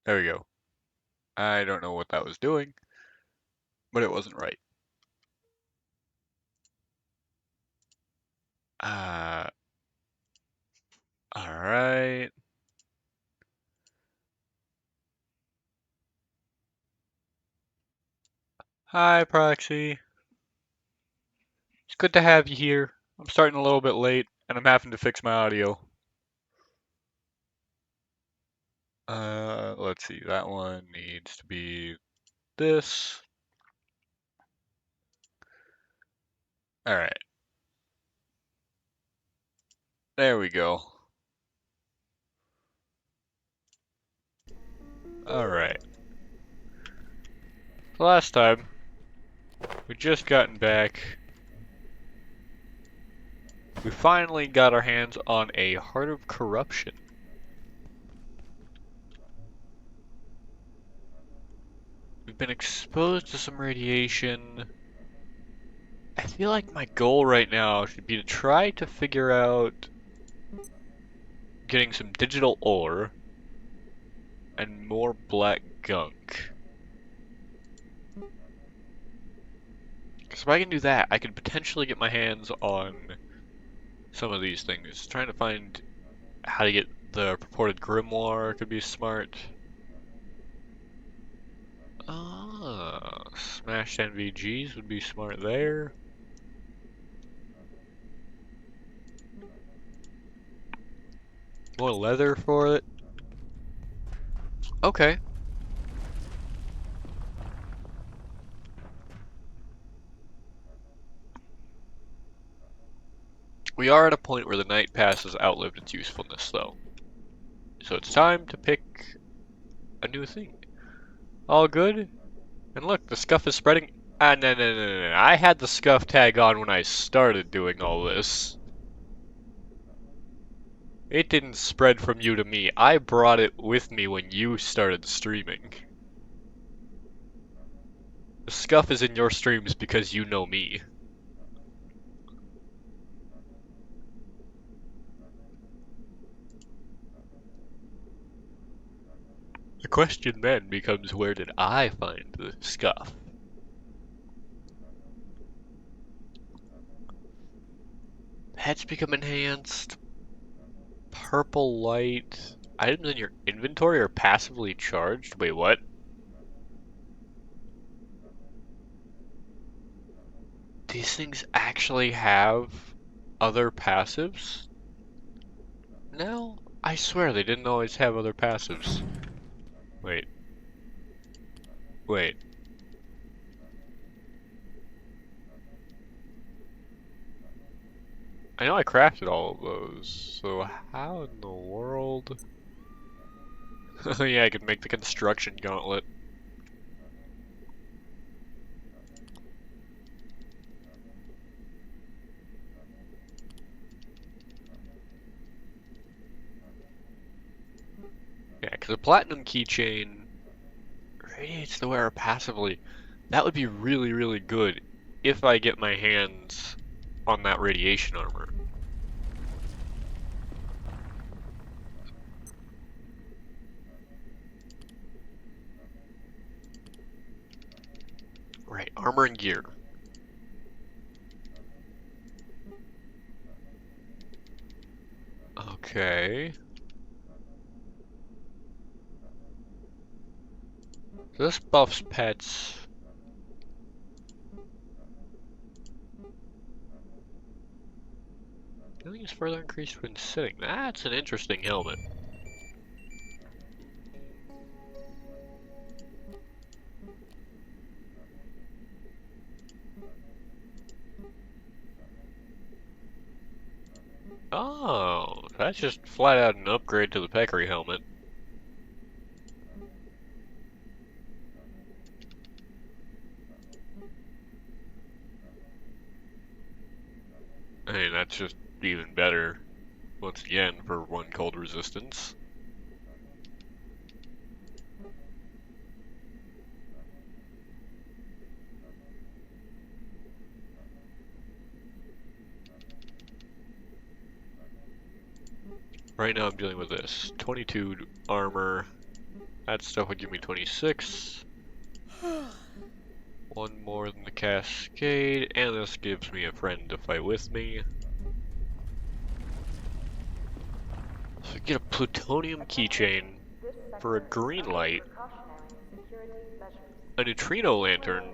There we go. I don't know what that was doing, but it wasn't right. Uh, alright. Hi, Proxy. It's good to have you here. I'm starting a little bit late, and I'm having to fix my audio. Let's see. That one needs to be this. Alright. There we go. Alright. So last time, we just gotten back. We finally got our hands on a Heart of Corruption. We've been exposed to some radiation. I feel like my goal right now should be to try to figure out getting some digital ore and more black gunk. Because if I can do that, I could potentially get my hands on some of these things. Trying to find how to get the purported grimoire could be smart. Smashed NVGs would be smart there. More leather for it. Okay. We are at a point where the night pass has outlived its usefulness, though. So it's time to pick a new thing. All good? And look, the scuff is spreading. Ah, no. I had the scuff tag on when I started doing all this. It didn't spread from you to me. I brought it with me when you started streaming. The scuff is in your streams because you know me. The question then becomes, where did I find the scuff? Pets become enhanced. Purple light. Items in your inventory are passively charged? Wait, what? These things actually have other passives? No, I swear they didn't always have other passives. Wait. Wait. I know I crafted all of those, so how in the world? Yeah, I could make the construction gauntlet. Yeah, because a platinum keychain radiates the wearer passively. That would be really, really good if I get my hands on that radiation armor. Right, armor and gear. Okay. So this buffs pets. Healing is further increased when sitting. That's an interesting helmet. Oh, that's just flat out an upgrade to the peccary helmet. I mean, that's just even better, once again, for one cold resistance. Right now I'm dealing with this. 22 armor. That stuff would give me 26. One more than the Cascade, and this gives me a friend to fight with me. So I get a plutonium keychain for a green light, a neutrino lantern,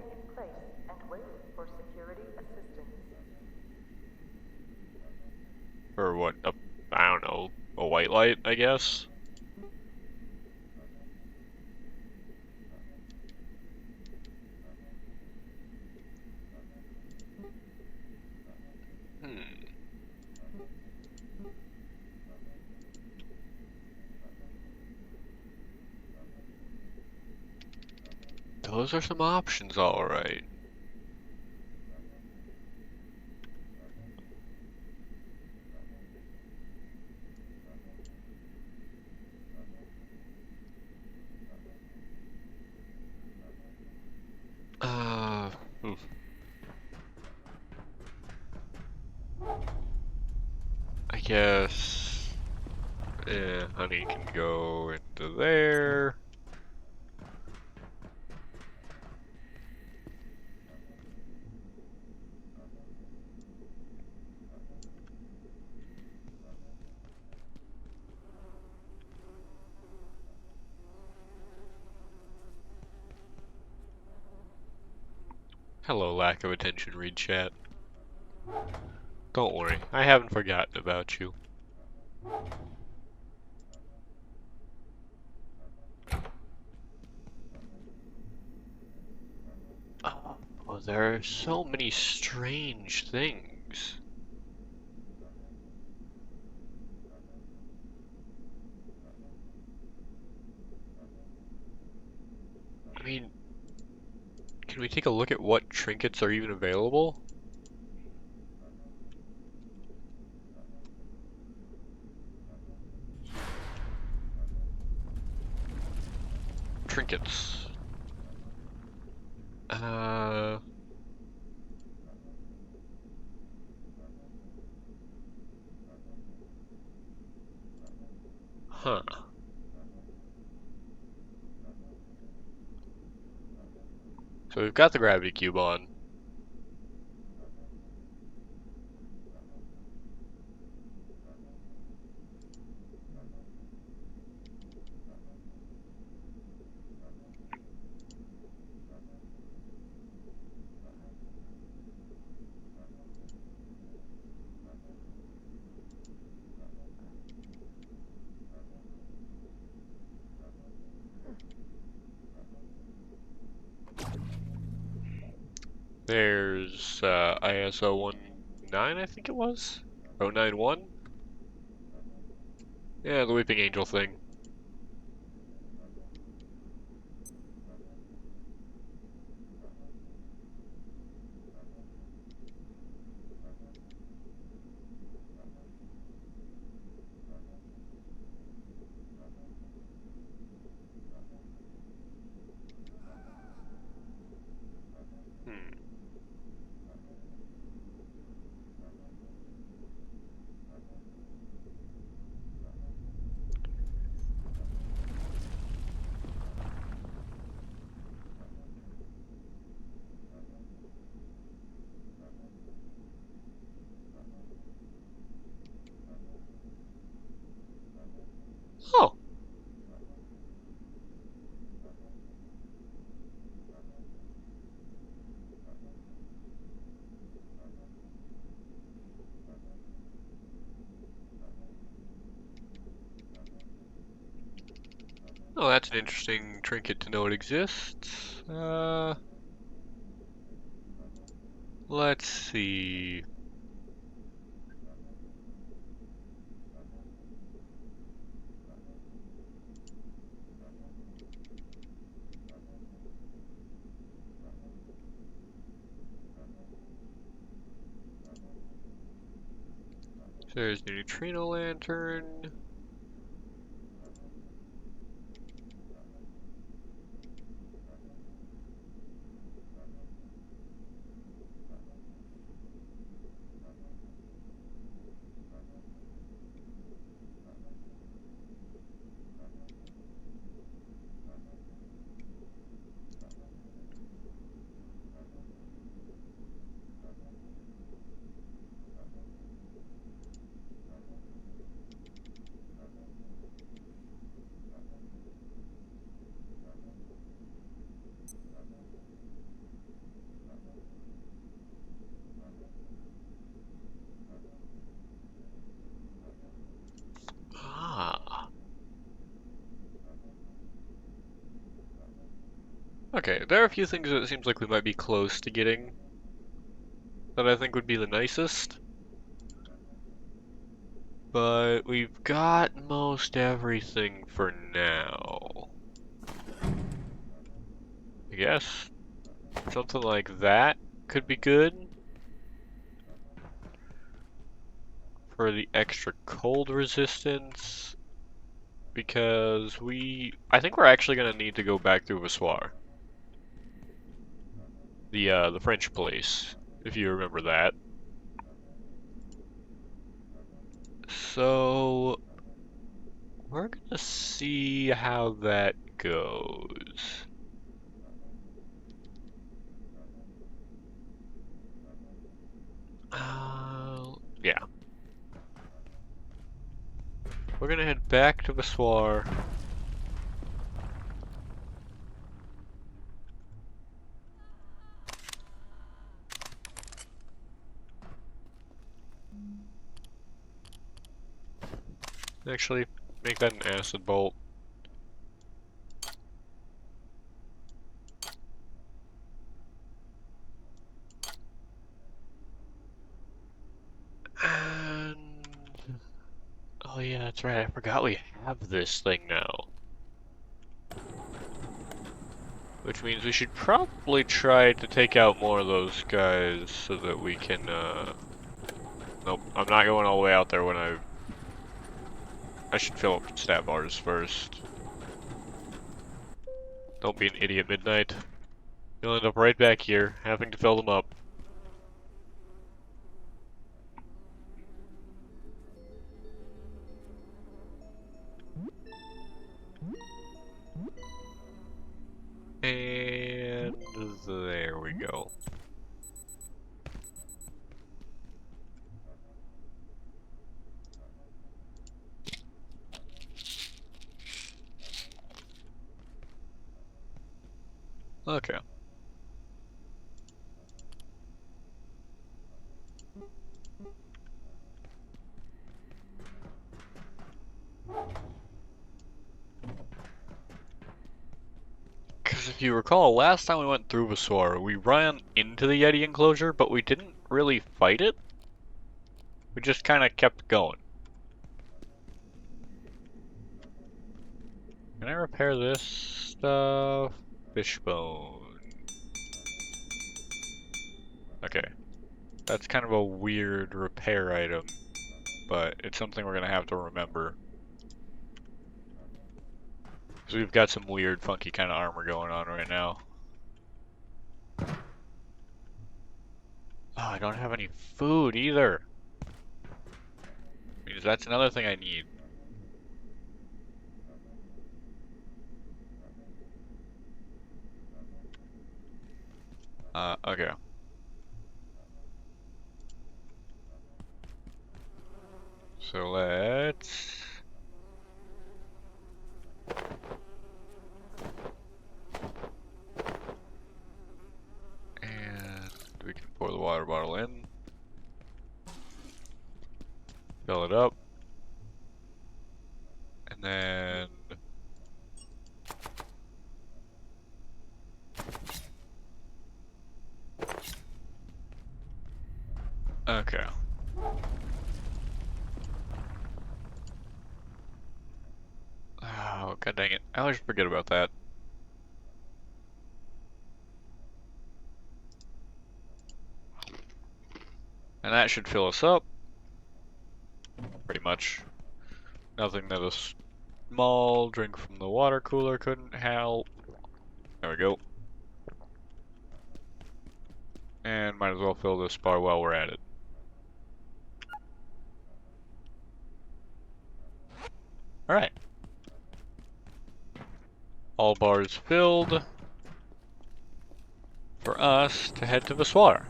or what? I don't know, a white light, I guess. Those are some options, alright. Oof. I guess, honey can go into there. Hello, lack of attention, read chat. Don't worry, I haven't forgotten about you. Oh, there are so many strange things. I mean, can we take a look at what trinkets are even available? Trinkets. Uh... Huh. So we've got the gravity cube on. There's ISO 19, I think it was? 091? Yeah, the Weeping Angel thing. Hmm. Oh. Oh, that's an interesting trinket to know it exists. Let's see. There's the neutrino lantern. Okay, there are a few things that it seems like we might be close to getting that I think would be the nicest. But we've got most everything for now. I guess something like that could be good for the extra cold resistance, because I think we're actually gonna need to go back through Vissoir, the French place, if you remember that. So we're gonna see how that goes. Yeah. We're gonna head back to Vissoir. Actually, make that an acid bolt. And oh yeah, that's right. I forgot we have this thing now. Which means we should probably try to take out more of those guys so that we can, nope, I'm not going all the way out there when I should fill up stat bars first. Don't be an idiot, Midnight. You'll end up right back here, having to fill them up. And there we go. Okay. Because if you recall, last time we went through Vissoir, we ran into the Yeti enclosure, but we didn't really fight it. We just kind of kept going. Can I repair this stuff? Fishbone. Okay. That's kind of a weird repair item, but it's something we're gonna have to remember. Because we've got some weird, funky kind of armor going on right now. Oh, I don't have any food either. Because that's another thing I need. Okay. So let's... And we can pour the water bottle in. Fill it up. And then... Okay. Oh, god dang it. I always forget about that. And that should fill us up. Pretty much. Nothing that a small drink from the water cooler couldn't help. There we go. And might as well fill this bar while we're at it. Alright. All bars filled for us to head to Vissoir.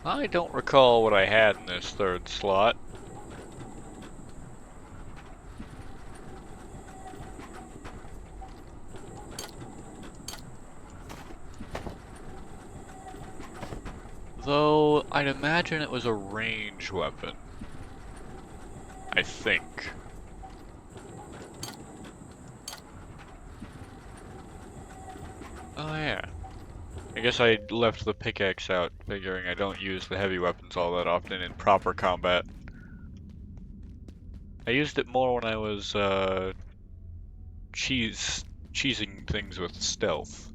I don't recall what I had in this third slot. Though, I'd imagine it was a range weapon. I think. Oh yeah. I guess I left the pickaxe out, figuring I don't use the heavy weapons all that often in proper combat. I used it more when I was, cheesing things with stealth.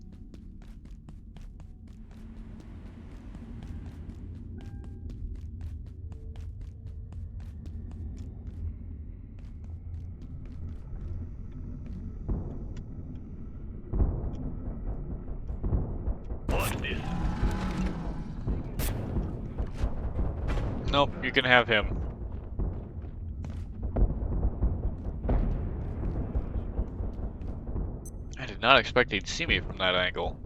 Nope, you can have him. I did not expect he'd see me from that angle.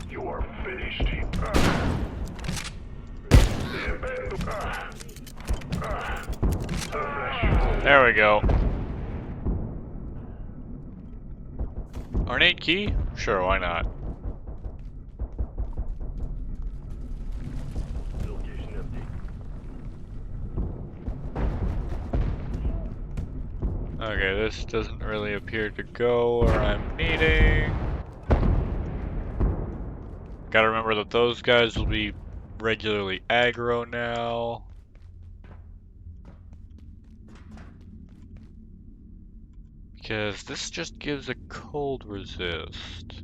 You are finished. There we go. Ornate key? Sure, why not? Okay, this doesn't really appear to go where I'm needing. Gotta remember that those guys will be regularly aggro now. Because this just gives a cold resist.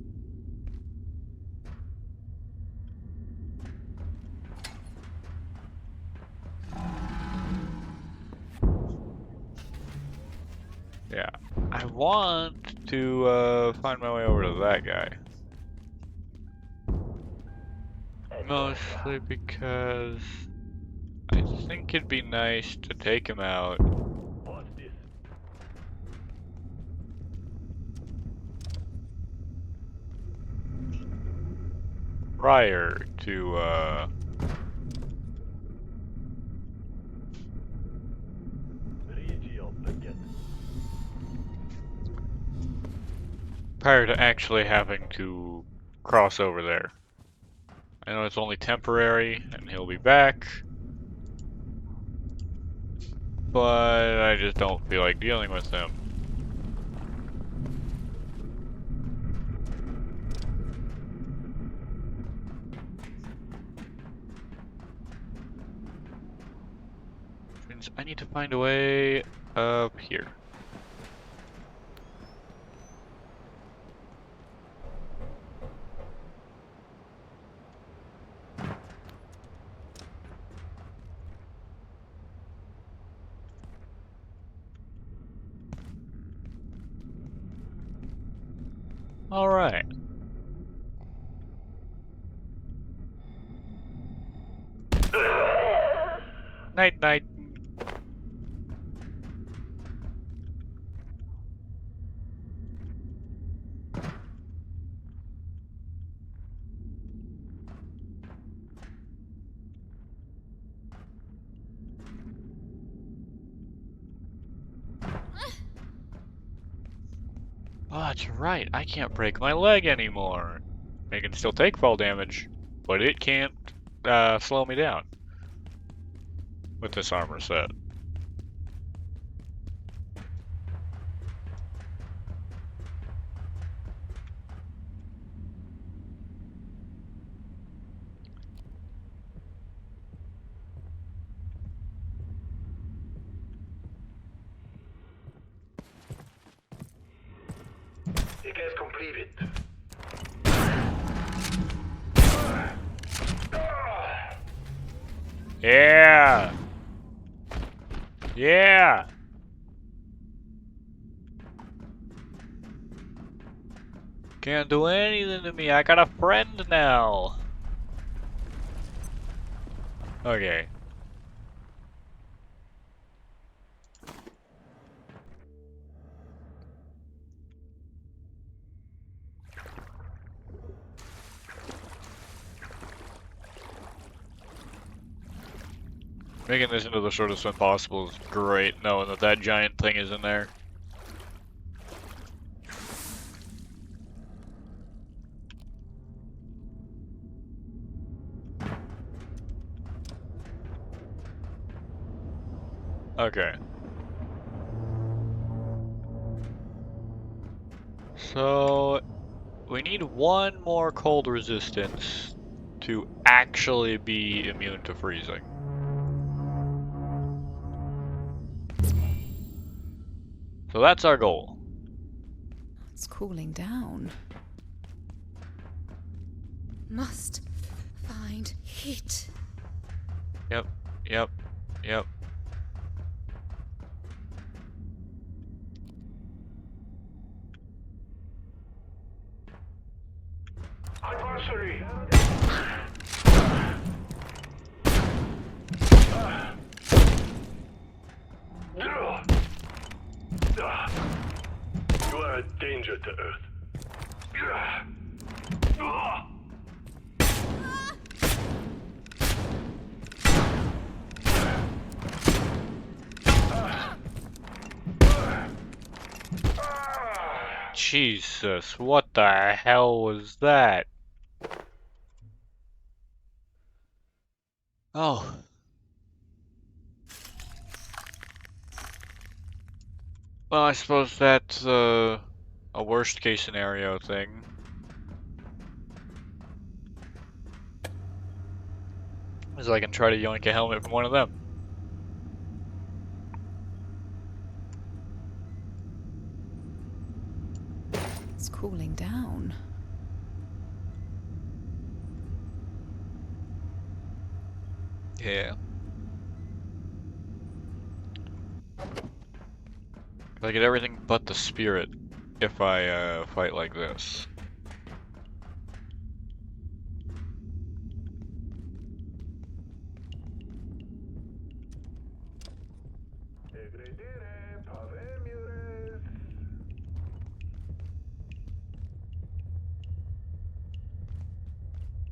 Yeah, I want to find my way over to that guy. Mostly because I think it'd be nice to take him out. Prior to actually having to cross over there. I know it's only temporary and he'll be back, but I just don't feel like dealing with him. Which means I need to find a way up here. Alright. Night night. Oh, that's right. I can't break my leg anymore. I can still take fall damage, but it can't slow me down with this armor set. It gets completed. Yeah! Yeah! Can't do anything to me. I got a friend now. Okay. Making this into the shortest swim possible is great, knowing that that giant thing is in there. Okay. So, we need one more cold resistance to actually be immune to freezing. So that's our goal. It's cooling down. Must find heat. Yep, yep, yep. Adversary. You are a danger to Earth. Jesus, what the hell was that? Oh. Well, I suppose that's a worst case scenario thing. Is I can try to yoink a helmet from one of them. It's cooling down. Yeah. I get everything but the spirit if I fight like this.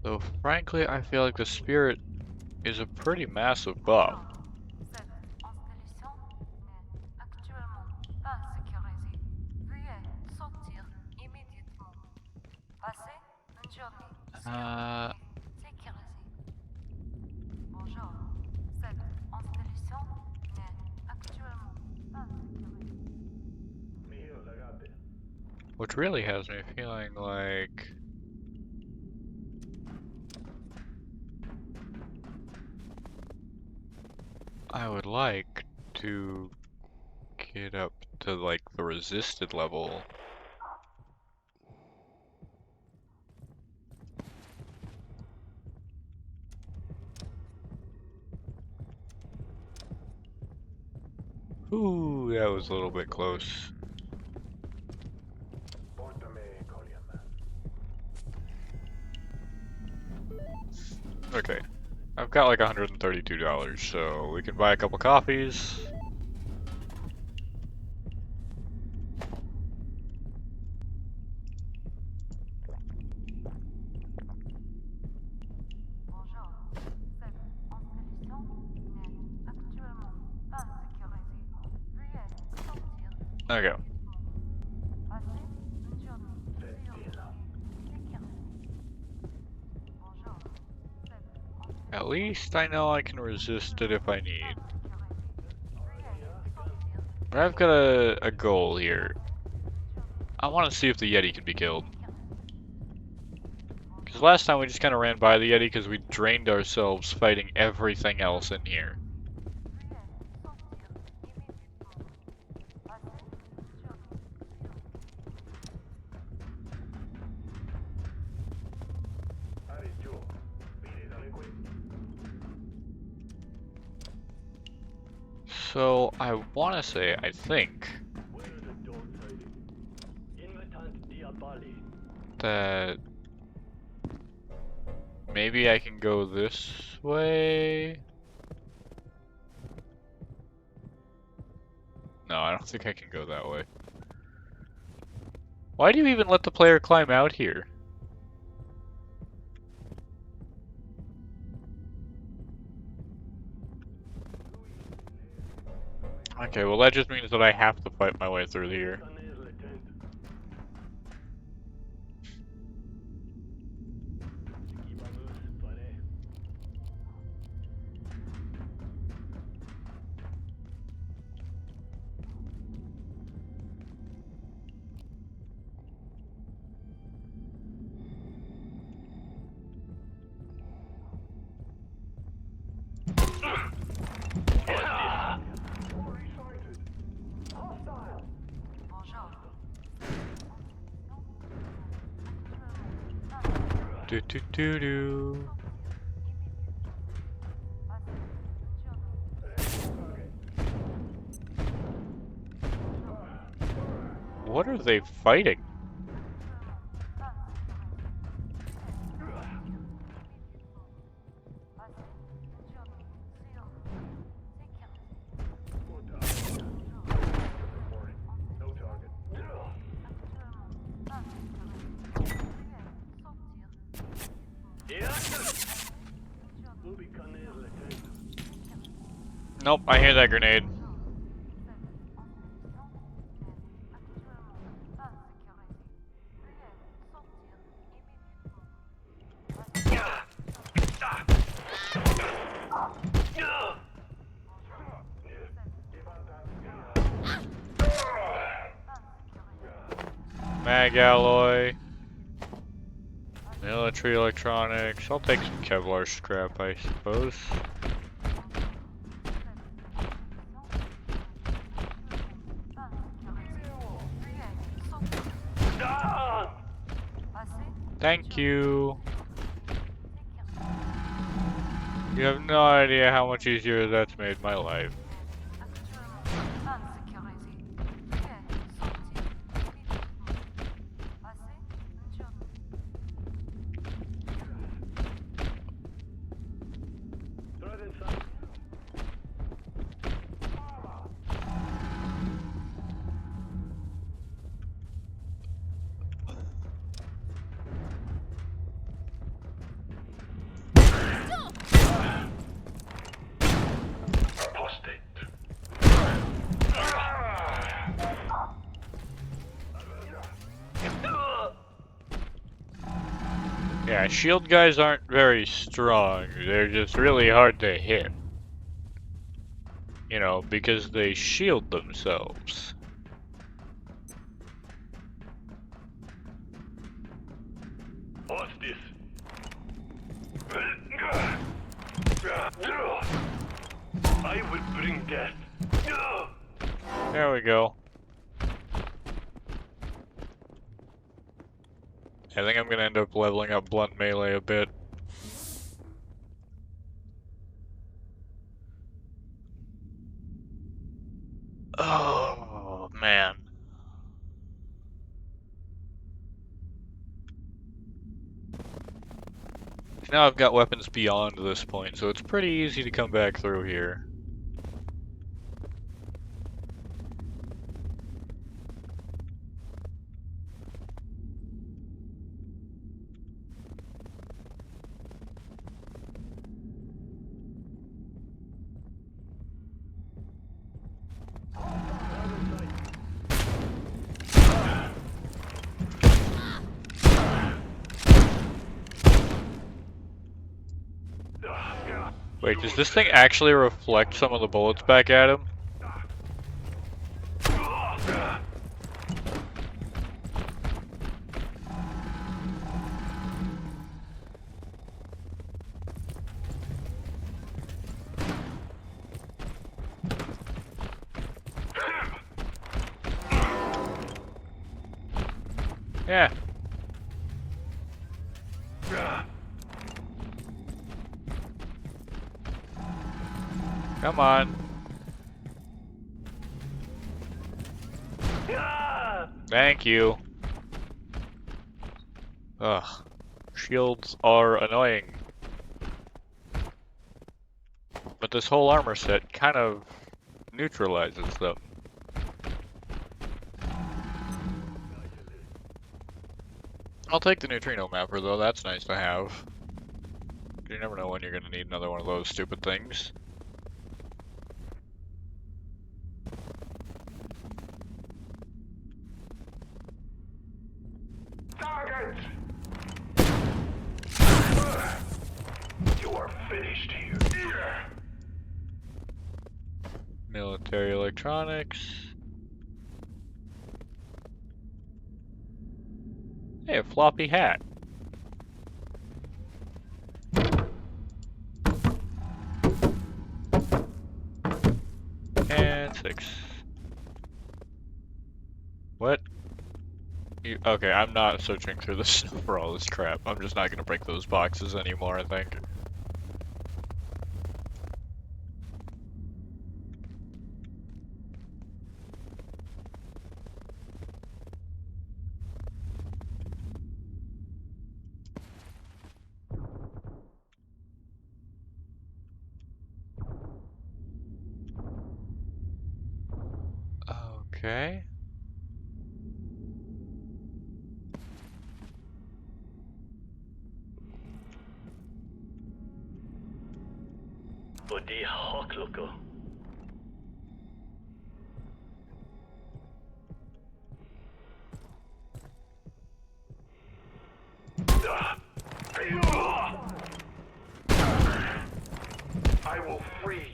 Though frankly, I feel like the spirit is a pretty massive buff. Cette installation n'est actuellement pas sécurisée. Veuillez sortir immédiatement. Passez une journée sûre et sécurisée. Bonjour. Cette installation n'est actuellement pas sécurisée. Which really has me feeling like I would like to get up to like the resisted level. Ooh, that was a little bit close. Okay. I've got like $132, so we can buy a couple coffees. Bonjour. Cette installation n'est actuellement pas sécurisée. Veuillez sortir Okay. Passez une journée sûre et sécurisée. Bonjour. Cette At least I know I can resist it if I need. But I've got a goal here. I want to see if the Yeti can be killed. Because last time we just kind of ran by the Yeti because we drained ourselves fighting everything else in here. So I want to say, I think that maybe I can go this way. No, I don't think I can go that way. Why do you even let the player climb out here? Okay, well that just means that I have to fight my way through here. Bonjour. Do do do do. What are they fighting? Nope, I hear that grenade. Mag alloy. Military electronics. I'll take some Kevlar scrap, I suppose. Thank you. You have no idea how much easier that's made my life. Yeah, shield guys aren't very strong. They're just really hard to hit. You know, because they shield themselves. What's this? I will bring death. There we go. I think I'm gonna end up leveling up blunt melee a bit. Oh, man. Now I've got weapons beyond this point, so it's pretty easy to come back through here. Wait, does this thing actually reflect some of the bullets back at him? Yeah. Come on. Thank you. Ugh. Shields are annoying. But this whole armor set kind of neutralizes them. I'll take the neutrino mapper though, that's nice to have. You never know when you're gonna need another one of those stupid things. Military electronics. Hey, a floppy hat. And 6. What? Okay, I'm not searching through the snow for all this crap. I'm just not gonna break those boxes anymore, I think. Okay. Och det är hakluckor. I will freeze.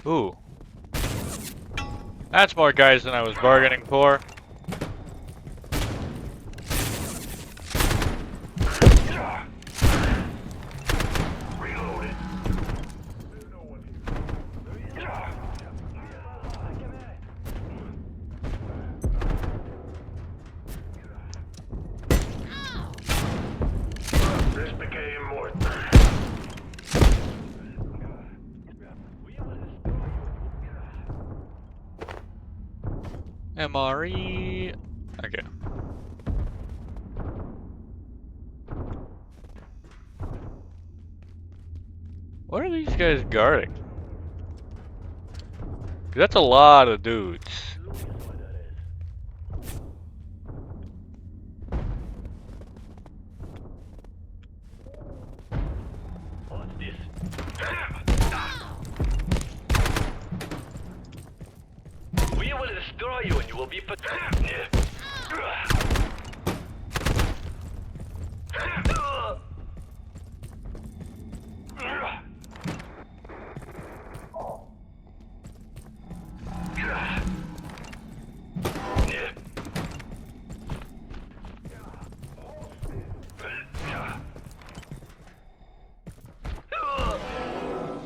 Ooh. That's more guys than I was bargaining for. Reloaded. This became more. MRE. Okay. What are these guys guarding? 'Cause that's a lot of dudes. What's this? We will destroy you and you will be put.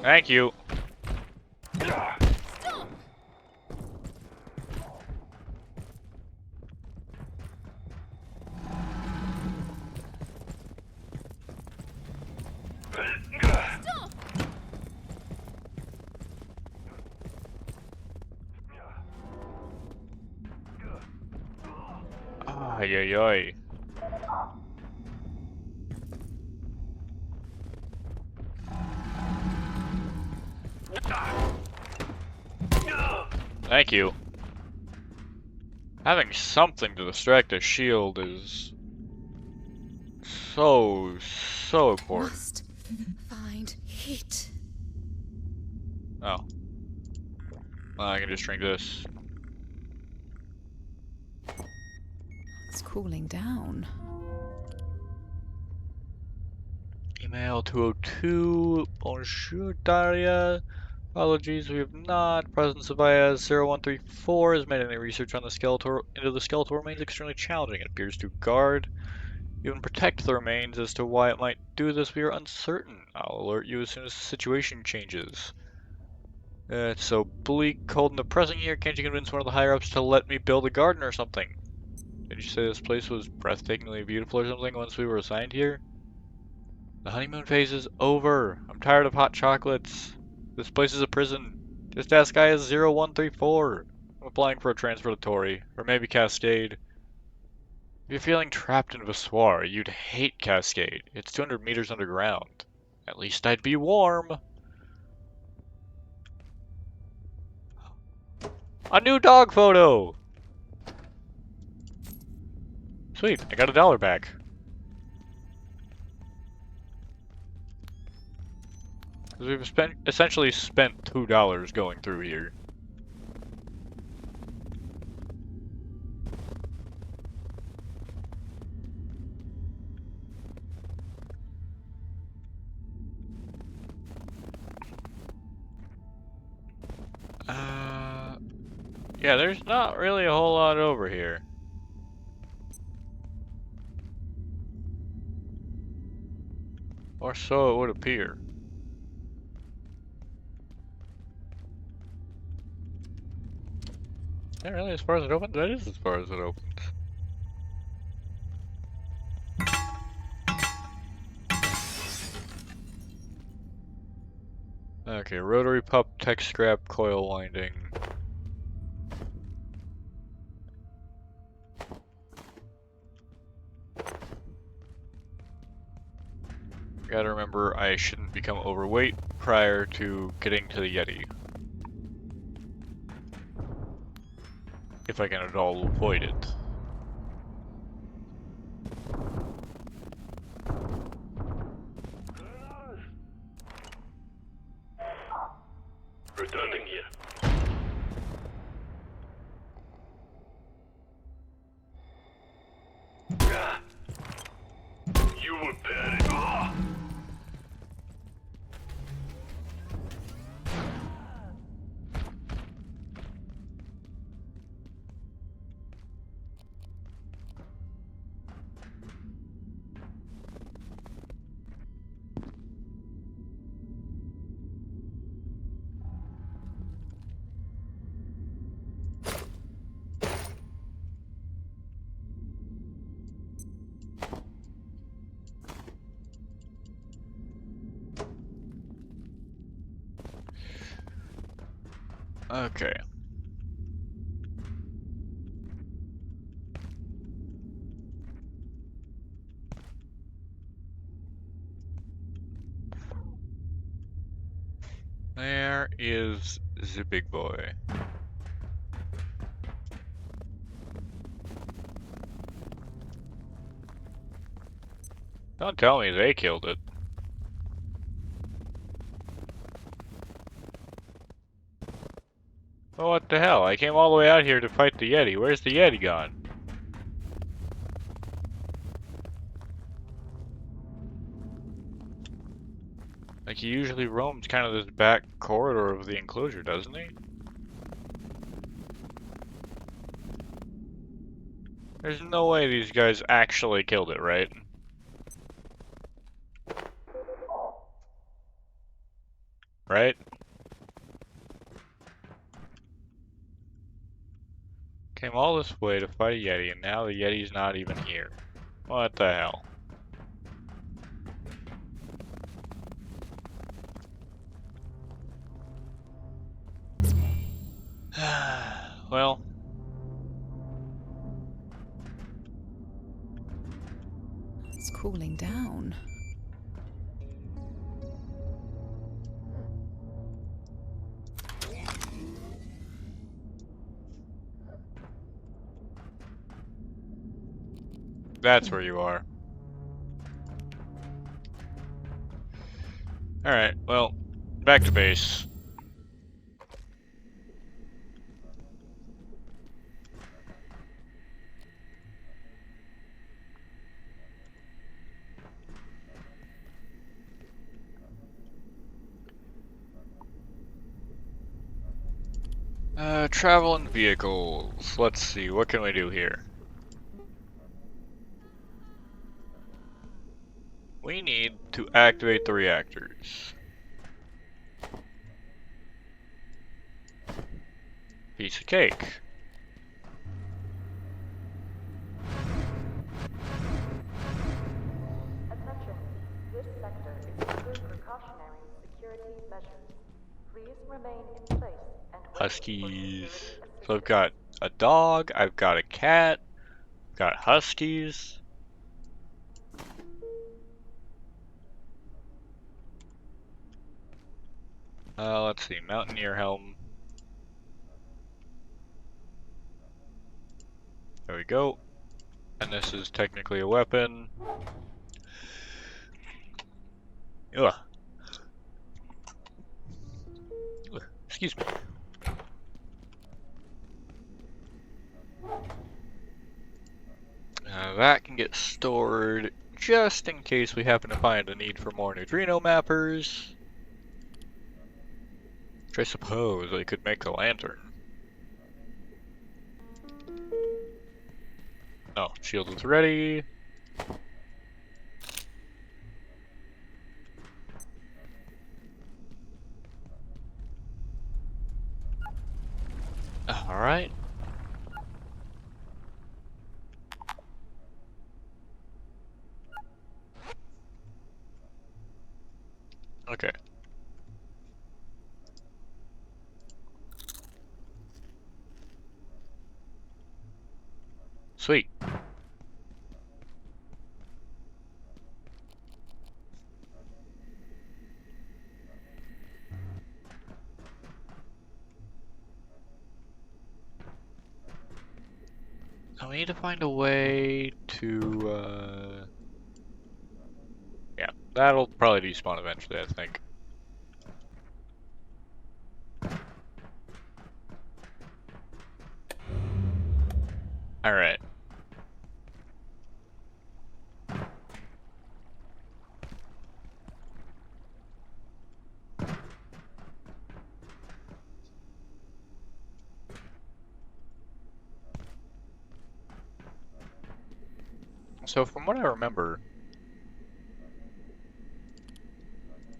Thank you. Ay, ay, ay. Thank you. Having something to distract a shield is so important. Must find heat. Oh. Well, I can just drink this. It's cooling down. Email 202. Bonjour, Daria. Apologies, we have not. Presence of IS-0134 has made any research on the skeletal remains extremely challenging. It appears to guard, even protect the remains. As to why it might do this, we are uncertain. I'll alert you as soon as the situation changes. It's so bleak, cold, and depressing here. Can't you convince one of the higher-ups to let me build a garden or something? Did you say this place was breathtakingly beautiful or something once we were assigned here? The honeymoon phase is over. I'm tired of hot chocolates. This place is a prison. Just ask IS-0134. I'm applying for a transfer to Tori, or maybe Cascade. If you're feeling trapped in Vissoir, you'd hate Cascade. It's 200 meters underground. At least I'd be warm. A new dog photo! Sweet, I got $1 back. We've essentially spent $2 going through here. Yeah, there's not really a whole lot over here. Or so it would appear. Is that really as far as it opens? That is as far as it opens. Okay, rotary pup, tech scrap, coil winding. Gotta remember I shouldn't become overweight prior to getting to the Yeti. If I can at all avoid it. Returning here. You will perish. Okay. There is the big boy. Don't tell me they killed it. Well, what the hell? I came all the way out here to fight the Yeti. Where's the Yeti gone? Like, he usually roams kind of this back corridor of the enclosure, doesn't he? There's no way these guys actually killed it, right? Right? Came all this way to fight a Yeti, and now the Yeti's not even here. What the hell? Well, It's cooling down. that's where you are. Alright, well, back to base. Travel in vehicles. Let's see, what can we do here? We need to activate the reactors. Piece of cake. Attention, this sector is under precautionary security measures. Please remain in place and wait for Huskies. security So I've got a dog, I've got a cat, got huskies. Let's see, Mountaineer helm. There we go. And this is technically a weapon. Ugh. Ugh. Excuse me. That can get stored just in case we happen to find a need for more neutrino mappers. Which I suppose I could make a lantern. Oh, shield is ready. Alright. Okay. Sweet. So we need to find a way to, yeah, that'll probably despawn eventually, I think. Alright. So from what I remember,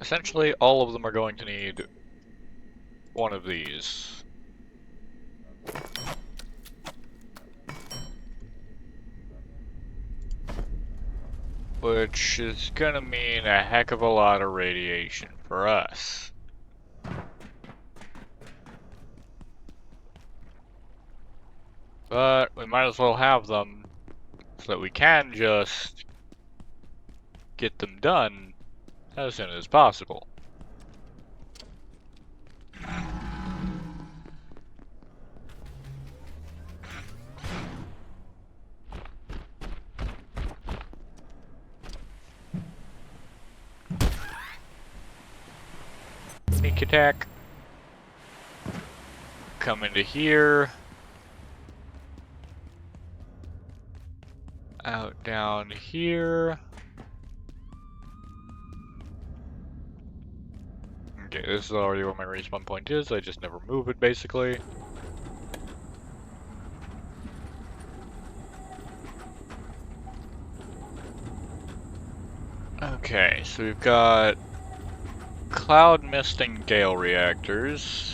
essentially all of them are going to need one of these. Which is gonna mean a heck of a lot of radiation for us. But we might as well have them so that we can just get them done as soon as possible. Sneak attack. Come into here. Out down here. Okay, this is already where my respawn point is. I just never move it, basically. Okay, so we've got cloud mist and gale reactors.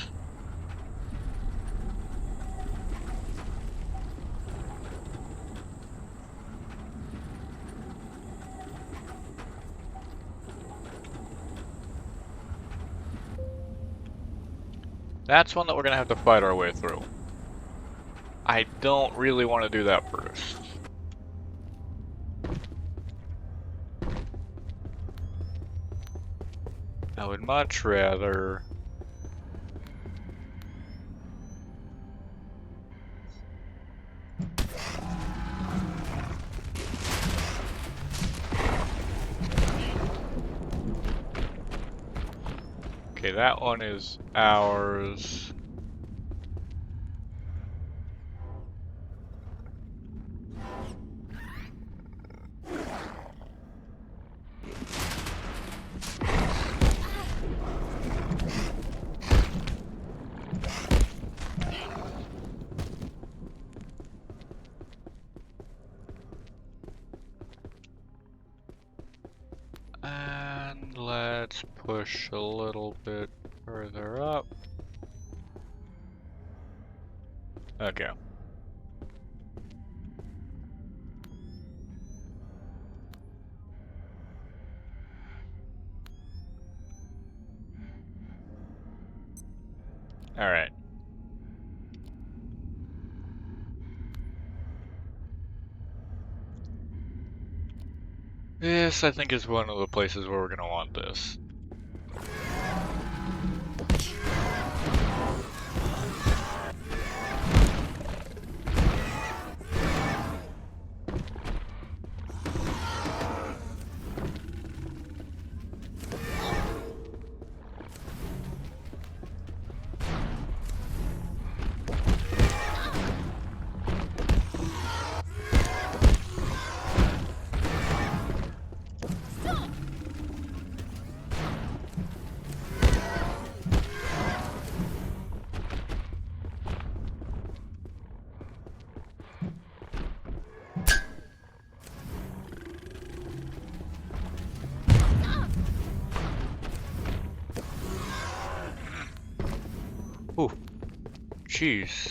That's one that we're gonna have to fight our way through. I don't really want to do that first. I would much rather... Okay, that one is ours. And let's push a little bit further up. Okay. Alright. This, I think, is one of the places where we're gonna want this. Ooh, jeez.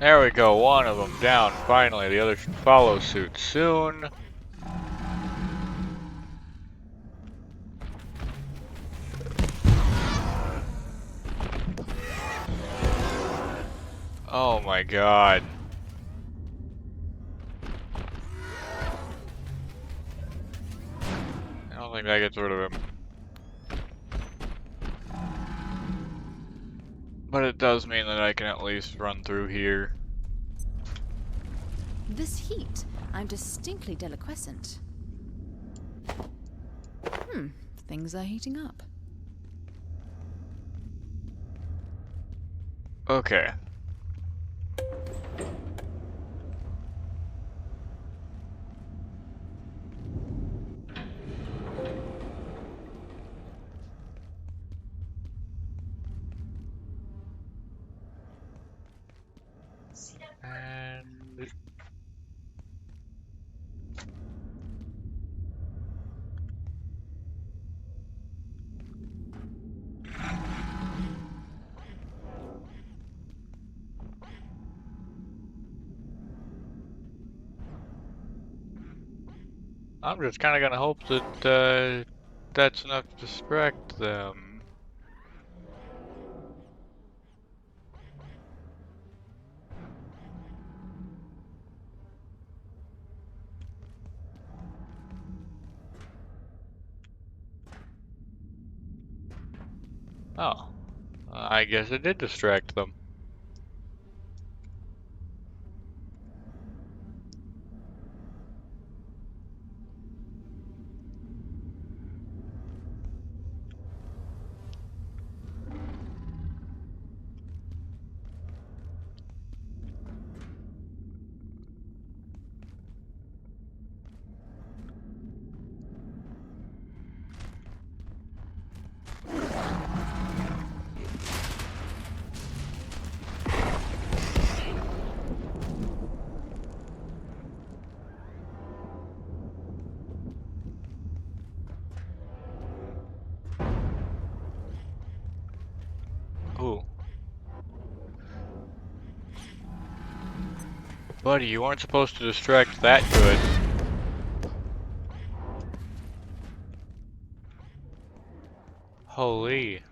There we go, one of them down. Finally, the other should follow suit soon. Oh my god. I don't think that gets rid of him. But it does mean that I can at least run through here. This heat, I'm distinctly deliquescent. Things are heating up. Okay. And I'm just kind of gonna hope that that's enough to distract them. Oh, I guess it did distract them. Ooh. Buddy, you weren't supposed to distract that good. Holy.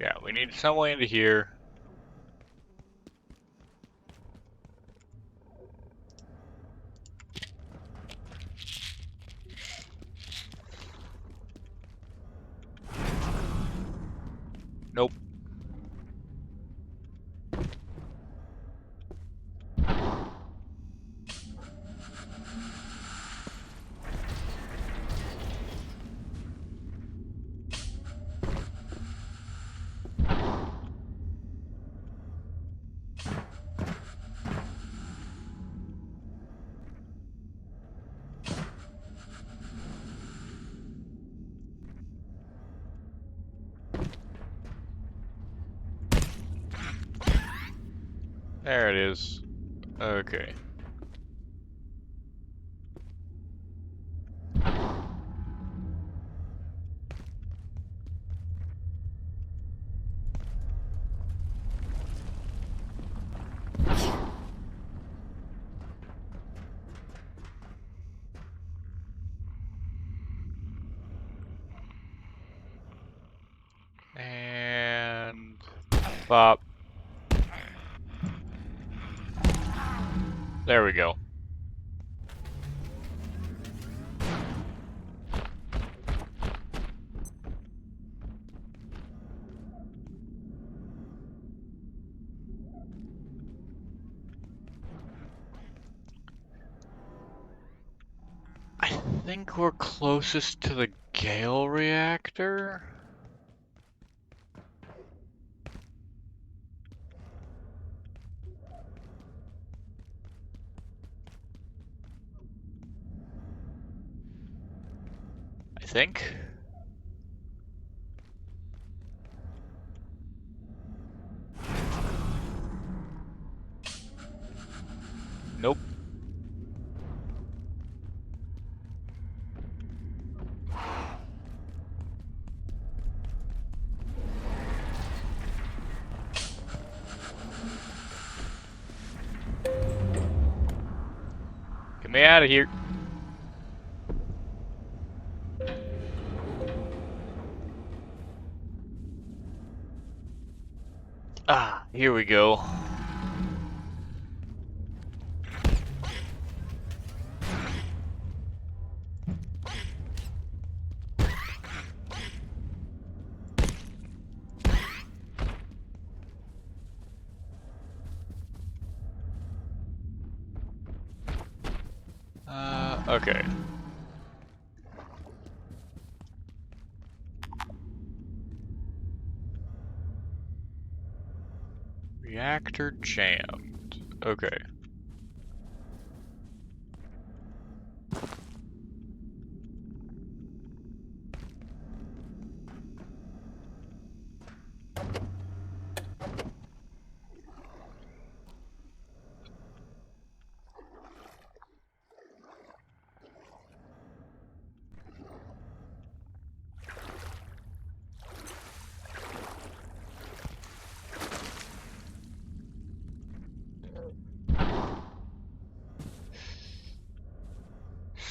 Yeah, we need some way into here. Nope. There it is. Okay. And bop. There we go. think we're closest to the Gale reactor. I think. Nope. Get me out of here. Ah, here we go. Okay. Reactor jammed. Okay.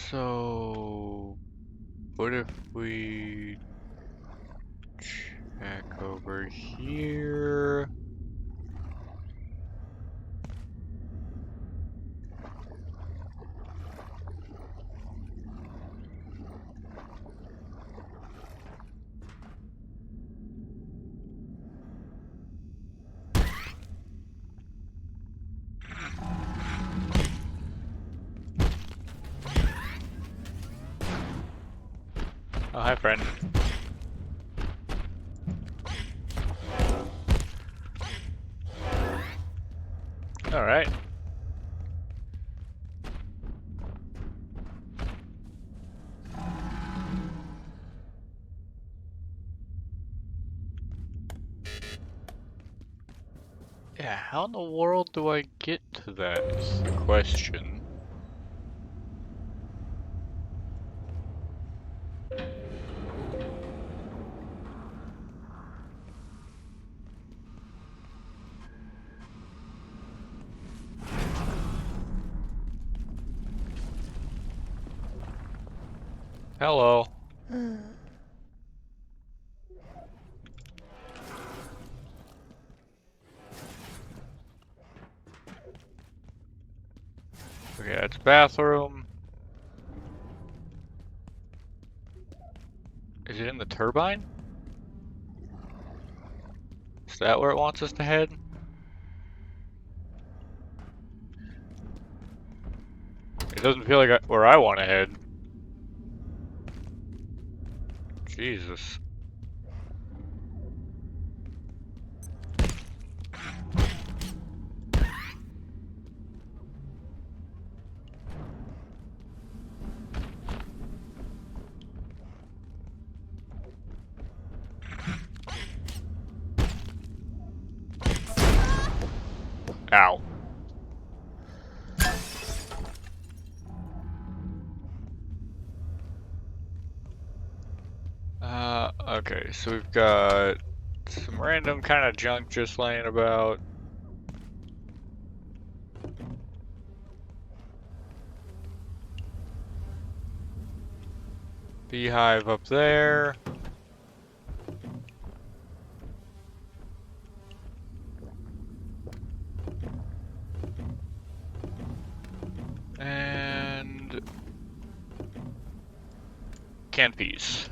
So, what if we check over here? Oh, hi, friend. All right. Yeah, how in the world do I get to that is the question. Hello. Okay, that's bathroom. Is it in the turbine? Is that where it wants us to head? It doesn't feel like where I want to head. Jesus. Ow. Okay, so we've got some random kind of junk just laying about. Beehive up there. And canned peas.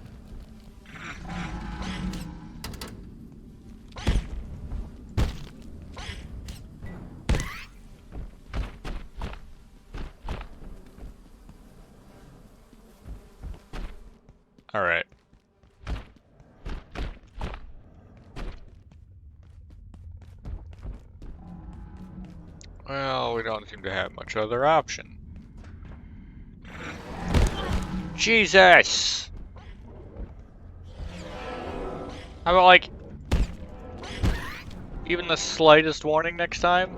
Alright. Well, we don't seem to have much other option. Jesus! How about, like, even the slightest warning next time?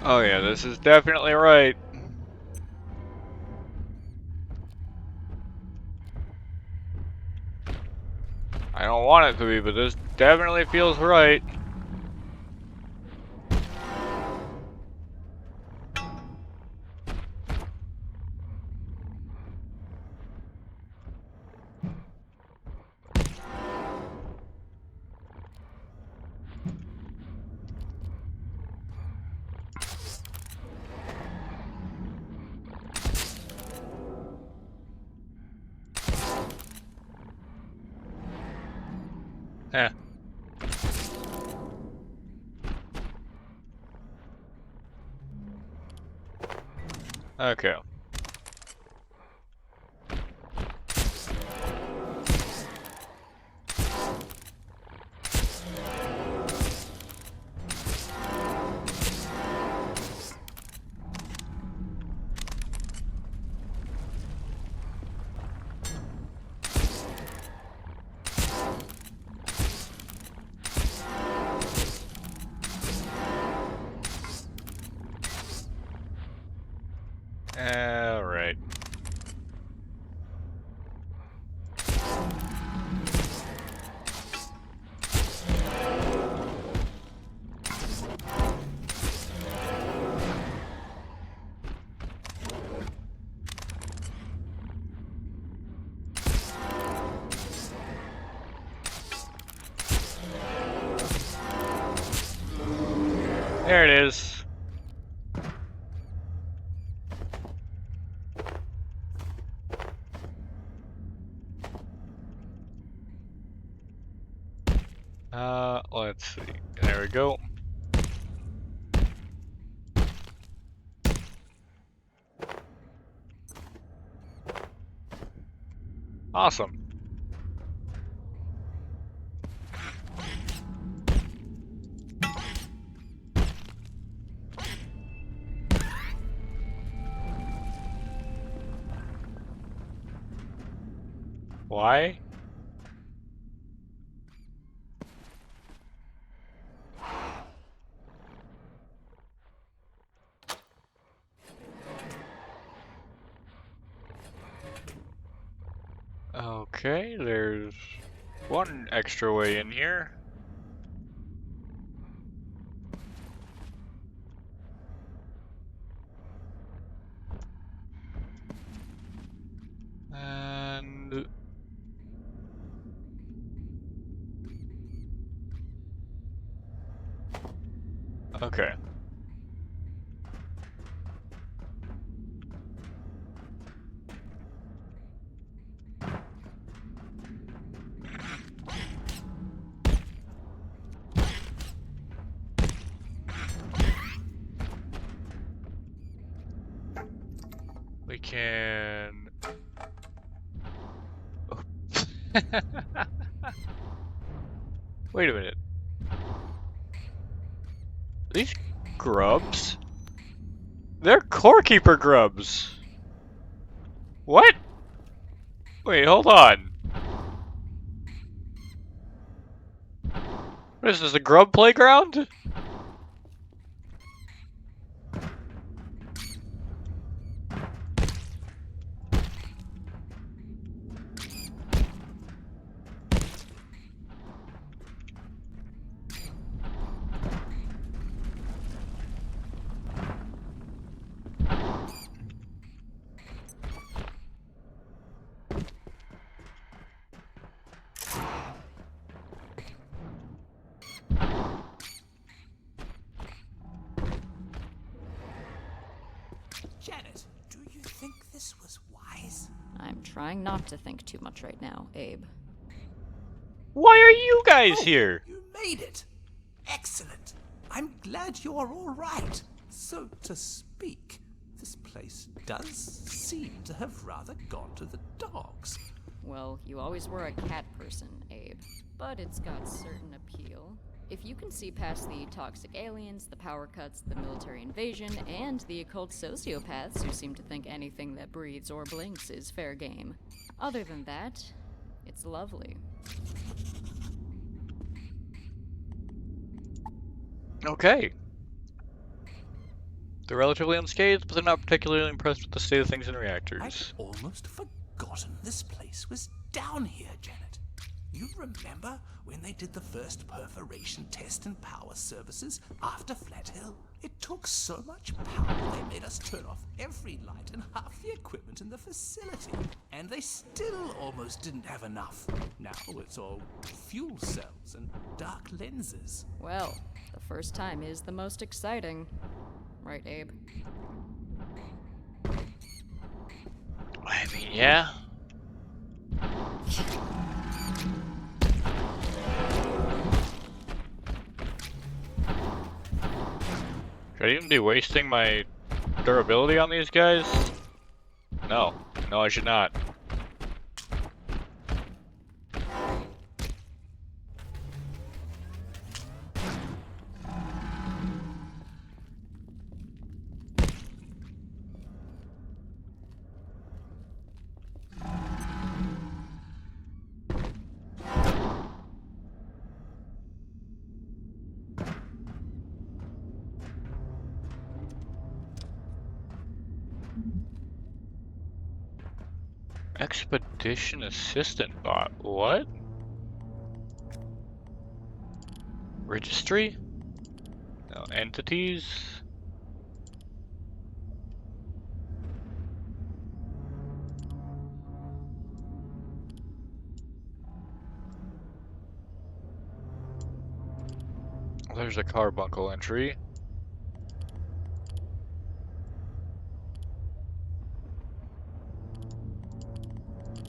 Oh yeah, this is definitely right. I don't want it to be, but this definitely feels right. Eh. Okay. Alright. There it is. Let's see. There we go. Awesome. Why? Okay, there's one extra way in here. And okay. We can wait a minute. These grubs? They're core keeper grubs. What? Wait, hold on. What is this, a grub playground? trying not to think too much right now, Abe. Why are you guys Oh, here? you made it. Excellent. I'm glad you're all right. So to speak, this place does seem to have rather gone to the dogs. Well, you always were a cat person, Abe. But it's got certain appeal. If you can see past the toxic aliens, the power cuts, the military invasion, and the occult sociopaths who seem to think anything that breathes or blinks is fair game. Other than that, it's lovely. Okay. They're relatively unscathed, but they're not particularly impressed with the state of things in I'd reactors. almost forgotten this place was down here, Janet. You remember when they did the first perforation test in power services after Flat Hill? It took so much power they made us turn off every light and half the equipment in the facility. And they still almost didn't have enough. Now it's all fuel cells and dark lenses. Well, the first time is the most exciting. Right, Abe? I mean, yeah. Should I even be wasting my durability on these guys? No. No, I should not. Expedition assistant bot. What? Registry? No, entities? There's a carbuncle entry.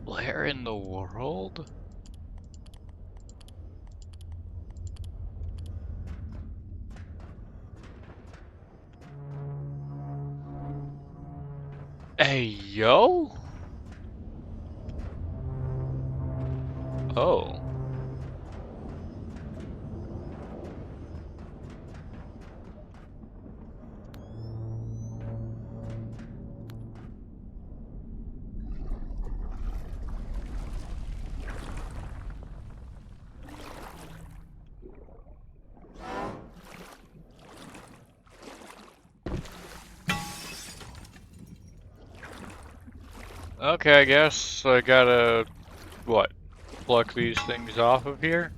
Where in the world? Hey, yo? Oh. Okay, I guess I gotta, what, pluck these things off of here?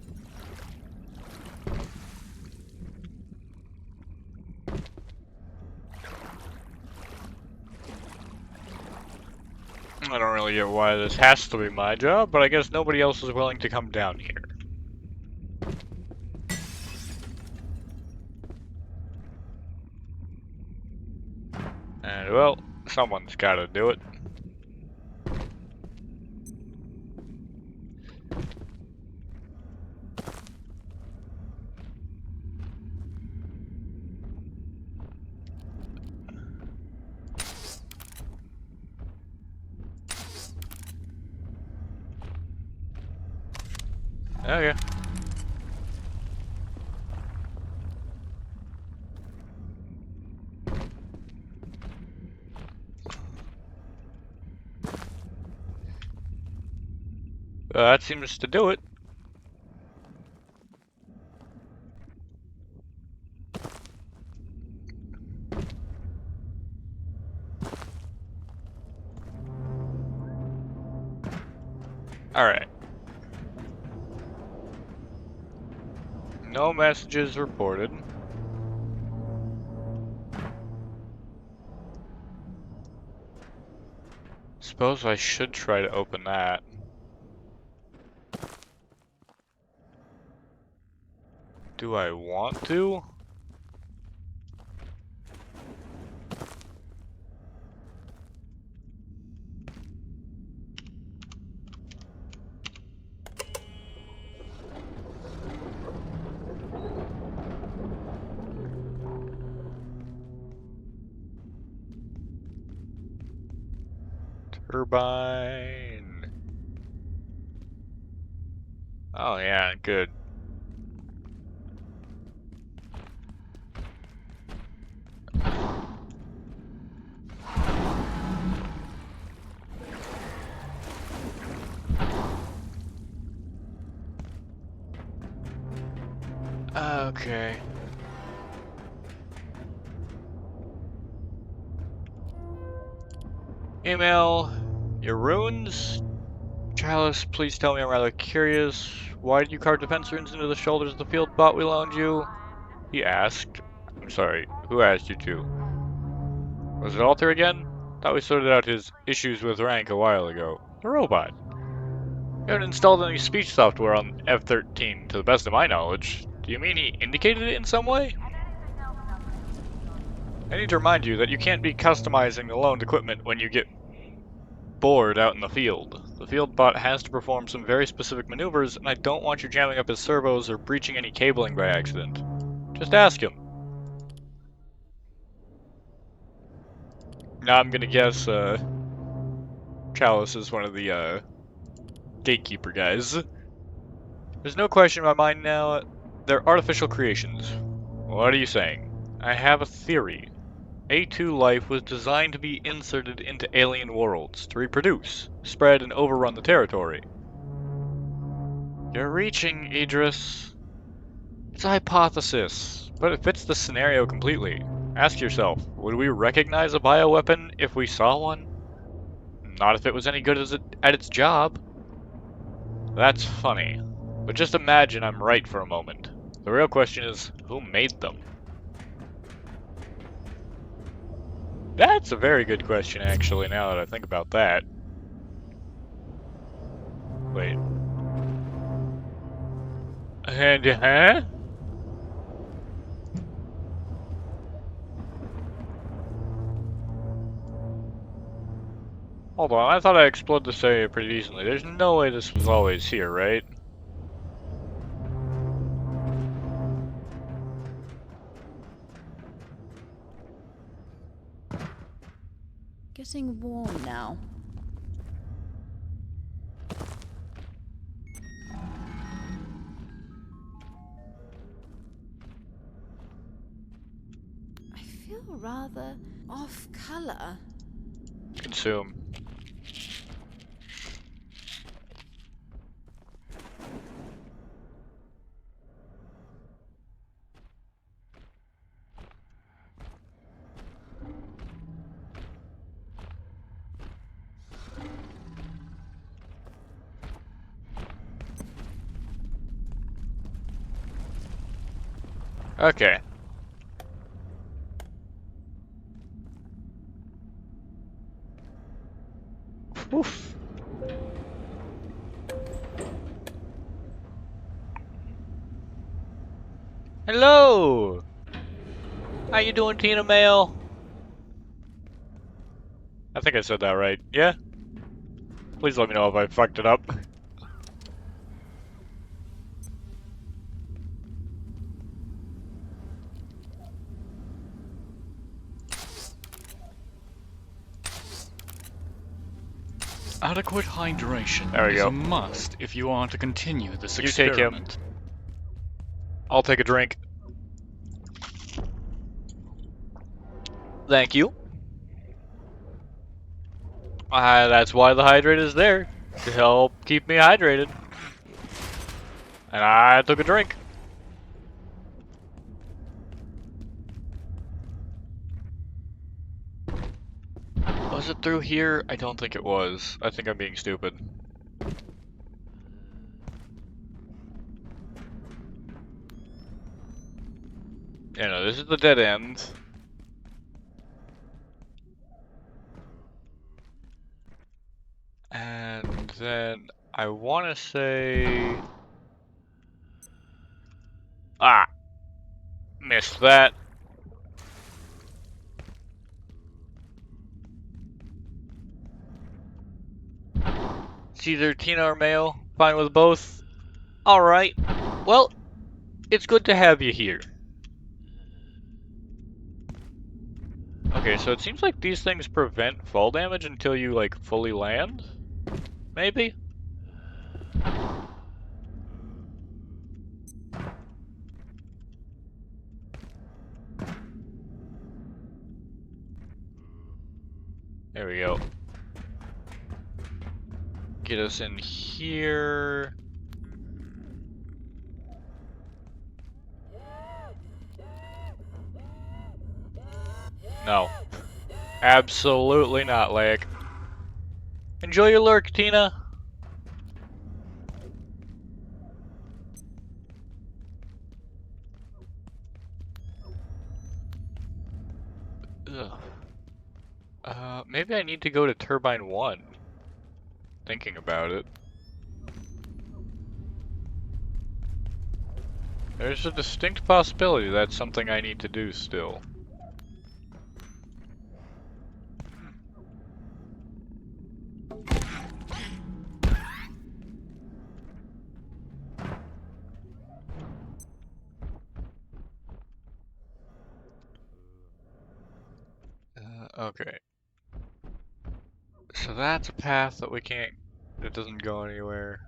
I don't really get why this has to be my job, but I guess nobody else is willing to come down here. And, well, someone's gotta do it. Okay. That seems to do it. Alright. No messages reported. Suppose I should try to open that. Do I want to? Turbine. Oh yeah, good. Okay. Email. Your runes? Chalice, please tell me, I'm rather curious. Why did you carve defense runes into the shoulders of the field bot we loaned you? He asked. I'm sorry, who asked you to? Was it Alter again? Thought we sorted out his issues with rank a while ago. The robot. You haven't installed any speech software on F-13, to the best of my knowledge. Do you mean he indicated it in some way? I need to remind you that you can't be customizing the loaned equipment when you get bored out in the field. The field bot has to perform some very specific maneuvers, and I don't want you jamming up his servos or breaching any cabling by accident. Just ask him. Now I'm gonna guess, Chalice is one of the, gatekeeper guys. There's no question in my mind now, they're artificial creations. What are you saying? I have a theory. A2 life was designed to be inserted into alien worlds, to reproduce, spread, and overrun the territory. You're reaching, Idris. It's a hypothesis, but it fits the scenario completely. Ask yourself, would we recognize a bioweapon if we saw one? Not if it was any good at its job. That's funny. But just imagine I'm right for a moment. The real question is, who made them? That's a very good question, actually, now that I think about that. Wait. And, huh? Hold on, I thought I explored this area pretty decently. There's no way this was always here, right? Getting warm now. I feel rather off color. Consume. Okay. Oof. Hello! How you doing, Tina Mail? I think I said that right. Yeah? Please let me know if I fucked it up. Adequate hydration There we is go. a must if you are to continue this You take him. experiment. I'll take a drink. Thank you. That's why the hydrate is there. To help keep me hydrated. And I took a drink. Was it through here? I don't think it was. I think I'm being stupid. Yeah, no, this is the dead end. And then I want to say... Ah! Missed that. It's either Tina or Mayo. Fine with both. Alright. Well, it's good to have you here. Okay, so it seems like these things prevent fall damage until you, like, fully land? Maybe? There we go. Get us in here. No. Absolutely not, Lake. Enjoy your lurk, Tina. Ugh. Maybe I need to go to Turbine 1. Thinking about it. There's a distinct possibility that's something I need to do still. Okay. So that's a path that we can't... It doesn't go anywhere.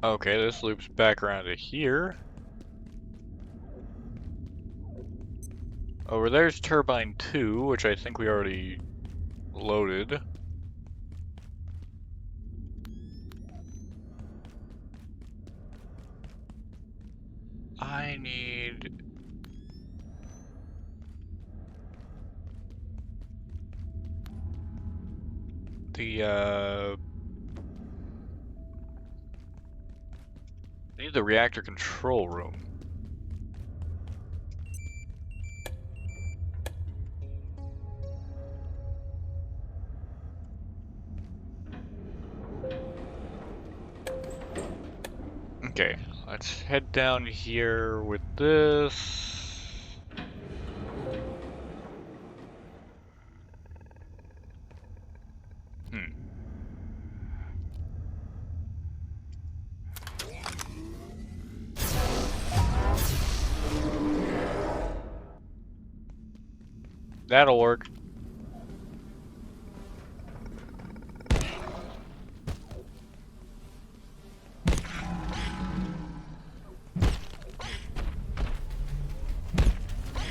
Okay, this loops back around to here. Over there's Turbine 2, which I think we already loaded. I need... I need the reactor control room. Okay, let's head down here with this. That'll work.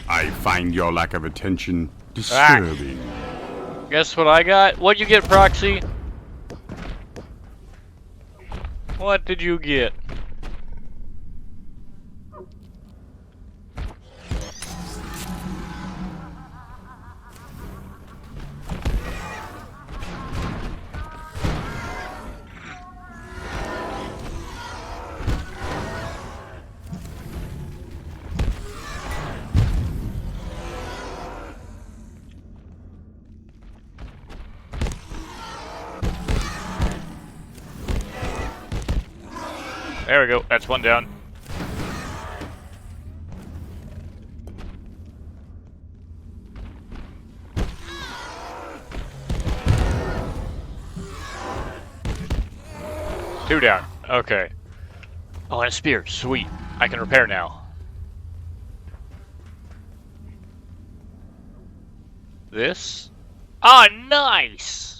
I find your lack of attention disturbing. Guess what I got? What'd you get, Proxy? What did you get? There we go, that's one down. Two down, okay. Oh, and a spear, sweet. I can repair now. This? Ah, nice!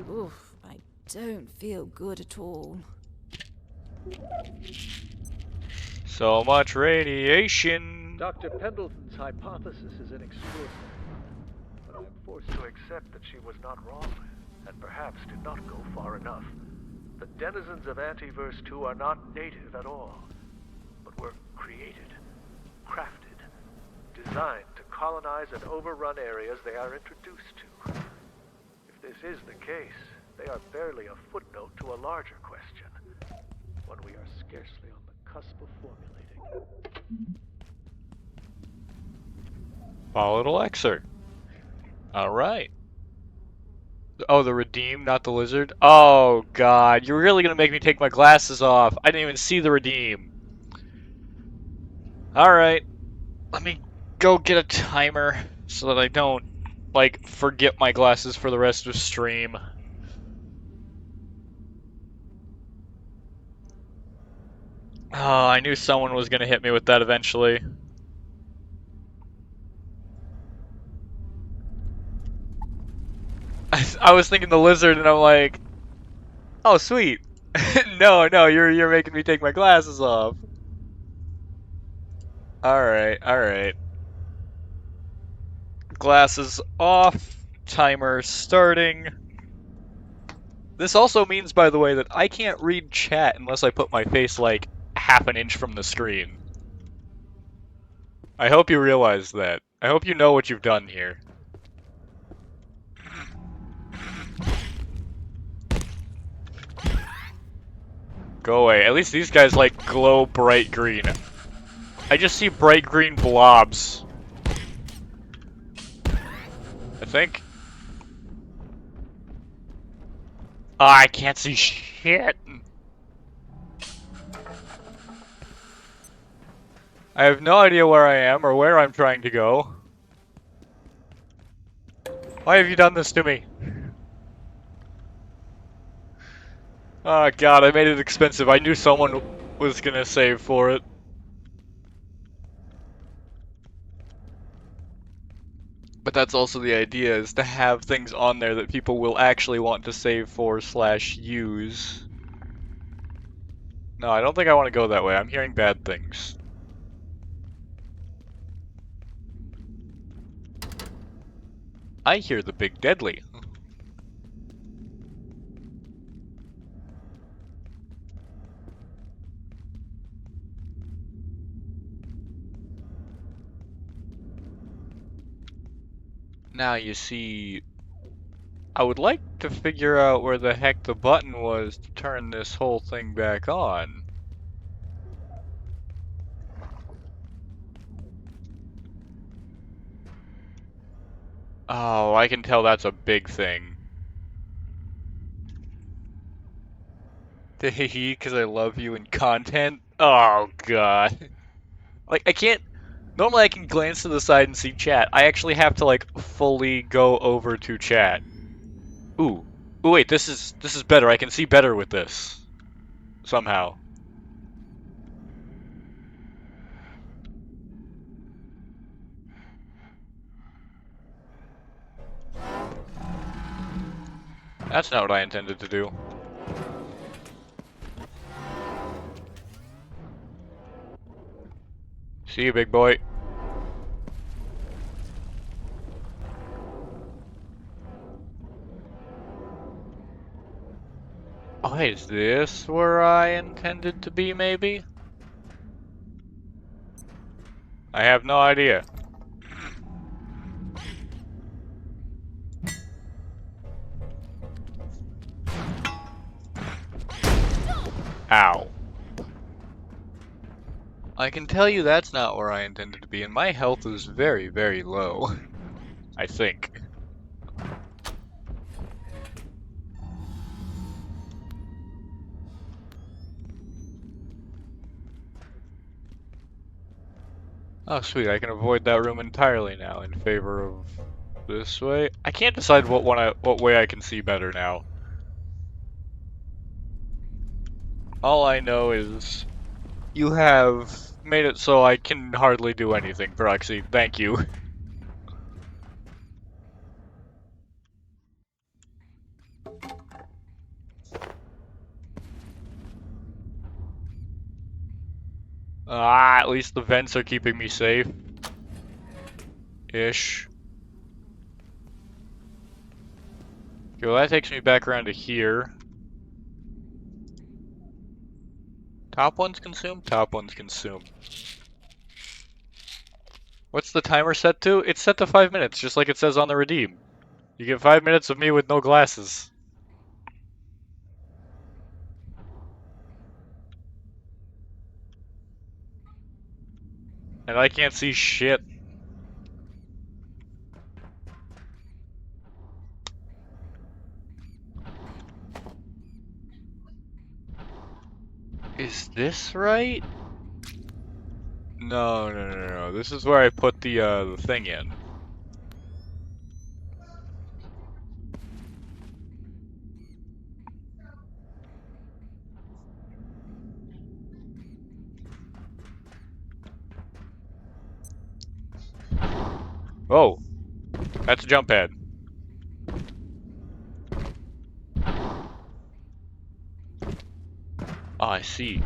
Oof, I don't feel good at all. So much radiation. Dr. Pendleton's hypothesis is inexplicable, but I'm forced to accept that she was not wrong, and perhaps did not go far enough. The denizens of Antiverse 2 are not native at all, but were created, crafted, designed to colonize and overrun areas they are introduced to. If this is the case, they are barely a footnote to a larger question, one we are scarcely on the cusp of formulating. Volatile excerpt. Alright. Oh, the redeem, not the lizard? Oh, God. You're really gonna make me take my glasses off. I didn't even see the redeem. Alright. Let me go get a timer so that I don't, like, forget my glasses for the rest of stream. Oh, I knew someone was gonna hit me with that eventually. I was thinking the lizard, and I'm like, oh sweet. No, you're making me take my glasses off. Alright. Glasses off, timer starting. This also means, by the way, that I can't read chat unless I put my face like half an inch from the screen. I hope you realize that. I hope you know what you've done here. Go away. At least these guys like glow bright green. I just see bright green blobs. I think. Oh, I can't see shit. I have no idea where I am or where I'm trying to go. Why have you done this to me? Oh god, I made it expensive. I knew someone was gonna save for it. But that's also the idea, is to have things on there that people will actually want to save for / use. No, I don't think I want to go that way. I'm hearing bad things. I hear the big deadly. Now you see, I would like to figure out where the heck the button was to turn this whole thing back on. Oh, I can tell that's a big thing. Hehe, because I love you and content? Oh, God. Like, I can't... Normally I can glance to the side and see chat. I actually have to, like, fully go over to chat. Ooh. Ooh, wait, this is better. I can see better with this. Somehow. That's not what I intended to do. See you, big boy. Oh, hey, is this where I intended to be, maybe? I have no idea. Ow. I can tell you that's not where I intended to be, and my health is very, very low. I think. Oh, sweet, I can avoid that room entirely now in favor of this way. I can't decide what way I can see better now. All I know is you have made it so I can hardly do anything, Proxy. Thank you. Ah, at least the vents are keeping me safe. Ish. Okay, well that takes me back around to here. Top one's consumed? Top one's consumed. What's the timer set to? It's set to 5 minutes, just like it says on the redeem. You get 5 minutes of me with no glasses. And I can't see shit. Is this right? No. This is where I put the thing in. Oh, that's a jump pad. Oh, I see.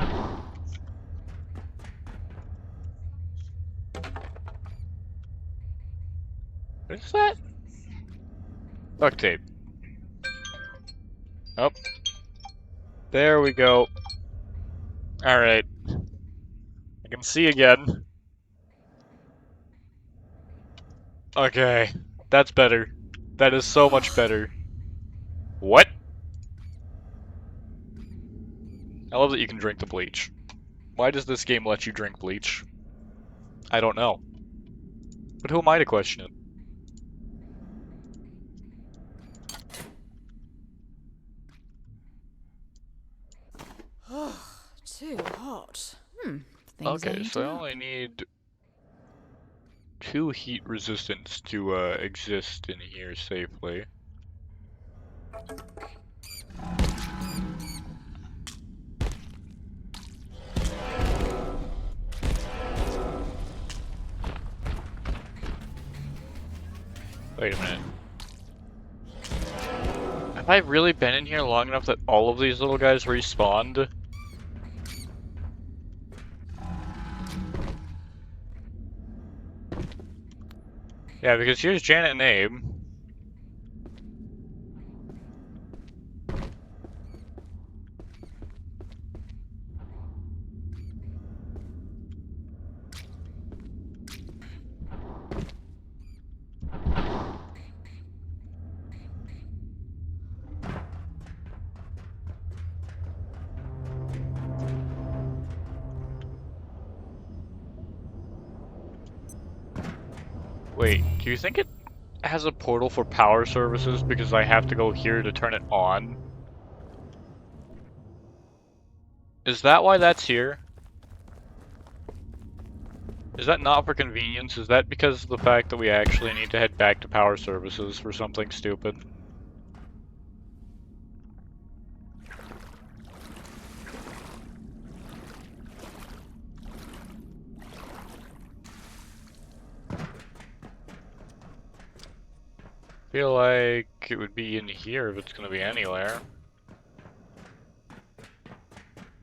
What is that? Duct tape. Oh. There we go. Alright. I can see again. Okay. That's better. That is so much better. What? I love that you can drink the bleach. Why does this game let you drink bleach? I don't know. But who am I to question it? Too hot. Things Okay, ain't so I up. only need 2 heat resistance to exist in here safely. Wait a minute. Have I really been in here long enough that all of these little guys respawned? Yeah, because here's Janet and Abe. Wait, do you think it has a portal for power services because I have to go here to turn it on? Is that why that's here? Is that not for convenience? Is that because of the fact that we actually need to head back to power services for something stupid? Feel like it would be in here if it's gonna be anywhere.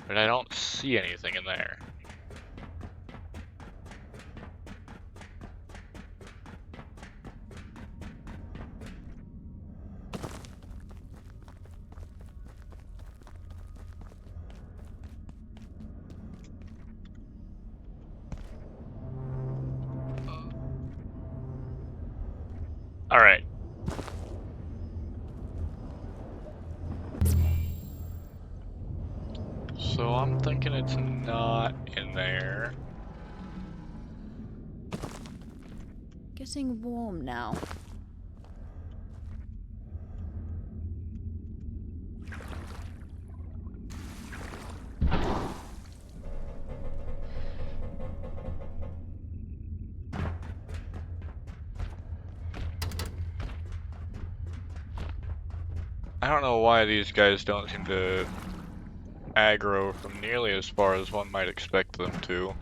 But I don't see anything in there. Alright. So I'm thinking it's not in there. Getting warm now. I don't know why these guys don't seem to aggro from nearly as far as one might expect them to.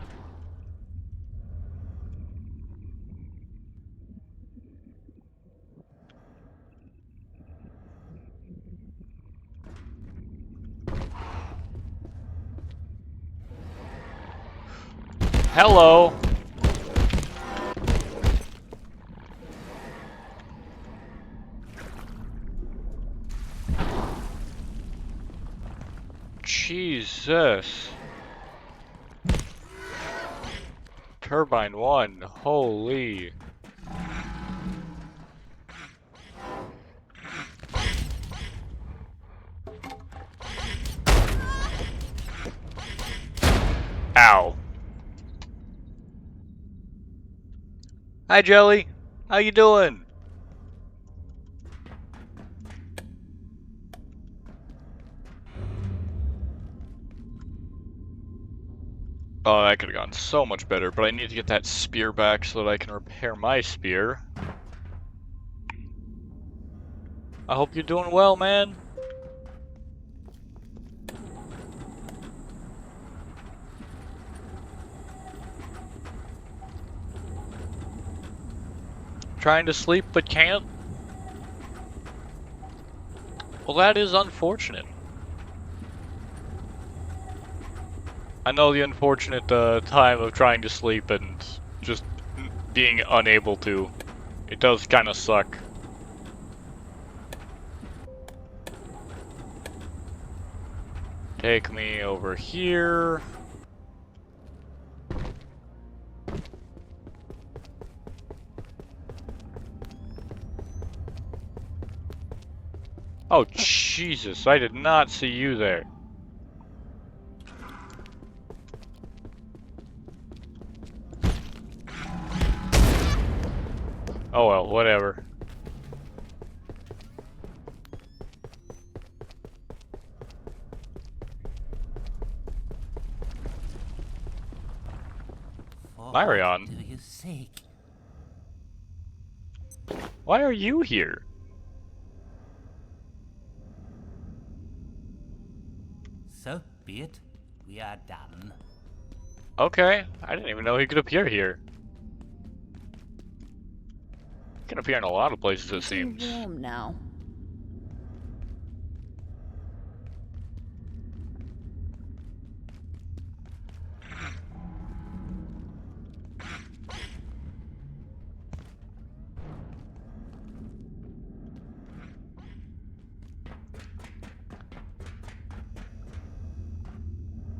Hello! Jesus! Turbine 1, holy. Ow. Hi Jelly, how you doing? Oh, that could have gone so much better, but I need to get that spear back so that I can repair my spear. I hope you're doing well, man. Trying to sleep but can't? Well, that is unfortunate. I know the unfortunate time of trying to sleep and just being unable to. It does kind of suck. Take me over here. Oh, Jesus, I did not see you there. Oh well, whatever. Myrion, Do you seek? why are you here? So be it. We are done. Okay, I didn't even know he could appear here. He can appear in a lot of places, it Getting seems. warm now.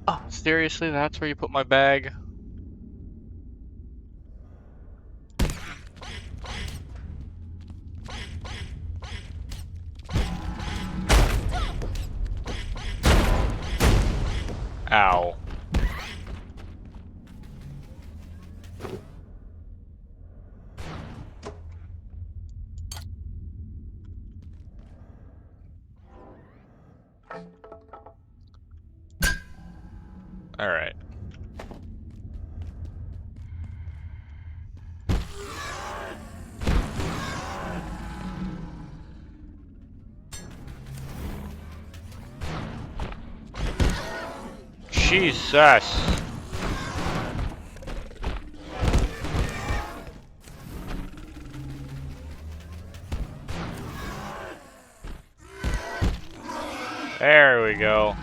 Oh, seriously, that's where you put my bag? Ow. Alright. Jesus. There we go.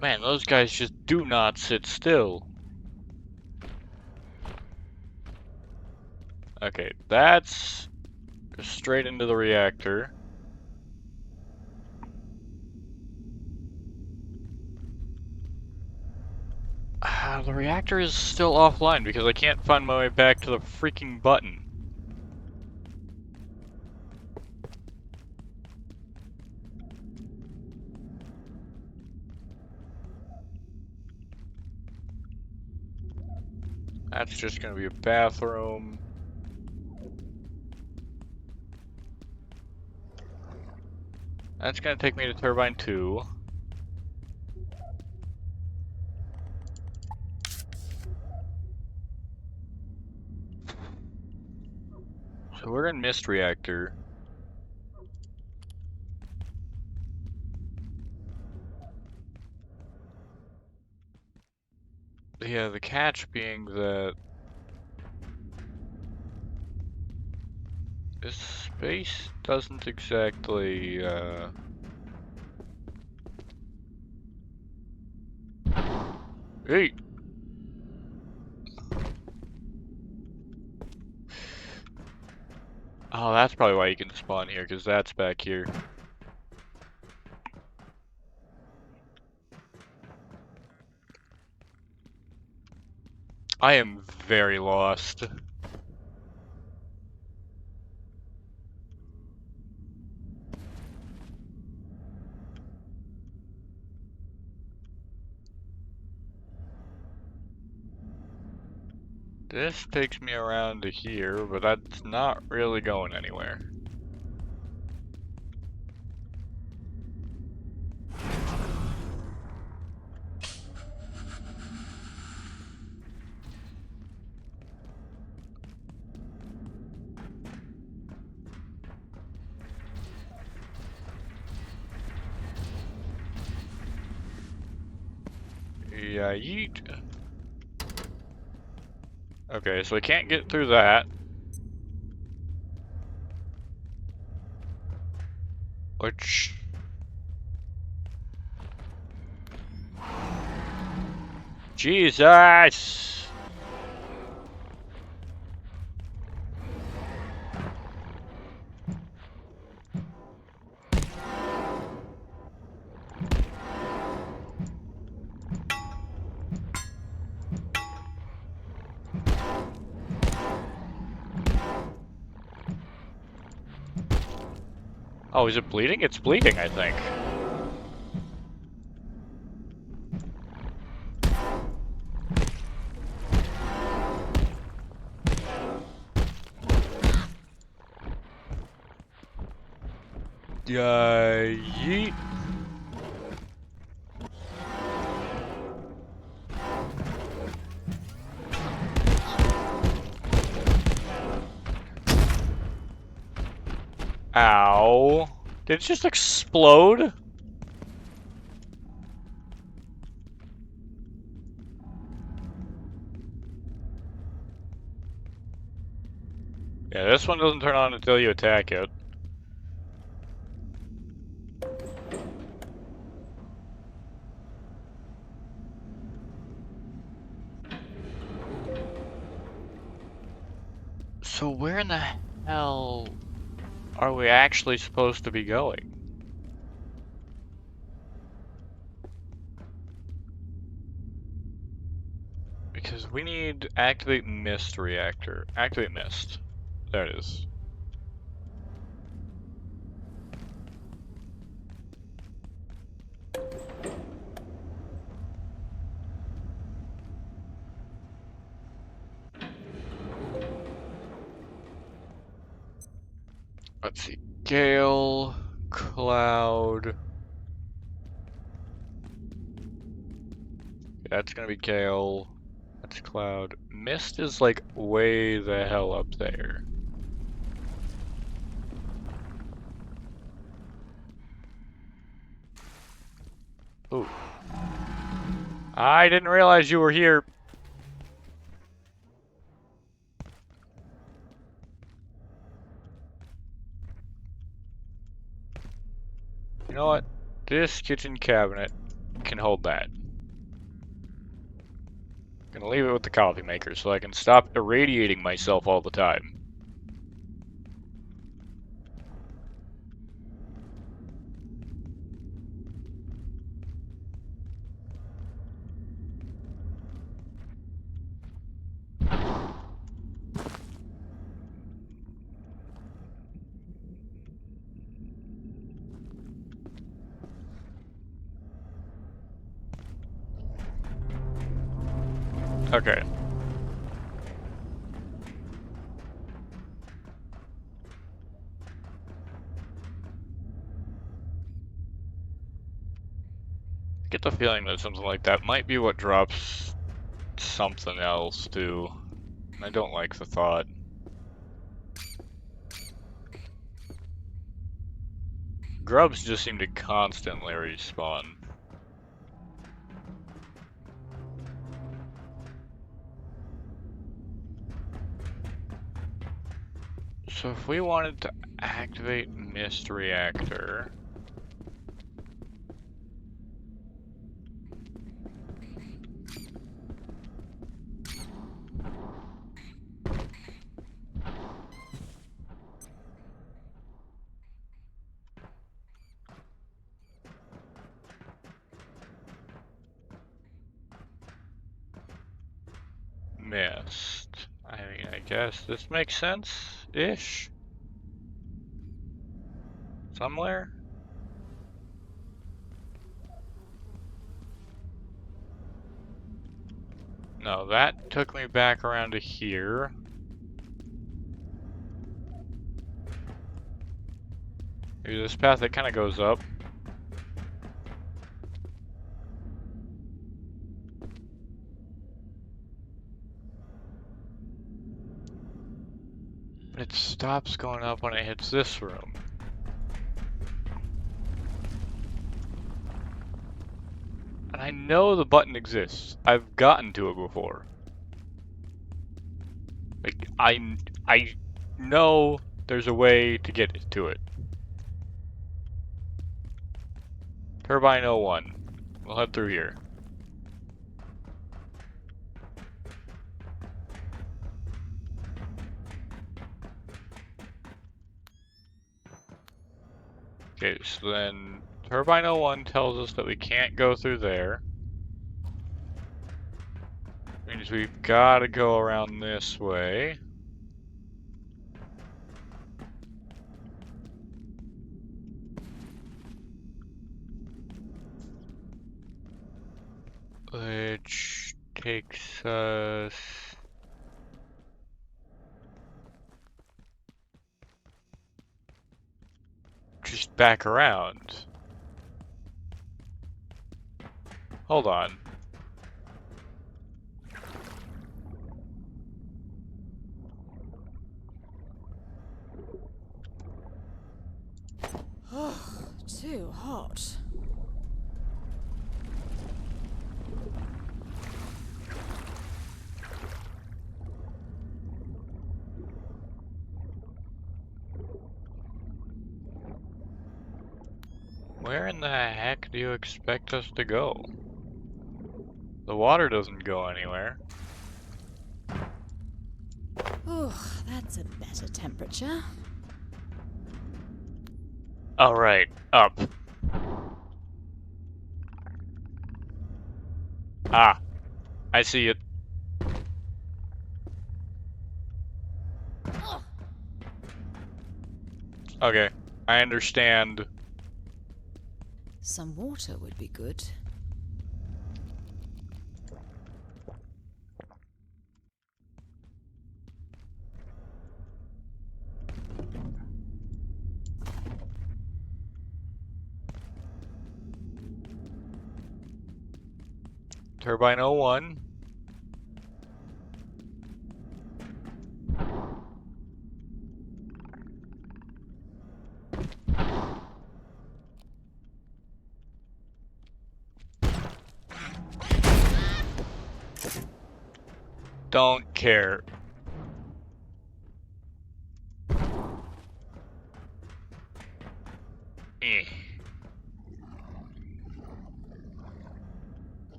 Man, those guys just do not sit still. Okay, that's straight into the reactor. The reactor is still offline because I can't find my way back to the freaking button. That's just gonna be a bathroom. That's gonna take me to turbine 2. So we're in mist reactor. Yeah, the catch being that this space doesn't exactly, Hey! Oh, that's probably why you can spawn here, because that's back here. I am very lost. This takes me around to here, but that's not really going anywhere. Yeah, yeet. Okay, so I can't get through that. Which... Jesus! Oh, is it bleeding? It's bleeding, I think. Yeet. Ow. Did it just explode? Yeah, this one doesn't turn on until you attack it. So where in the hell are we actually supposed to be going? Because we need to activate mist reactor. Activate mist. There it is. Let's see. Gale, Cloud. That's gonna be Gale. That's Cloud. Mist is like way the hell up there. Ooh. I didn't realize you were here. You know what? This kitchen cabinet can hold that. I'm gonna leave it with the coffee maker so I can stop irradiating myself all the time. Okay. I get the feeling that something like that might be what drops something else too. I don't like the thought. Grubs just seem to constantly respawn. So if we wanted to activate Mist Reactor... Mist. I mean, I guess this makes sense-ish? Somewhere? No, that took me back around to here. Maybe this path that kind of goes up. But it stops going up when it hits this room. And I know the button exists. I've gotten to it before. Like, I know there's a way to get to it. Turbine 01. We'll head through here. Okay, so then Turbine 01 tells us that we can't go through there. Means we've got to go around this way. Which takes us... just back around. Hold on. Too hot. Where in the heck do you expect us to go? The water doesn't go anywhere. Oh, that's a better temperature. Alright, up. Ah, I see it. Okay, I understand. Some water would be good. Turbine 01. Don't care. Eh.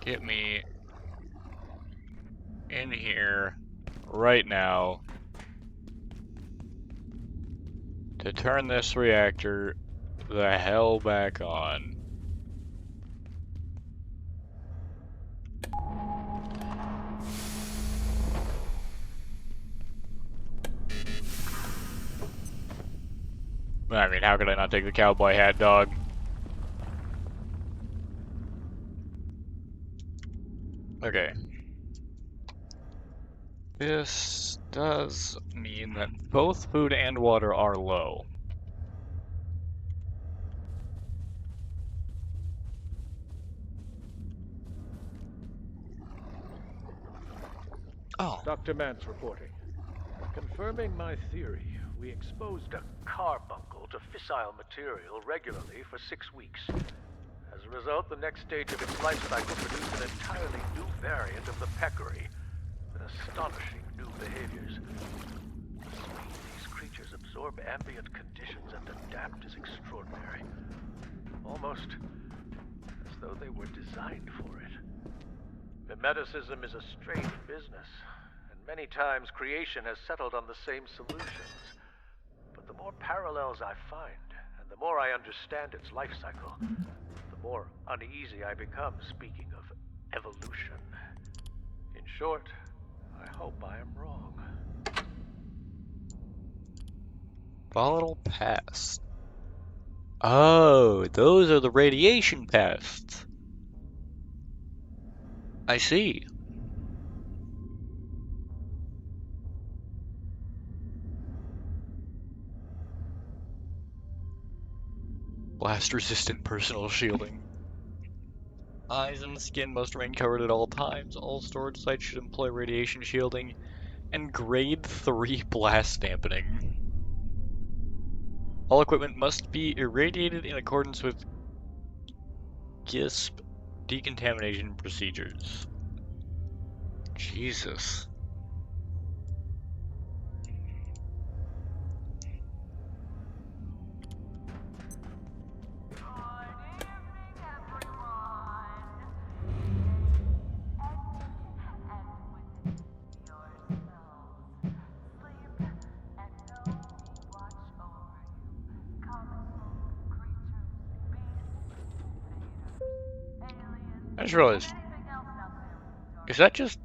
Get me in here right now to turn this reactor the hell back on. I mean, how could I not take the cowboy hat, dog? Okay. This does mean that both food and water are low. Oh. Dr. Mance reporting. Confirming my theory, we exposed a carbuncle to fissile material regularly for 6 weeks. As a result, the next stage of its life cycle produced an entirely new variant of the peccary, with astonishing new behaviors. The way these creatures absorb ambient conditions and adapt is extraordinary. Almost as though they were designed for it. Mimeticism is a strange business, and many times creation has settled on the same solutions. But the more parallels I find, and the more I understand its life cycle, the more uneasy I become speaking of evolution. In short, I hope I am wrong. Volatile pests. Oh, those are the radiation pests. I see. Blast-resistant personal shielding. Eyes and skin must remain covered at all times. All storage sites should employ radiation shielding. And grade 3 blast dampening. All equipment must be irradiated in accordance with GISP decontamination procedures. Jesus. I just realized, is that just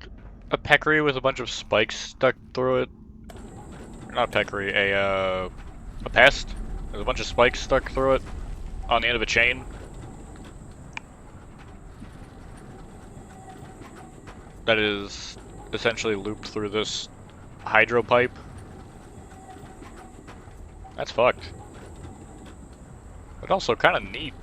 a peccary with a bunch of spikes stuck through it? Not a peccary, a pest? There's a bunch of spikes stuck through it on the end of a chain. That is essentially looped through this hydro pipe. That's fucked. But also kind of neat.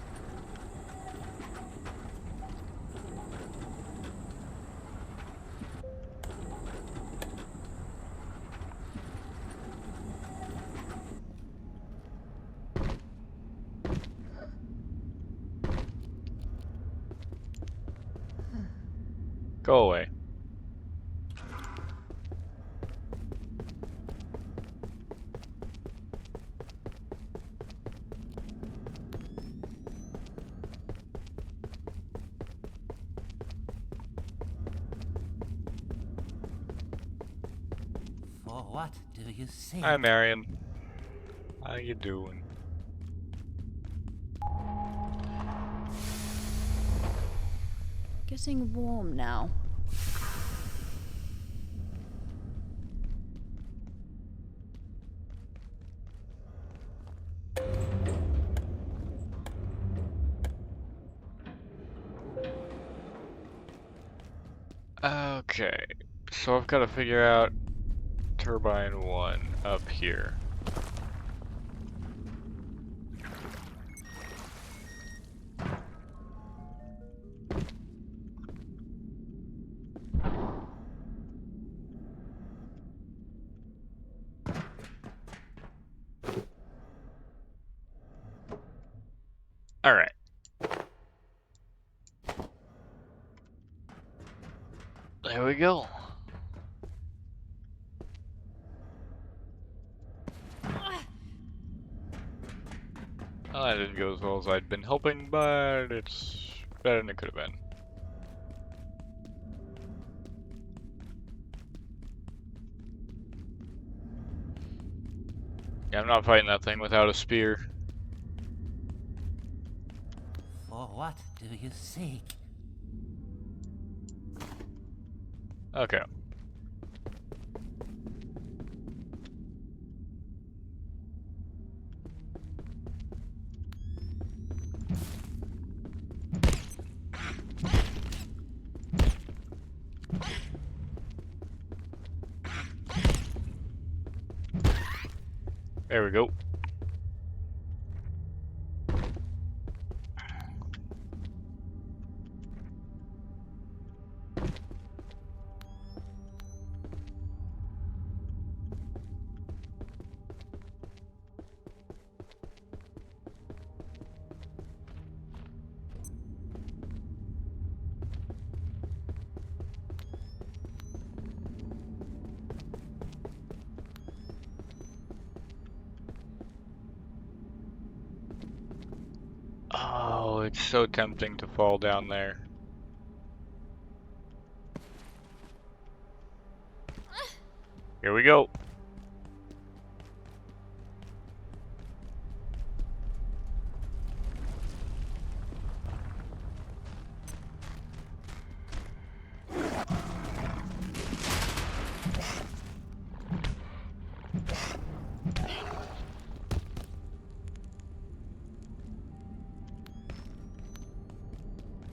Go away. For what do you say? Hi, Marion. How you doing? Getting warm now. Okay, so I've got to figure out turbine 1 up here. Alright. There we go. Well, that didn't go as well as I'd been hoping, but it's better than it could have been. Yeah, I'm not fighting that thing without a spear. For what do you seek? Okay. There we go. Oh, it's so tempting to fall down there. Here we go.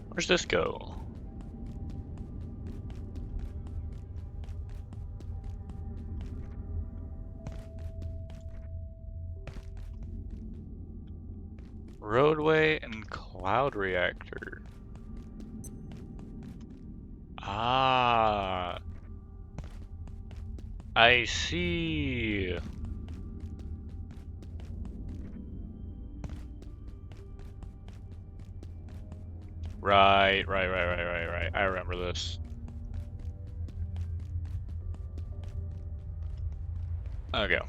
Where's this go? Roadway and cloud reactor. Ah, I see. Right. I remember this. Okay.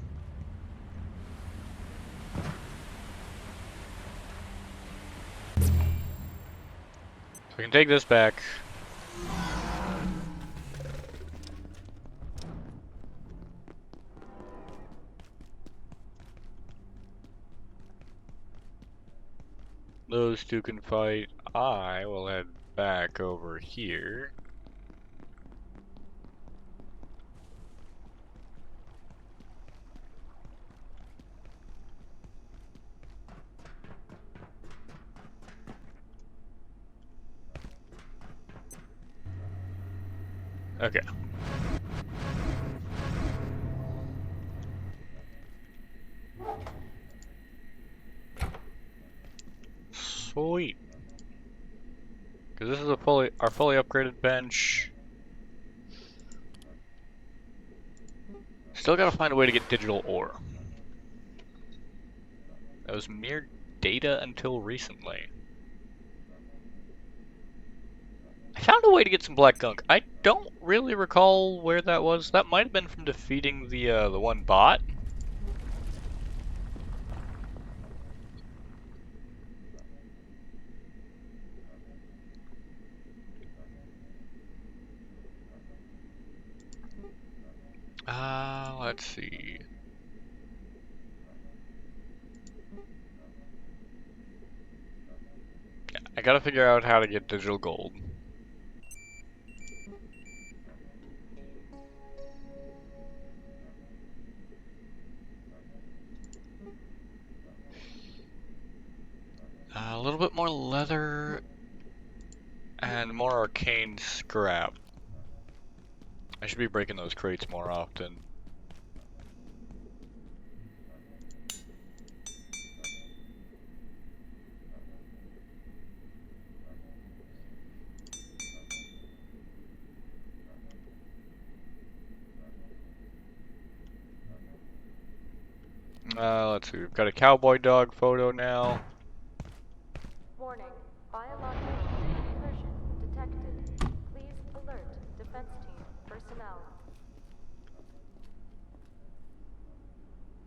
So we can take this back. Those two can fight. I will head back over here. Okay. Sweet. Because this is our fully upgraded bench. Still gotta find a way to get digital ore. That was mere data until recently. I found a way to get some black gunk. I don't really recall where that was. That might have been from defeating the one bot. Let's see. Yeah, I gotta figure out how to get digital gold. A little bit more leather and more arcane scrap. I should be breaking those crates more often. Let's see, we've got a cowboy dog photo now. Warning. Biological incursion detected. Please alert defense team personnel.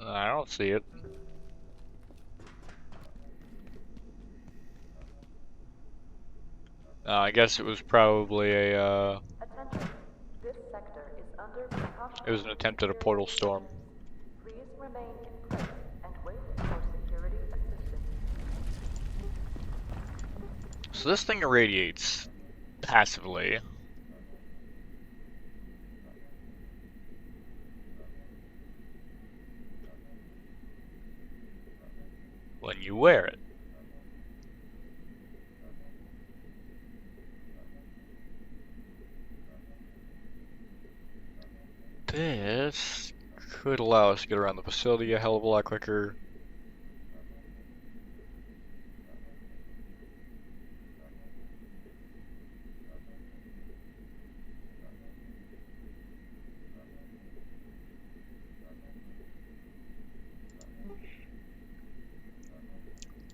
I don't see it. I guess it was probably a, Attention. This sector is under precautionary it was an attempt at a portal security storm. measures. Please remain in place and wait for security assistance. So this thing irradiates passively. When you wear it. This could allow us to get around the facility a hell of a lot quicker.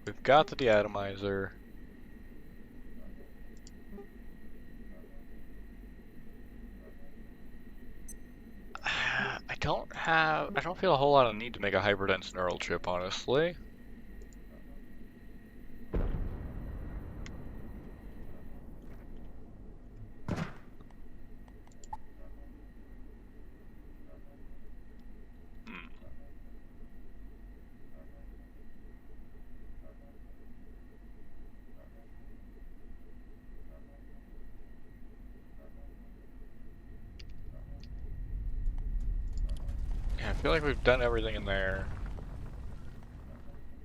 We've got the deatomizer. I don't feel a whole lot of need to make a hyperdense neural chip, honestly. Yeah, I feel like we've done everything in there.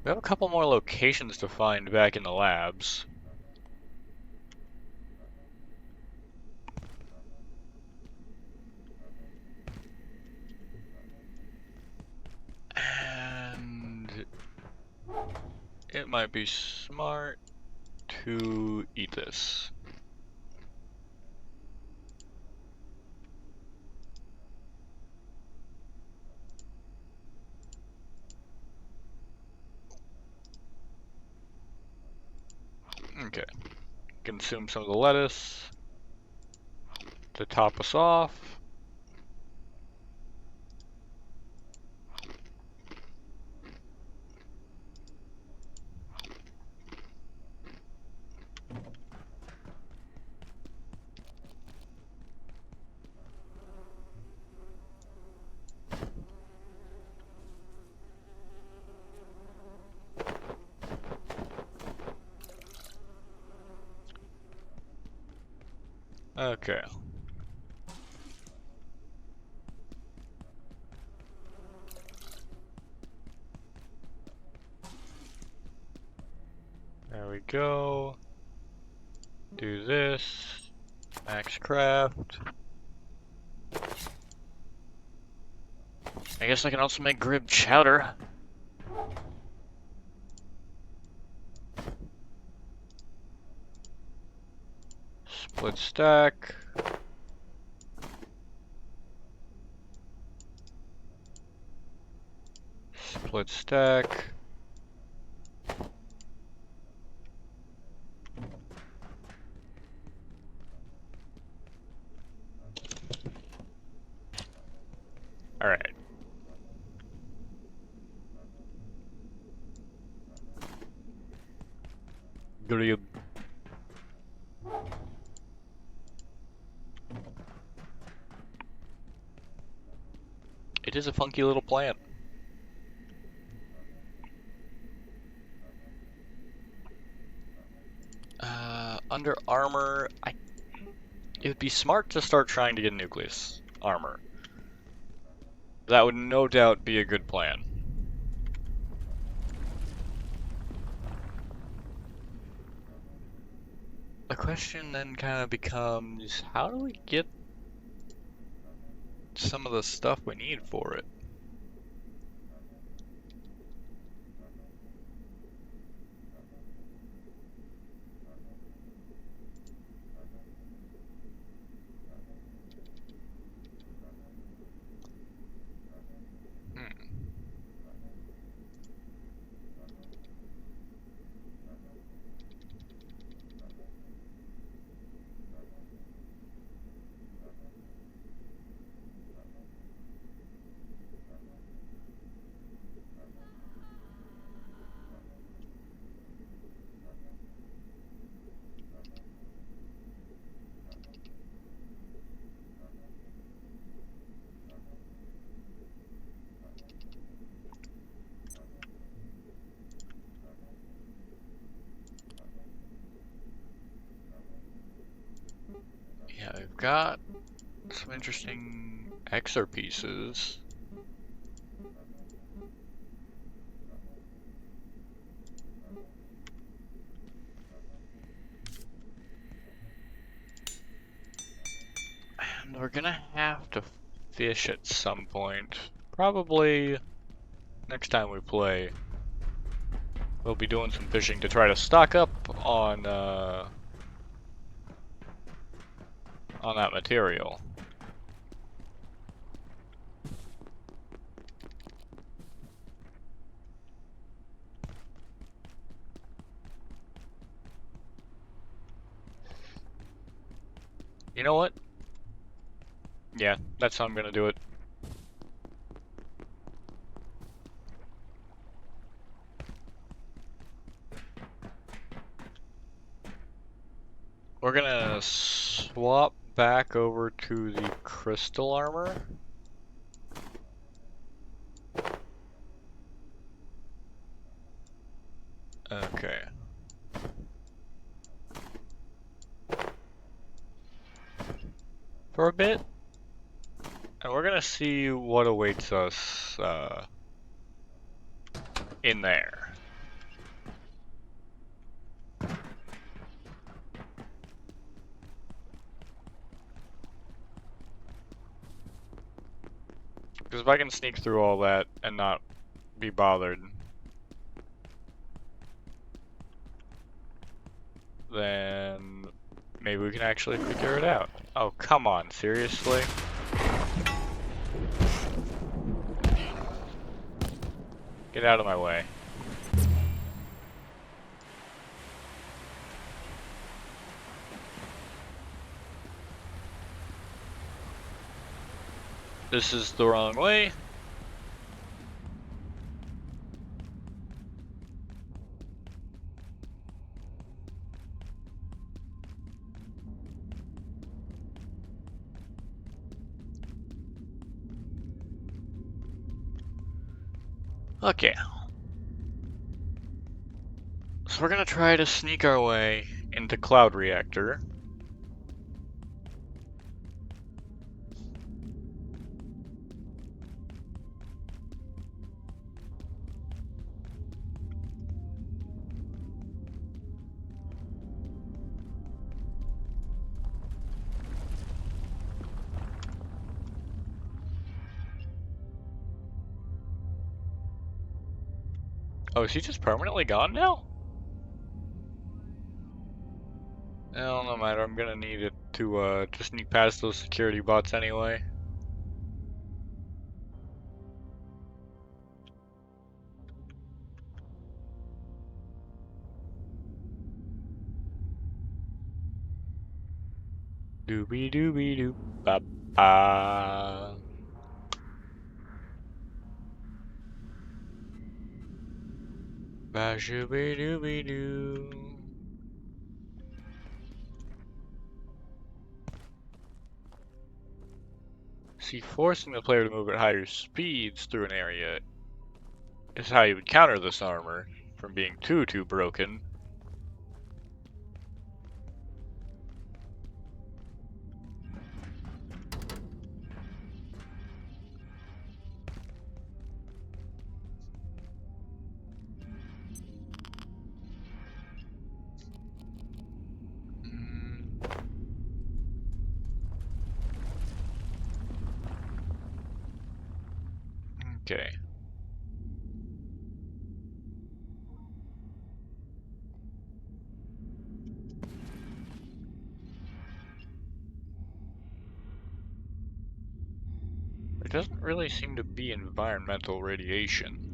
We have a couple more locations to find back in the labs. And it might be smart to eat this. Okay. Consume some of the lettuce to top us off. Okay. There we go. Do this. Max craft. I guess I can also make grib chowder. Split stack. Split stack. Alright. Grib. It is a funky little plant. Under armor, it would be smart to start trying to get nucleus armor. That would no doubt be a good plan. The question then kind of becomes, how do we get some of the stuff we need for it? Yeah, we've got some interesting exer pieces. And we're gonna have to fish at some point. Probably next time we play. We'll be doing some fishing to try to stock up on that material. You know what? Yeah, that's how I'm gonna do it. We're gonna swap back over to the crystal armor. Okay. For a bit. And we're gonna see what awaits us in there. Because if I can sneak through all that and not be bothered, then maybe we can actually figure it out. Oh, come on, seriously? Get out of my way. This is the wrong way. Okay. So we're gonna try to sneak our way into Cloud Reactor. Oh, is he just permanently gone now? Well, no matter, I'm gonna need it to sneak past those security bots anyway. Doobie doobie doo ba ba. Ba shooby doobie doo. See, forcing the player to move at higher speeds through an area is how you would counter this armor from being too broken. Okay. There doesn't really seem to be environmental radiation.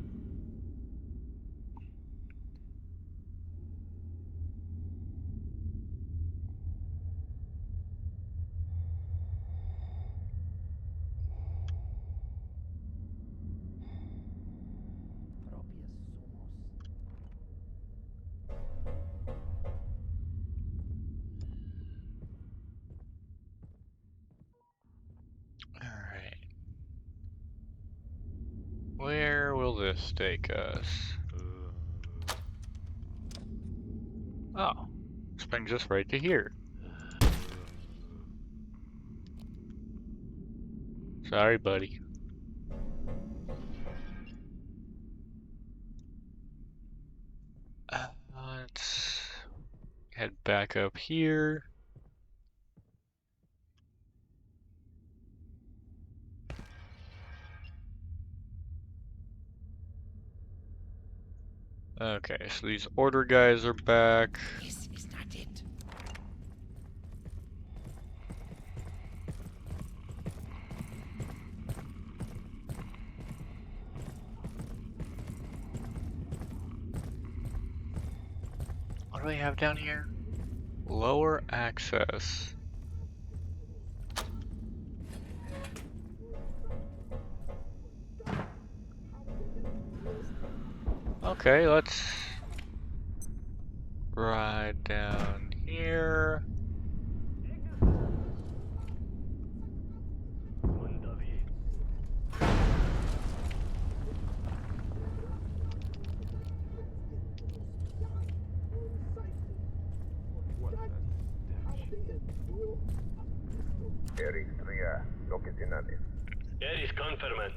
Alright. Where will this take us? Oh, this brings us right to here. Sorry, buddy. Let's head back up here. Okay, so these order guys are back. This is not it. What do we have down here? Lower access. Okay, let's ride down here. Aries conference.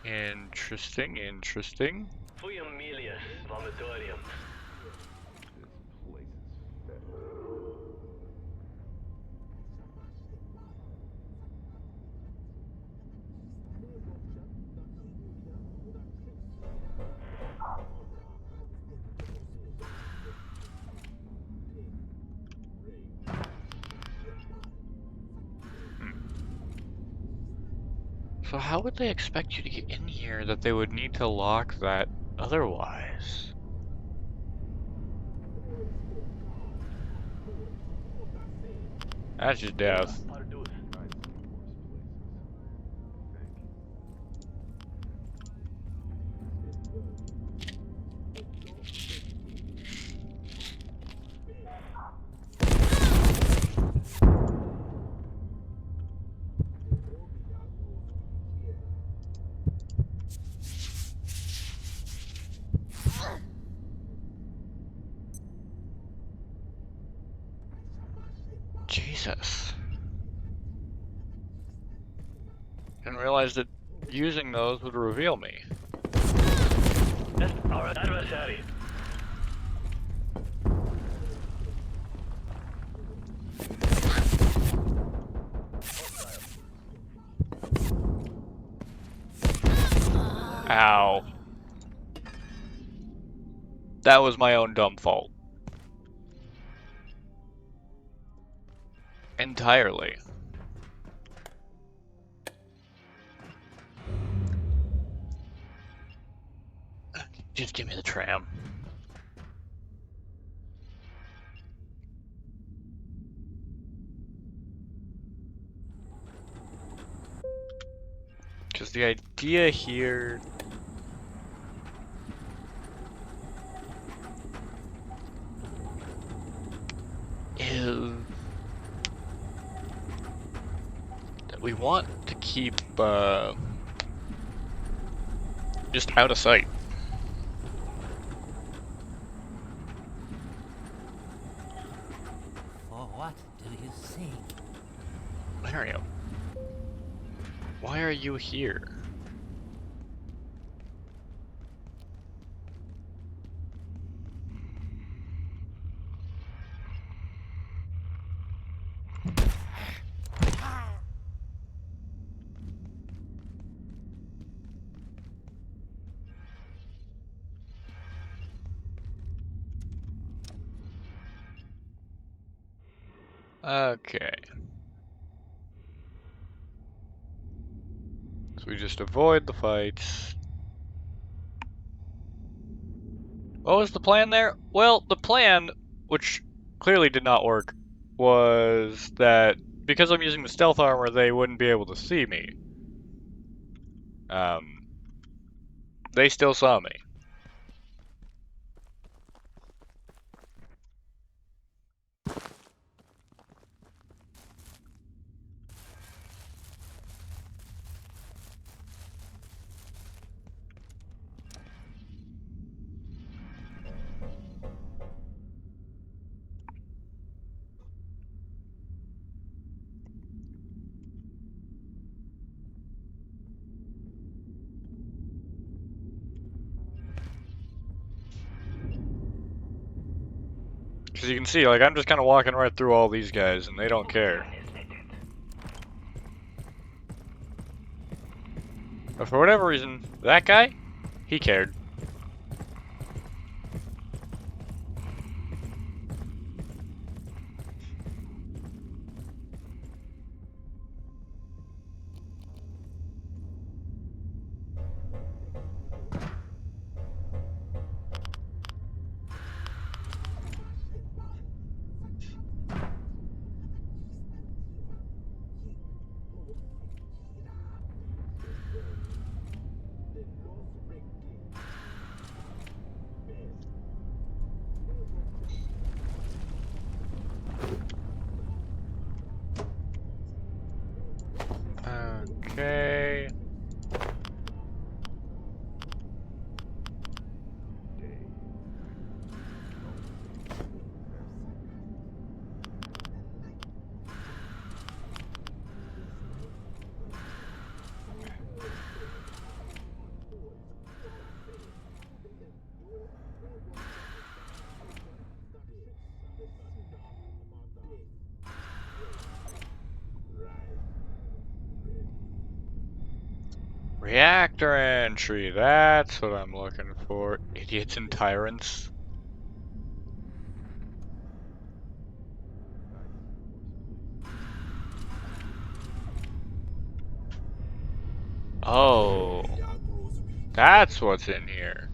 Interesting, interesting. Fuyamilius vomitorium. So how would they expect you to get in here that they would need to lock that otherwise? That's just death. Jesus. Didn't realize that using those would reveal me. That's our adversary. Ow. That was my own dumb fault. Entirely. Just give me the tram. Because the idea here is that we want to keep just out of sight. For what do you seek? Mario, why are you here? Okay. So we just avoid the fights. What was the plan there? Well, the plan, which clearly did not work, was that because I'm using the stealth armor, they wouldn't be able to see me. They still saw me. Because you can see, like, I'm just kind of walking right through all these guys, and they don't care. But for whatever reason, that guy, he cared. Okay. Reactor entry, that's what I'm looking for. Idiots and tyrants. Oh, that's what's in here.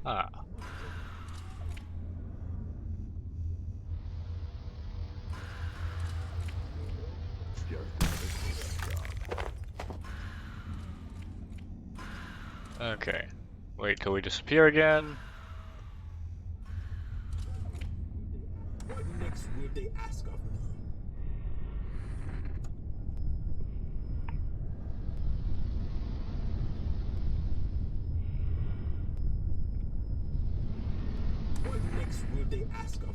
Ah. Okay. Wait till we disappear again. What next would they ask of me? What next would they ask of me?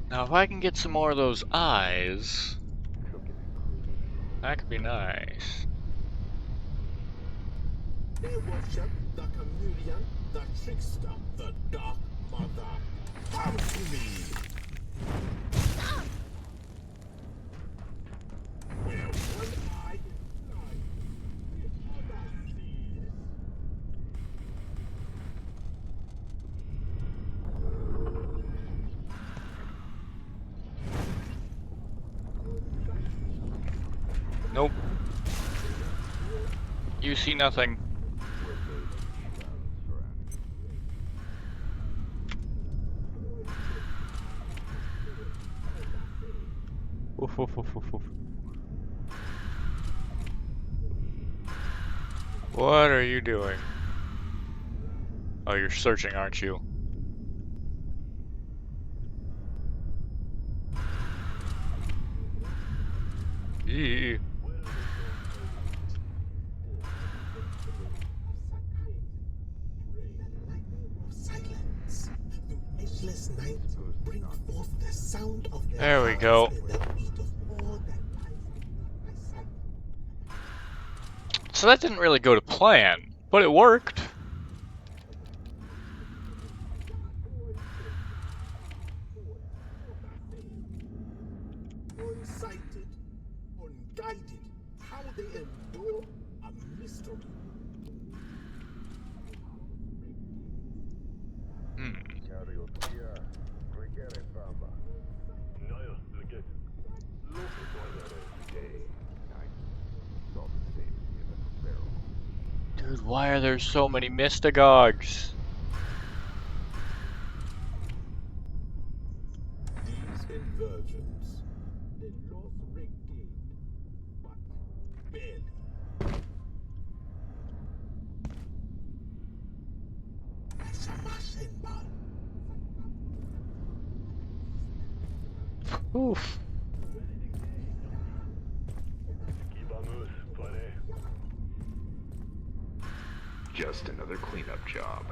Now, if I can get some more of those eyes, that could be nice. They worship the chameleon, the trickster, the dark mother. Come to me! Where one eye is blind, the other sees. Nope. You see nothing. Woof, woof, woof, woof, woof. What are you doing? Oh, you're searching, aren't you? Eee. Silence. The edgeless night bring forth the sound of their There we hearts go. and the beat of all that lies in my sight. So that didn't really go to plan, but it worked. Unsighted, unguided, how they endure a mystery. Hmm. Dude, why are there so many mystagogs? These inversions, they lost regained, but barely. Oof. Just another cleanup job.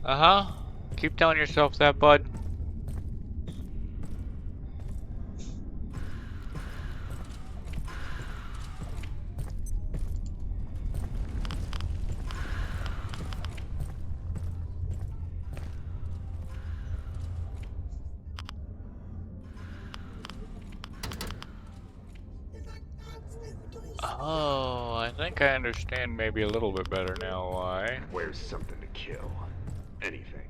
Uh-huh. Keep telling yourself that, bud. Oh, I think I understand maybe a little bit better now why. Where's something to kill? Anything.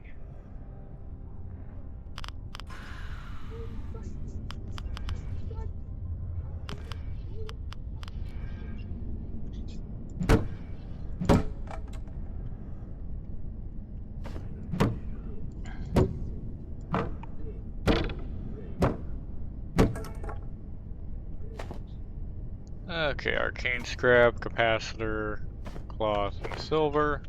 Okay, arcane scrap, capacitor, cloth, and silver.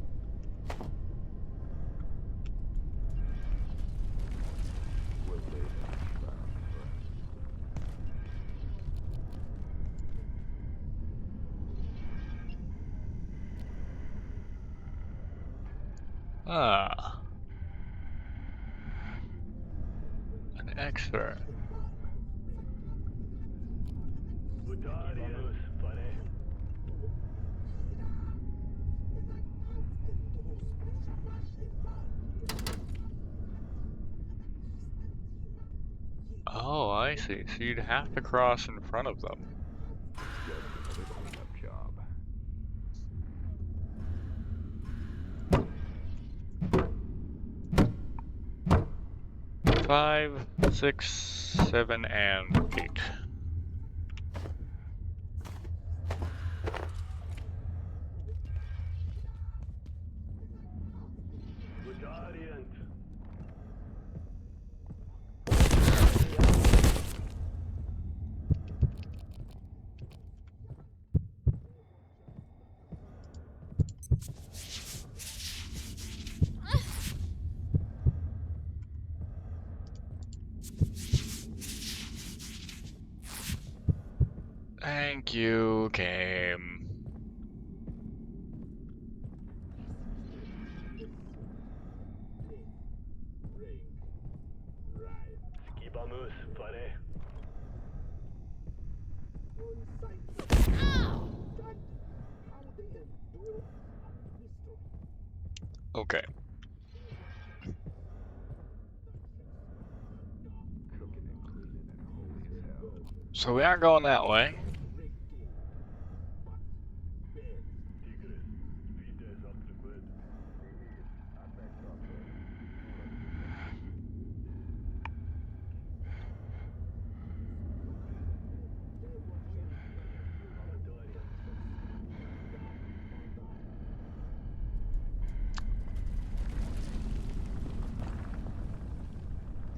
Ah. An X-ray. I see. So you'd have to cross in front of them. Just another cleanup job. 5, 6, 7, and 8. Guardian. 'Thank you, game. Skibamus, pare. Okay. Cooking and cleaning and holy as hell. So we aren't going that way. Tigres, Vites up the grid.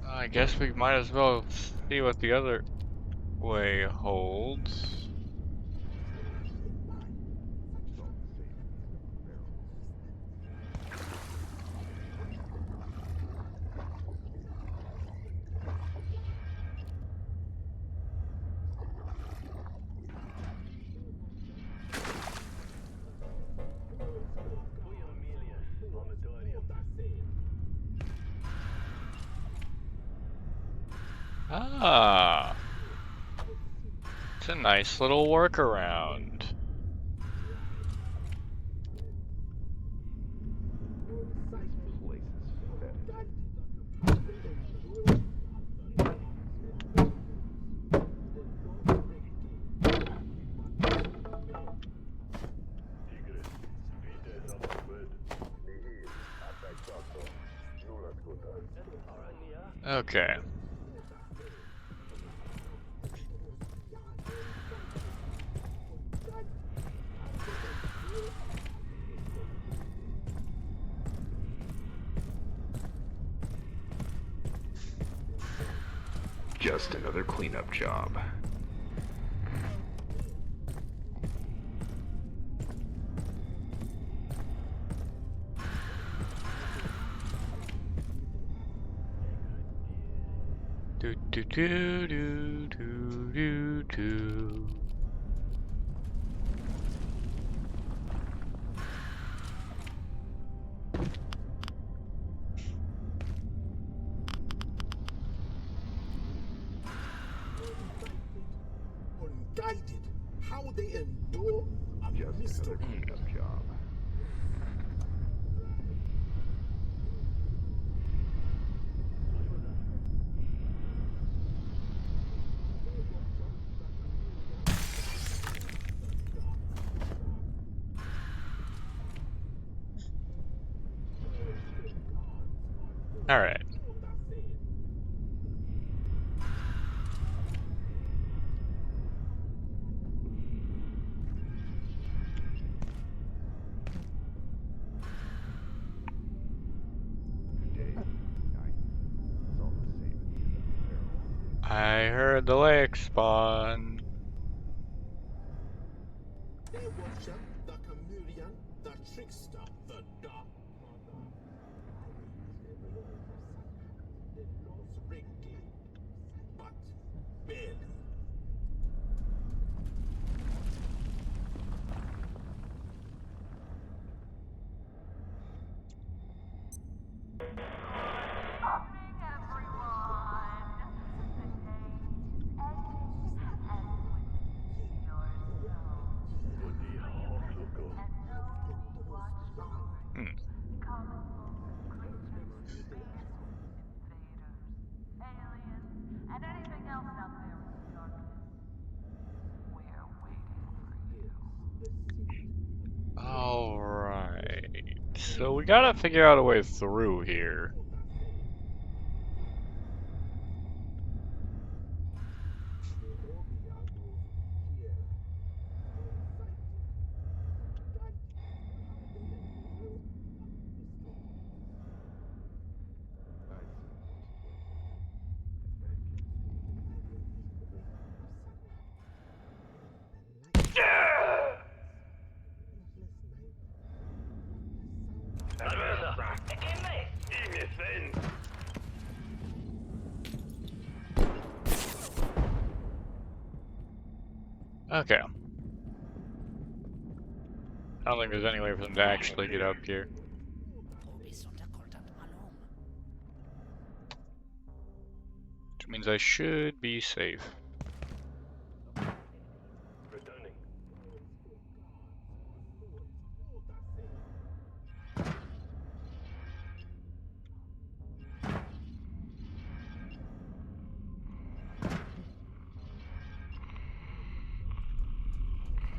I guess we might as well see what the other way holds. Ah, it's a nice little workaround. Okay. Just another cleanup job. Do do do do do do do. Unguided. How they endure a Just mystery. another cleanup job. All right. I heard the lake spawn. They worship the chameleon, the trickster, the dark mother. The lost renegade, but barely. So we gotta figure out a way through here. Okay. I don't think there's any way for them to actually get up here. Which means I should be safe. Returning.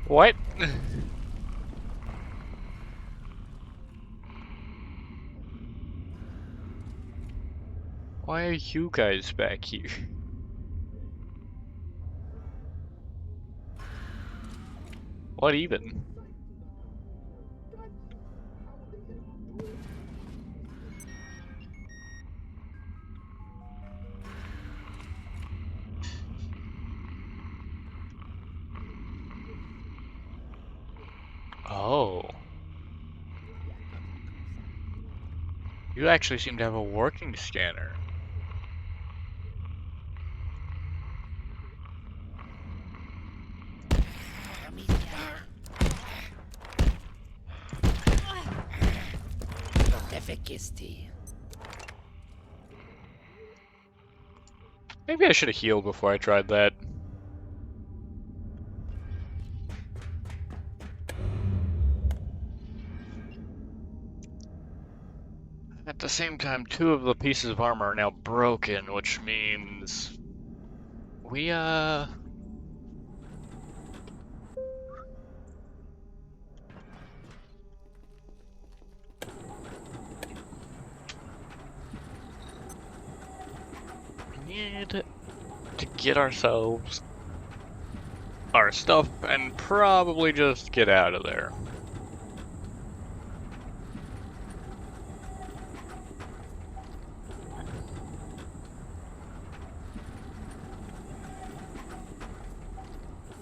What? Why are you guys back here? What even? Oh. You actually seem to have a working scanner. Maybe I should have healed before I tried that. At the same time, 2 of the pieces of armor are now broken, which means we need to get ourselves our stuff and probably just get out of there.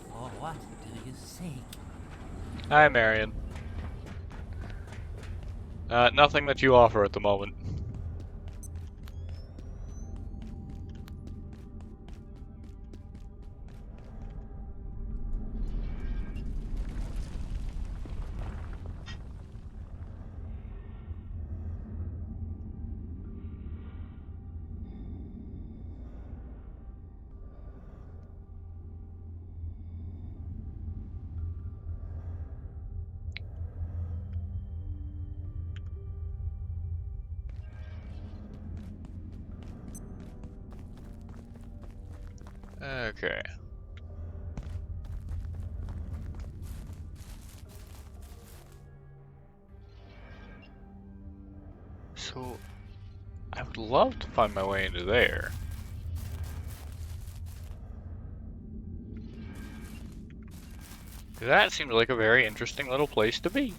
For what do you seek? Hi, Marion. Nothing that you offer at the moment. Okay. So, I would love to find my way into there. That seems like a very interesting little place to be.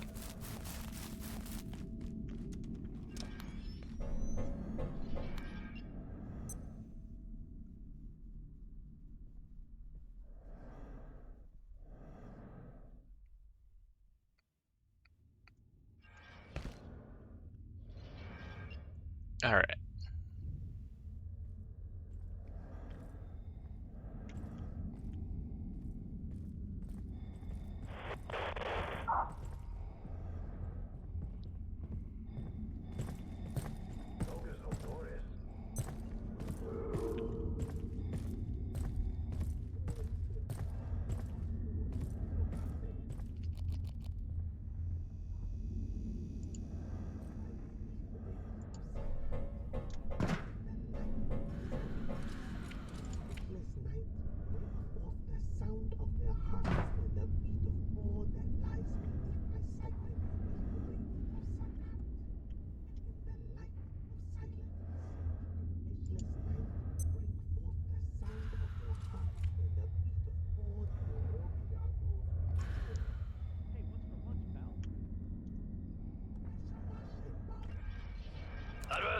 Alright.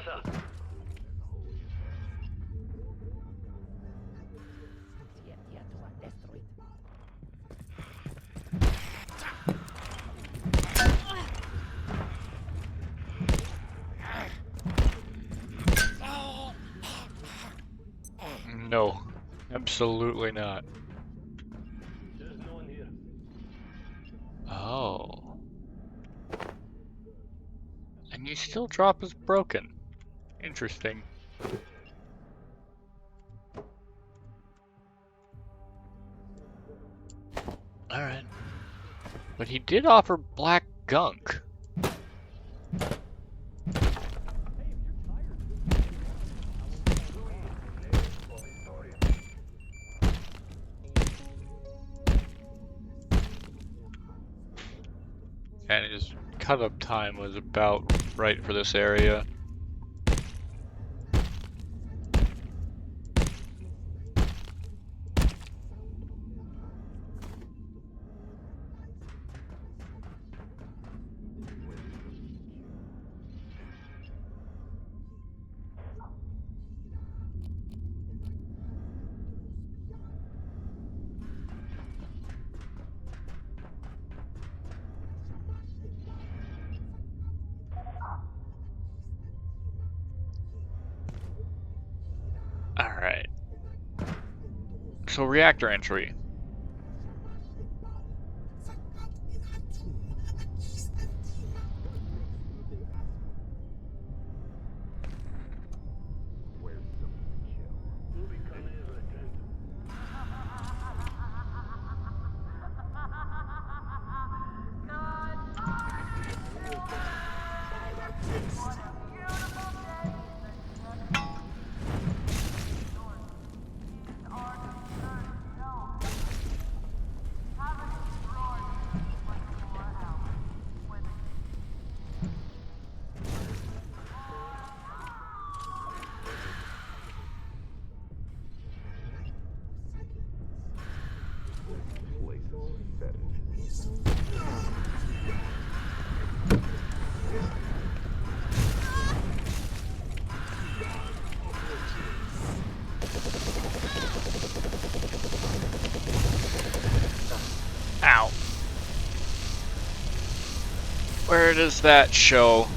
sir. No, absolutely not. There's no one here. Oh. And you still drop as broken. Interesting. Alright. But he did offer black gunk. And his cut-up time was about right for this area. Alright. So reactor entry. Ow. Where does that show?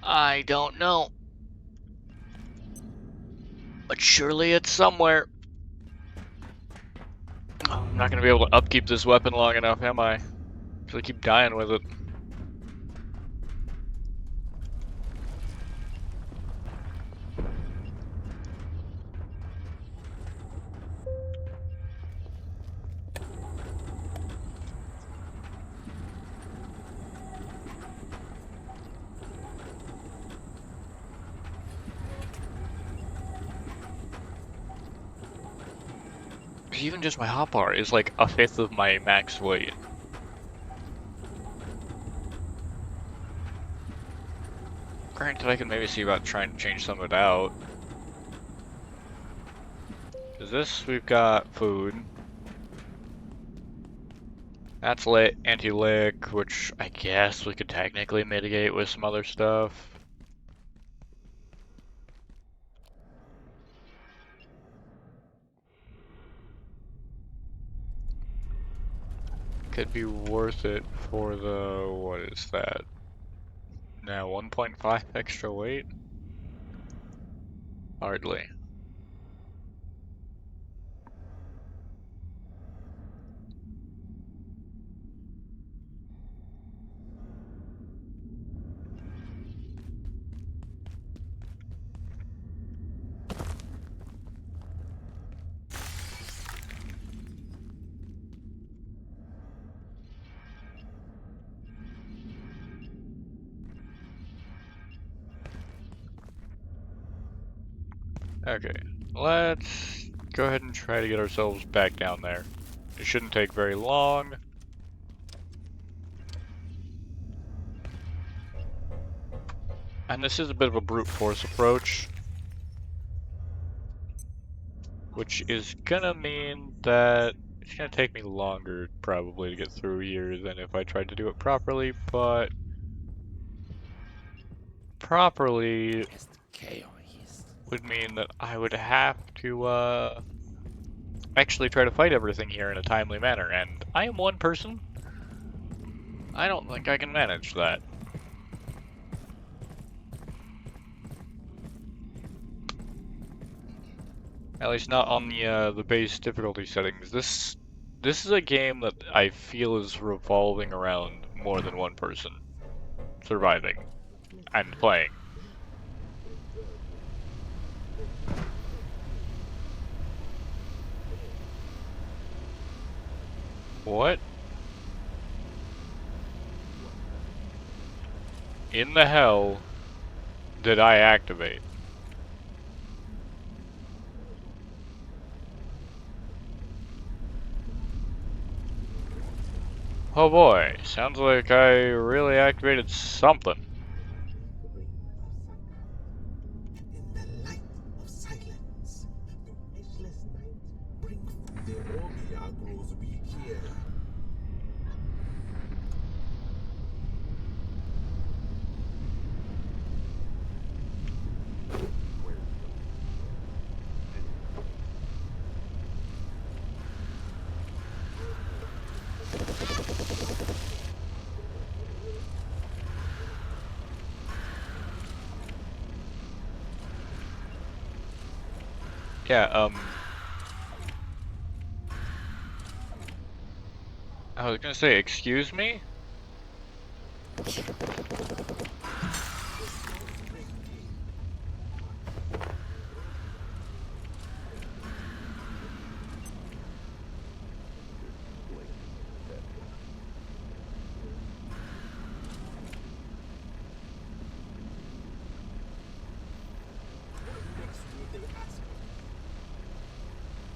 I don't know. But surely it's somewhere. I'm not gonna be able to upkeep this weapon long enough, am I? Because I keep dying with it. Even just my hotbar is like a fifth of my max weight. Granted, I can maybe see about trying to change some of it out. Cause this, we've got food. That's lit, anti-lick, which I guess we could technically mitigate with some other stuff. Could be worth it for the, what is that? Now 1.5 extra weight? Hardly. Okay, let's go ahead and try to get ourselves back down there. It shouldn't take very long. And this is a bit of a brute force approach, which is gonna mean that It's gonna take me longer, probably, to get through here than if I tried to do it properly, but properly would mean that I would have to, actually try to fight everything here in a timely manner, and I am one person. I don't think I can manage that. At least not on the base difficulty settings. This is a game that I feel is revolving around more than one person surviving and playing. What in the hell did I activate? Oh boy, sounds like I really activated something. In the light of silence, the edgeless night bring the Ogia grows weak here. Yeah, I was gonna say, excuse me?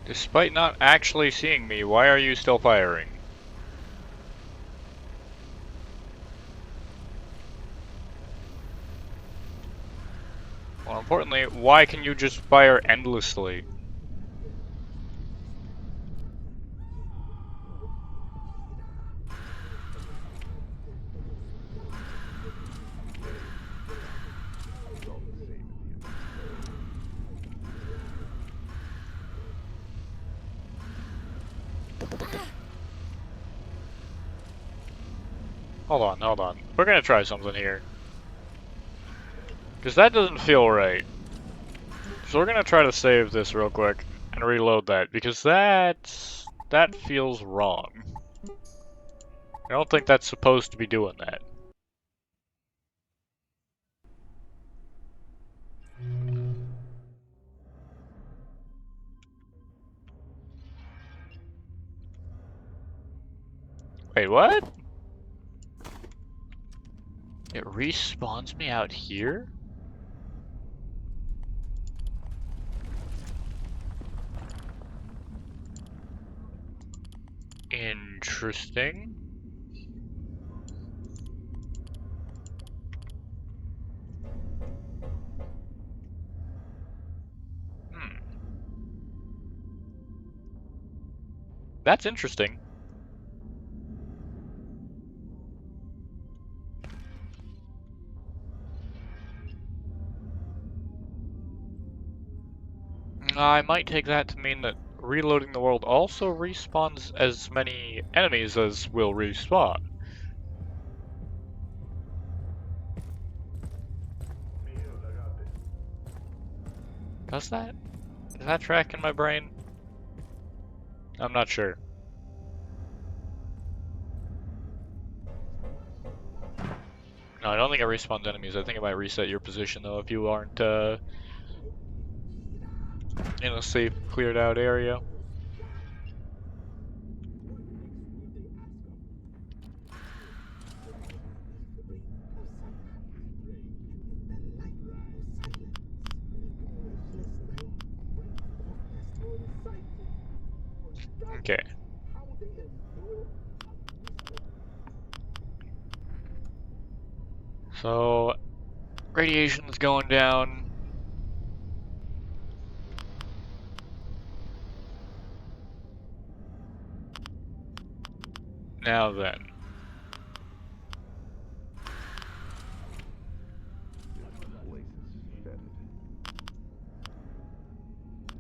Despite not actually seeing me, why are you still firing? More importantly, why can you just fire endlessly? Hold on. We're gonna try something here. Because that doesn't feel right. So we're gonna try to save this real quick and reload that, because that feels wrong. I don't think that's supposed to be doing that. Wait, what? It respawns me out here? Interesting. Hmm. That's interesting. I might take that to mean that reloading the world also respawns as many enemies as will respawn. Does that? Does that track in my brain? I'm not sure. No, I don't think it respawns enemies. I think it might reset your position though if you aren't in a safe, cleared out area. Okay. So, radiation's going down. Now then.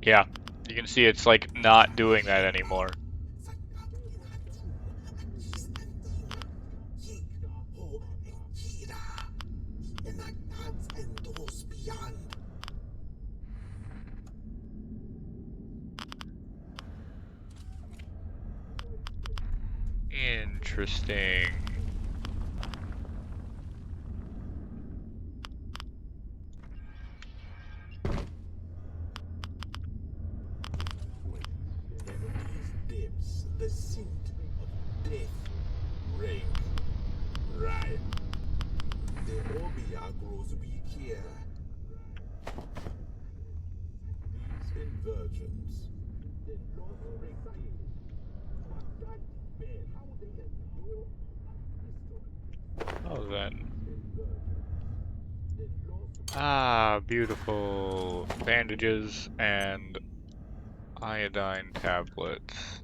Yeah, you can see it's like not doing that anymore. Interesting. Depths, the scent of death reign. Right. The Orbia grows weak here. These inversions. The lost recite. How they Oh then. Ah, beautiful bandages and iodine tablets.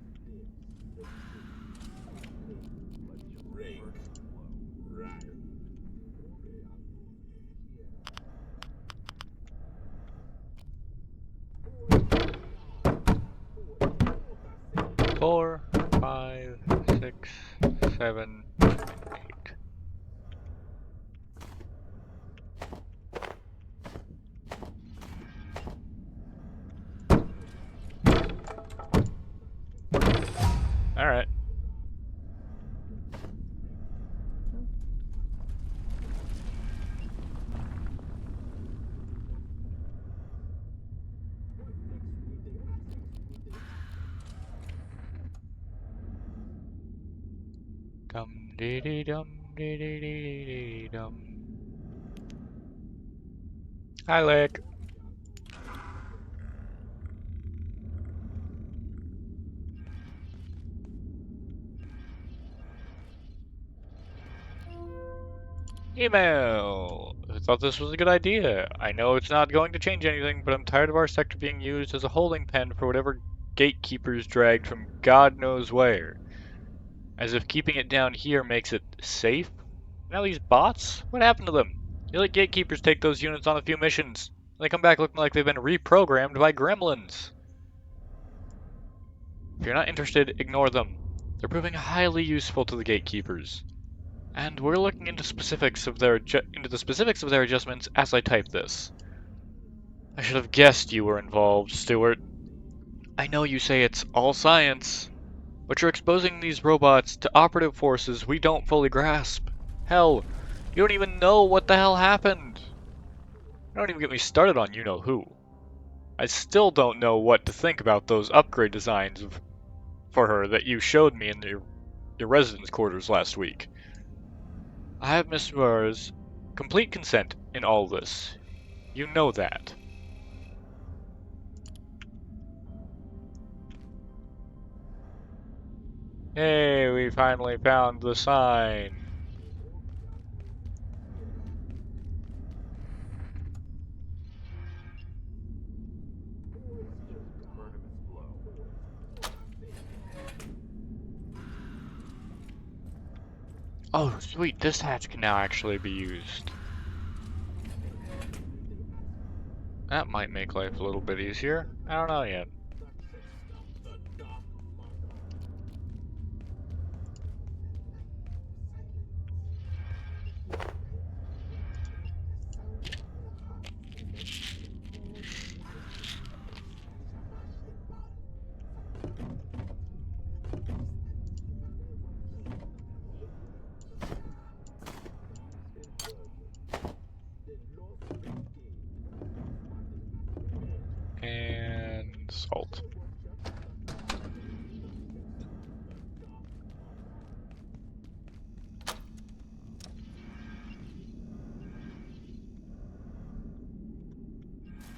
Four, 5, 6, 7, 8. All right. Dum dee dee dum dee dee dee dee dum. Hi, Lick. Email! I thought this was a good idea. I know it's not going to change anything, but I'm tired of our sector being used as a holding pen for whatever gatekeepers dragged from God knows where. As if keeping it down here makes it safe? Now these bots? What happened to them? The elite gatekeepers take those units on a few missions. They come back looking like they've been reprogrammed by gremlins. If you're not interested, ignore them. They're proving highly useful to the gatekeepers. And we're looking into the specifics of their adjustments as I type this. I should have guessed you were involved, Stuart. I know you say it's all science, but you're exposing these robots to operative forces we don't fully grasp. Hell, you don't even know what the hell happened. Don't even get me started on you-know-who. I still don't know what to think about those upgrade designs for her that you showed me in your residence quarters last week. I have Miss Murr's complete consent in all this. You know that. Hey, we finally found the sign. Oh, sweet, this hatch can now actually be used. That might make life a little bit easier. I don't know yet. And salt.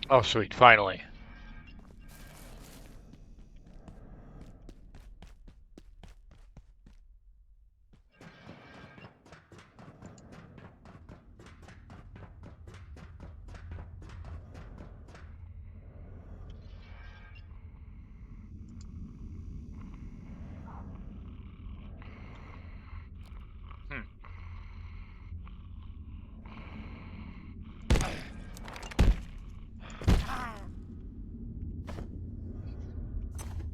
Oh, sweet, finally.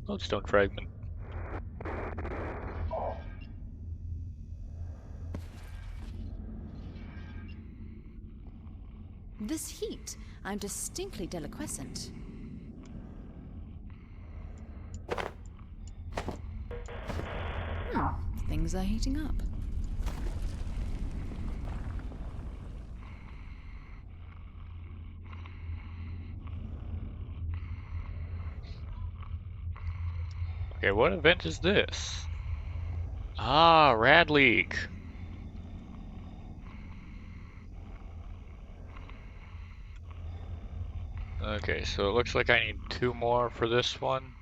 Lodestone fragment. This heat, I'm distinctly deliquescent. Things are heating up. Okay, what event is this? Ah, rad leak. Okay, so it looks like I need 2 more for this one.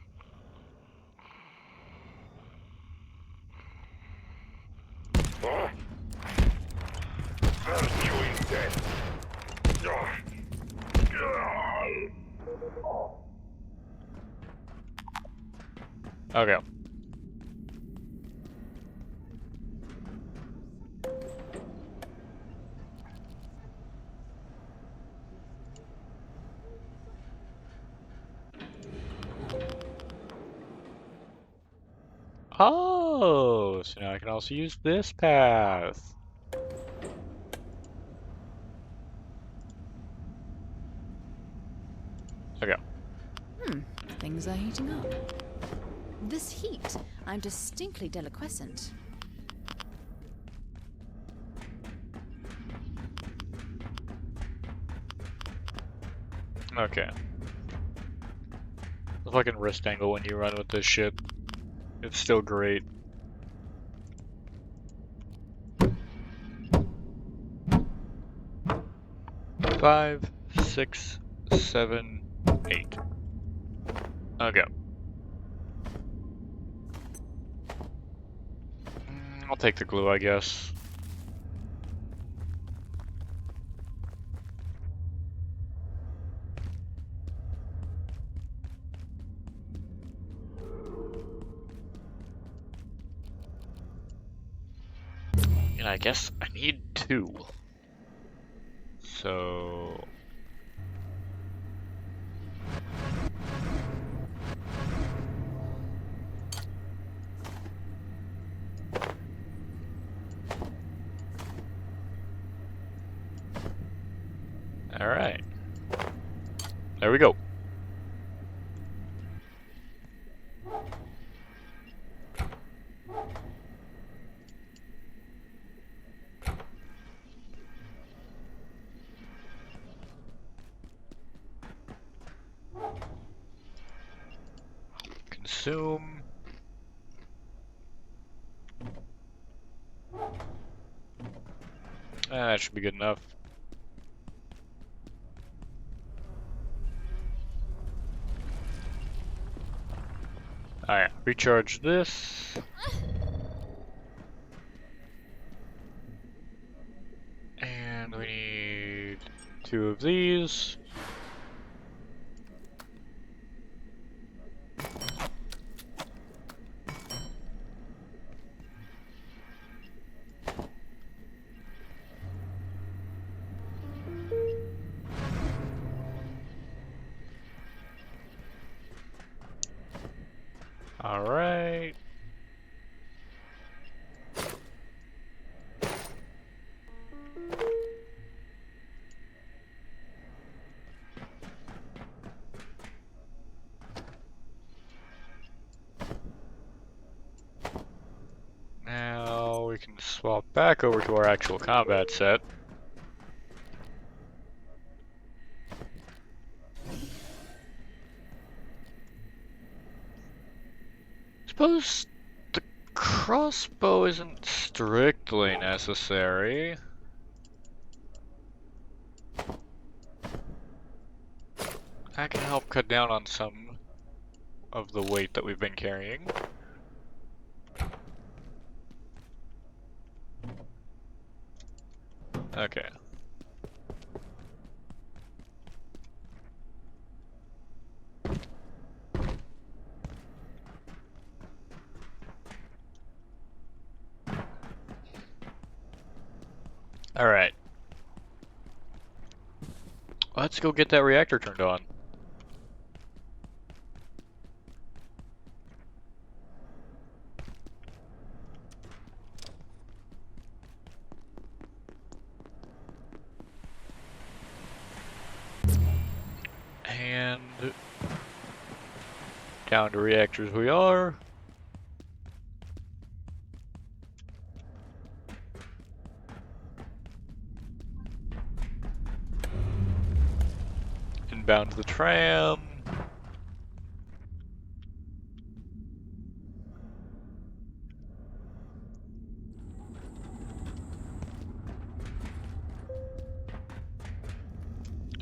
Okay. Oh, so now I can also use this path. Okay. Things are heating up. This heat, I'm distinctly deliquescent. Okay. The fucking wrist angle when you run with this shit. It's still great. Five, 6, 7, 8. Okay. I'll take the glue, I guess. And I guess I need 2. So... Alright. There we go. Consume. That should be good enough. Alright, recharge this. And we need 2 of these. Alright. Now we can swap back over to our actual combat set. Suppose the crossbow isn't strictly necessary. That can help cut down on some of the weight that we've been carrying. Okay. Alright. Let's go get that reactor turned on. Down to reactors we are. Inbound to the tram.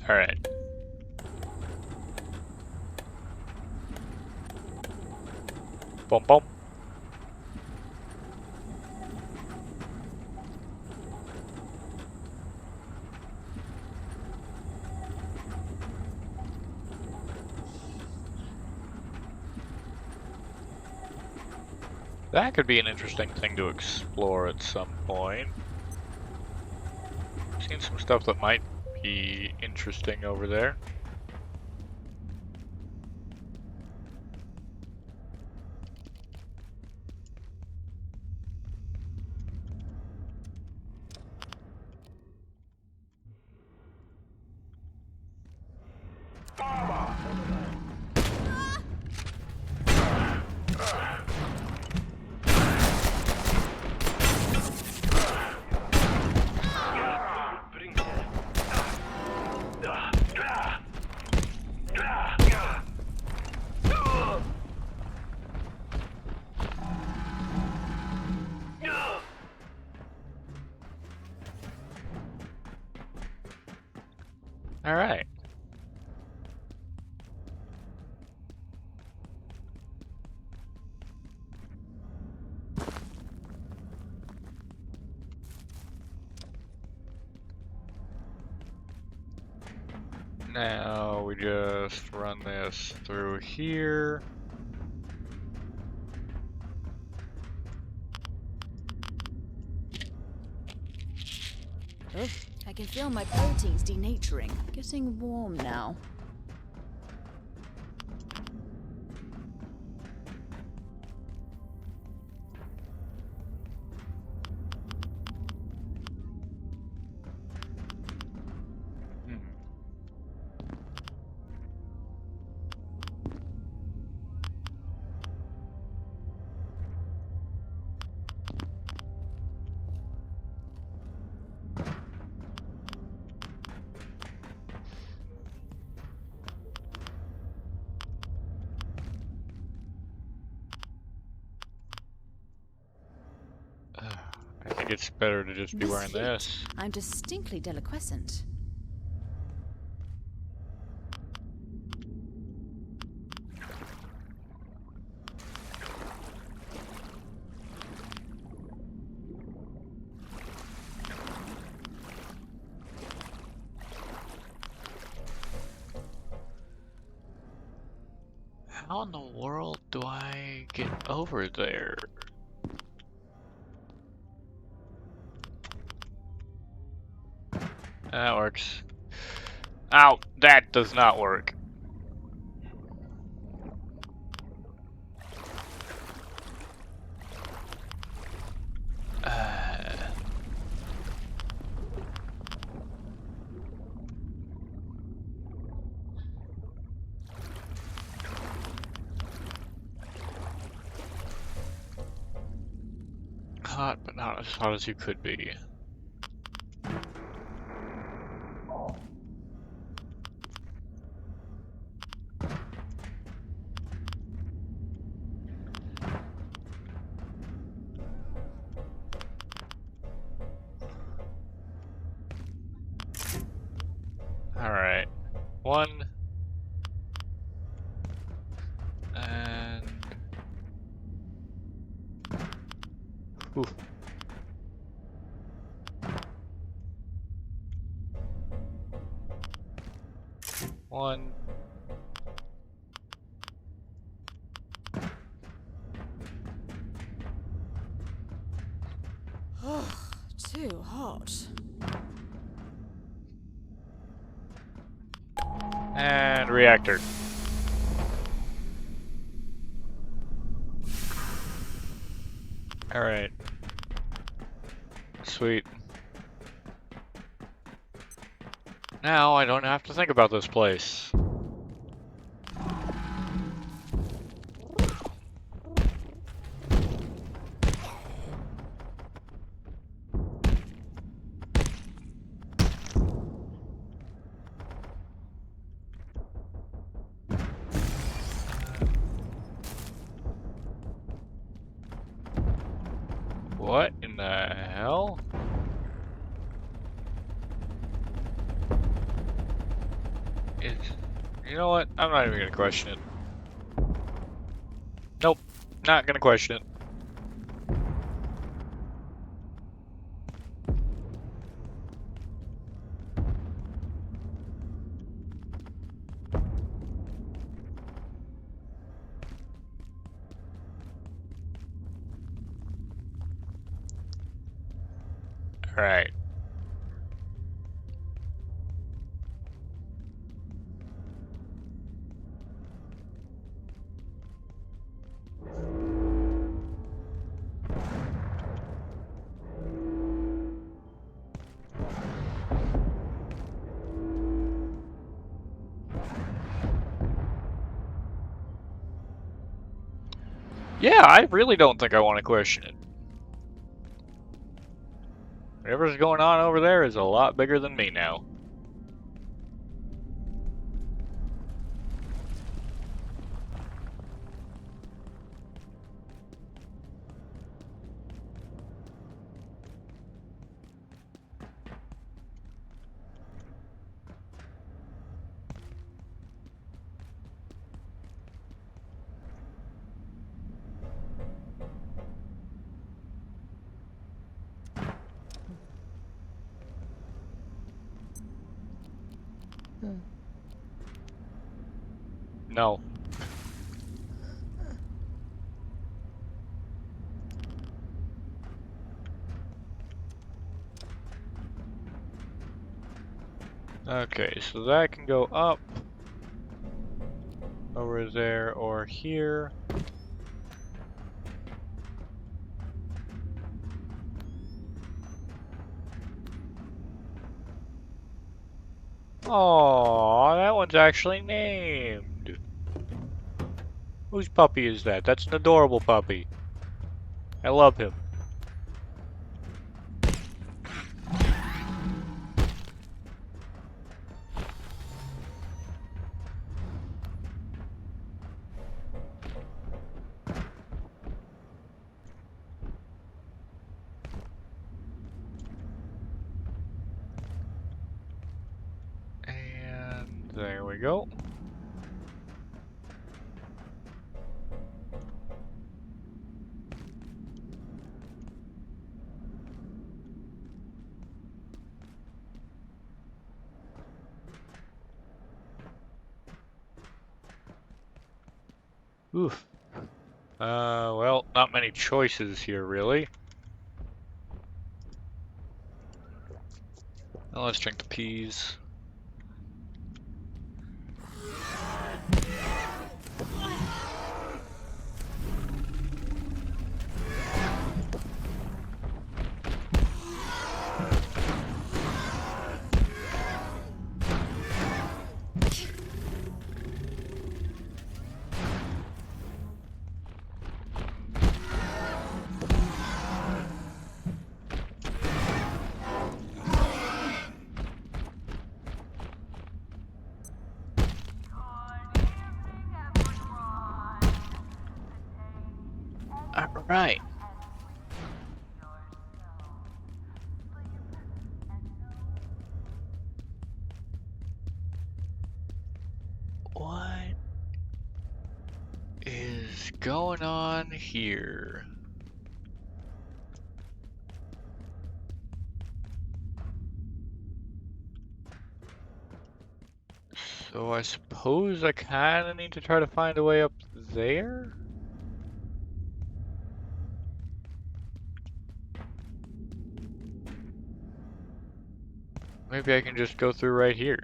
All right. Bum bum. That could be an interesting thing to explore at some point. Seen some stuff that might be interesting over there. All right. Now we just run this through here. Oh, I can feel my proteins denaturing. Getting warm now. I think it's better to just be wearing heat. this. I'm distinctly deliquescent. How in the world do I get over there? That works. Ow, that does not work. Hot, but not as hot as you could be. Alright. One. And... Ooh. One. Too hot. And reactor. Alright. Sweet. Now I don't have to think about this place. You know what? I'm not even gonna question it. Nope, not gonna question it. Alright. Yeah, I really don't think I want to question it. Whatever's going on over there is a lot bigger than me now. No. Okay, so that can go up, over there, or here. Oh, that one's actually named. Whose puppy is that? That's an adorable puppy. I love him. And there we go. Oof. Well, not many choices here, really. Now let's drink the peas. Alright. What is going on here? So I suppose I kind of need to try to find a way up there? Maybe I can just go through right here.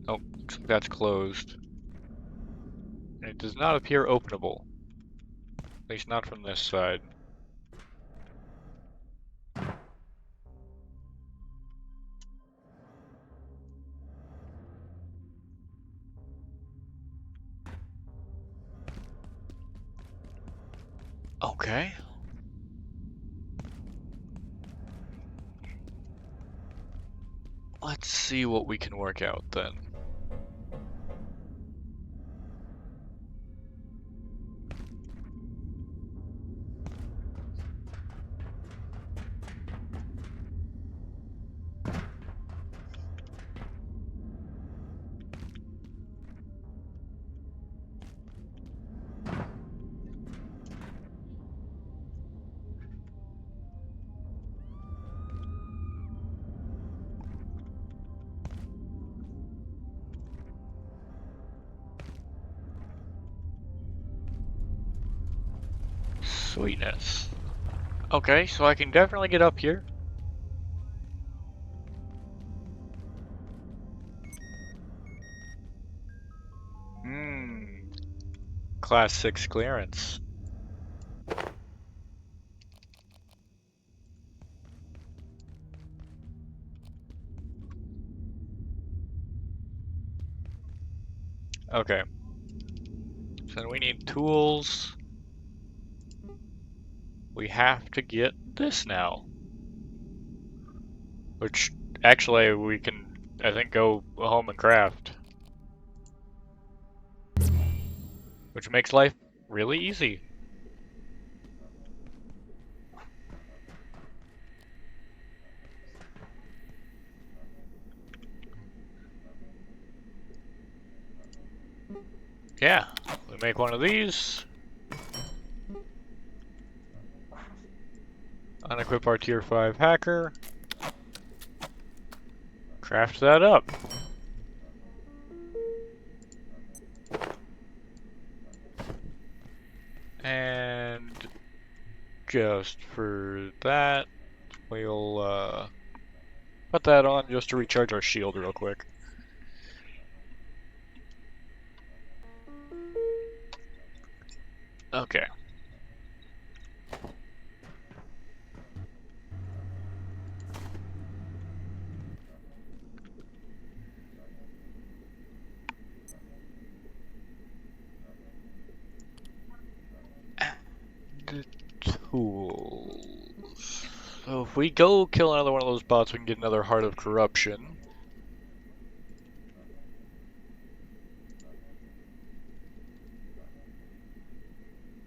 Oh, looks like that's closed. And it does not appear openable. At least not from this side. Okay. Let's see what we can work out then. Sweetness. Okay, so I can definitely get up here. Class 6 clearance. Okay. So we need tools. We have to get this now. Which, actually, we can, I think, go home and craft. Which makes life really easy. Yeah, we make one of these. Unequip our tier 5 hacker. Craft that up. And just for that, we'll put that on just to recharge our shield real quick. Okay. And tools. So if we go kill another one of those bots, we can get another Heart of Corruption.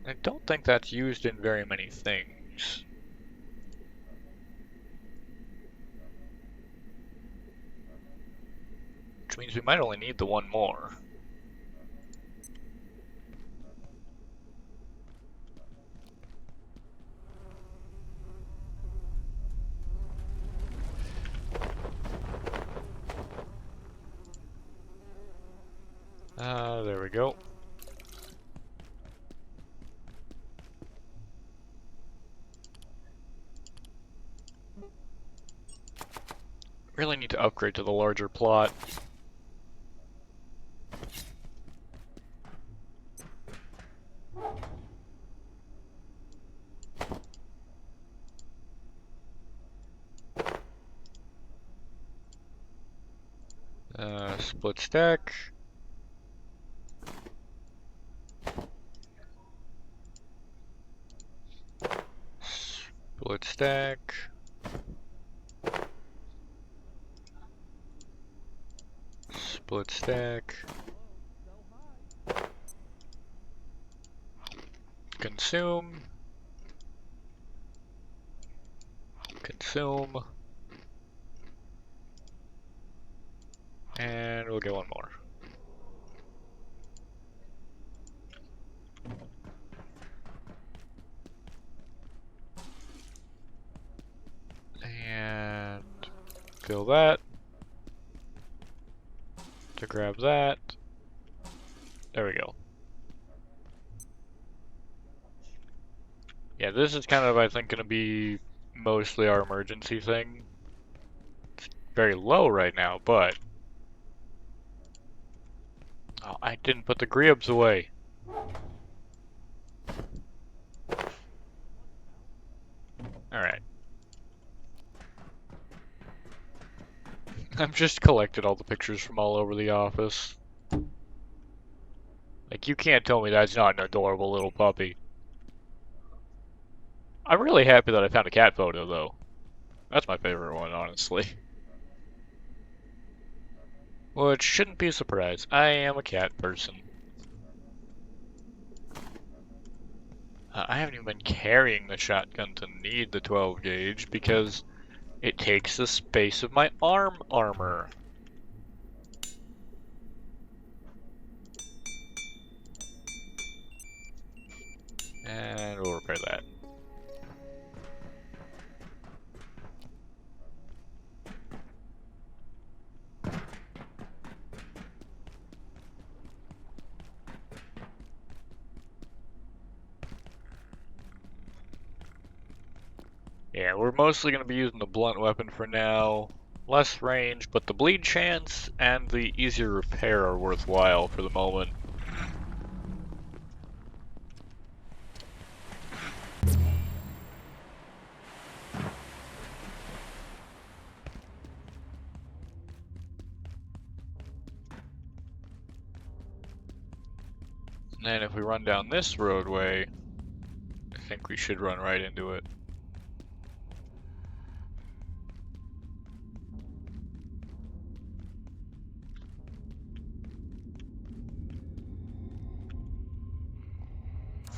I don't think that's used in very many things. Which means we might only need the one more. There we go. Really need to upgrade to the larger plot. Split stack. Split stack. Split stack. Consume. Consume. And we'll get one more. And fill that. To grab that. There we go. Yeah, this is kind of, I think, going to be mostly our emergency thing. It's very low right now, but... Oh, I didn't put the griebs away. Alright. I've just collected all the pictures from all over the office. Like, you can't tell me that's not an adorable little puppy. I'm really happy that I found a cat photo, though. That's my favorite one, honestly. Which shouldn't be a surprise. I am a cat person. I haven't even been carrying the shotgun to need the 12 gauge because it takes the space of my arm armor. And we'll repair that. Yeah, we're mostly going to be using the blunt weapon for now. Less range, but the bleed chance and the easier repair are worthwhile for the moment. And then if we run down this roadway, I think we should run right into it.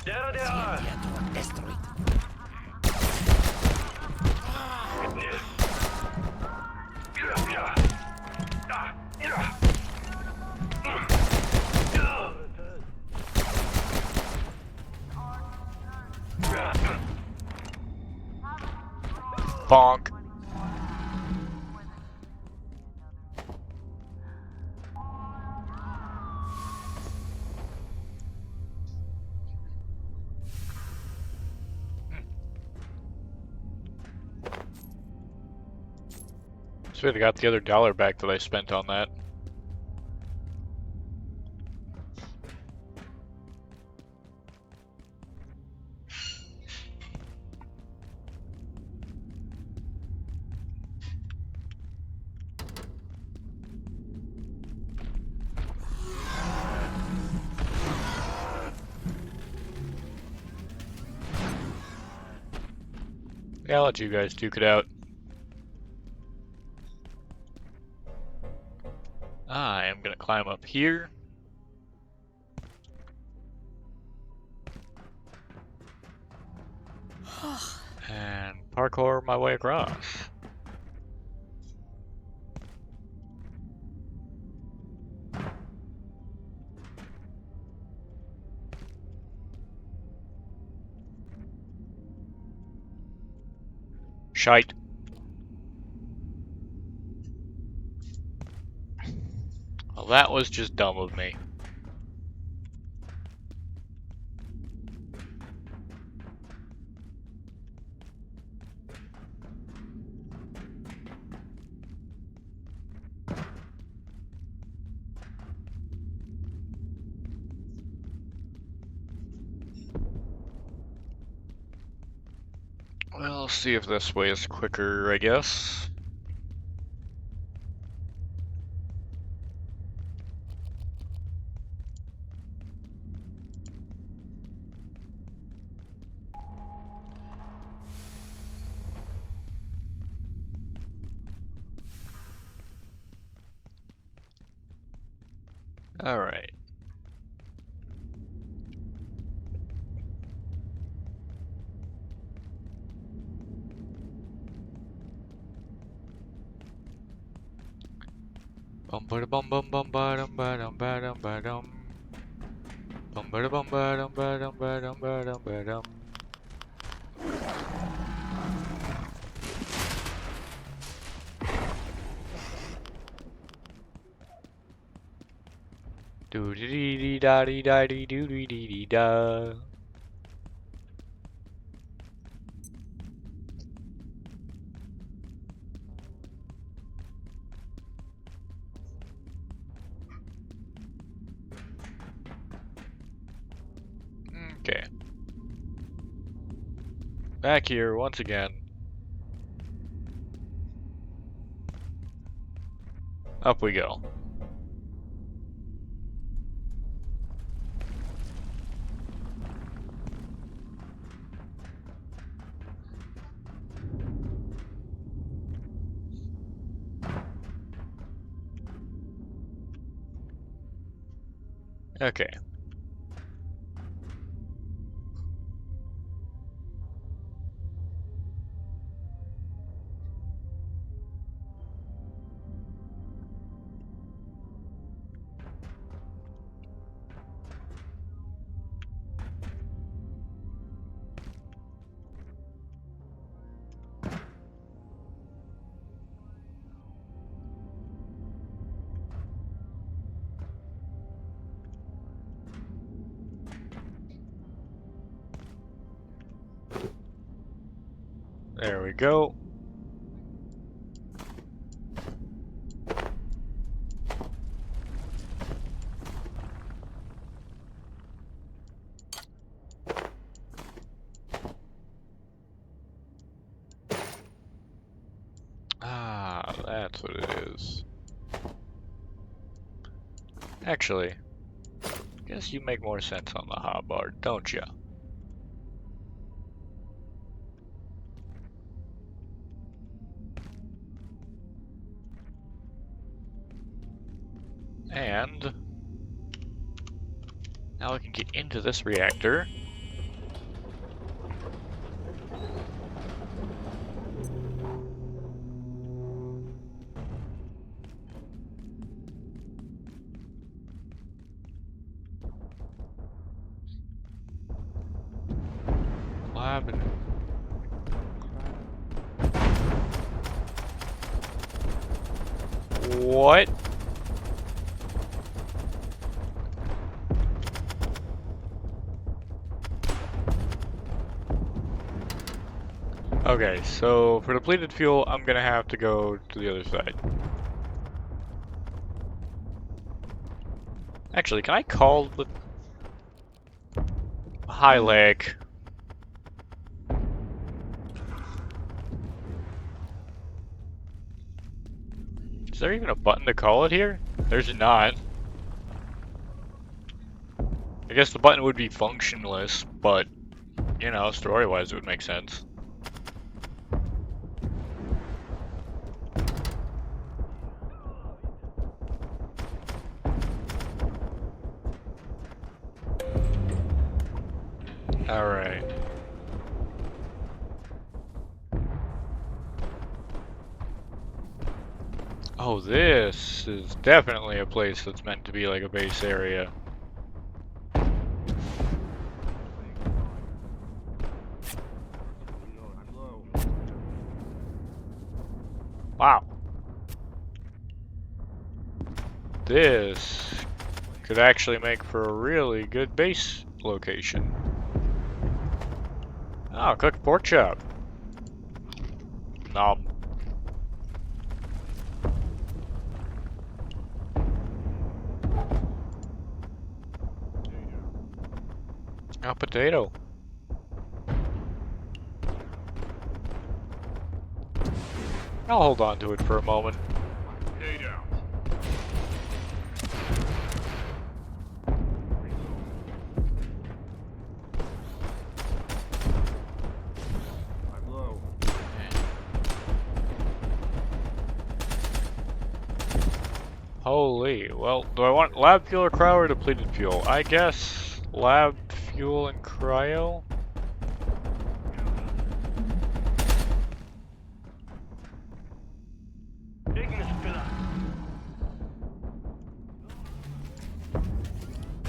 There they are! Bonk. So I got the other dollar back that I spent on that. Yeah, I'll let you guys duke it out. I am gonna climb up here. And parkour my way across. Shite. Well, that was just dumb of me. Well, see if this way is quicker, I guess. Alright. Bum ba bum bum bum ba dum ba dum ba dum ba dum. Bum ba bum ba dum ba dum ba dum ba dum ba dum. Do dee dee dee da dee da dee doo dee dee dee da. Okay. Back here once again. Up we go. Okay. There we go. Ah, that's what it is. Actually, I guess you make more sense on the hotbar, don't ya? And now we can get into this reactor. Lab and what? Okay, so for depleted fuel, I'm gonna have to go to the other side. Actually, can I call the high leg? Is there even a button to call it here? There's not. I guess the button would be functionless, but, you know, story-wise it would make sense. Alright. Oh, this is definitely a place that's meant to be like a base area. Wow. This could actually make for a really good base location. Oh, cooked pork chop. Nom. A potato. I'll hold on to it for a moment. Holy, well, do I want lab fuel or cryo or depleted fuel? I guess lab fuel and cryo?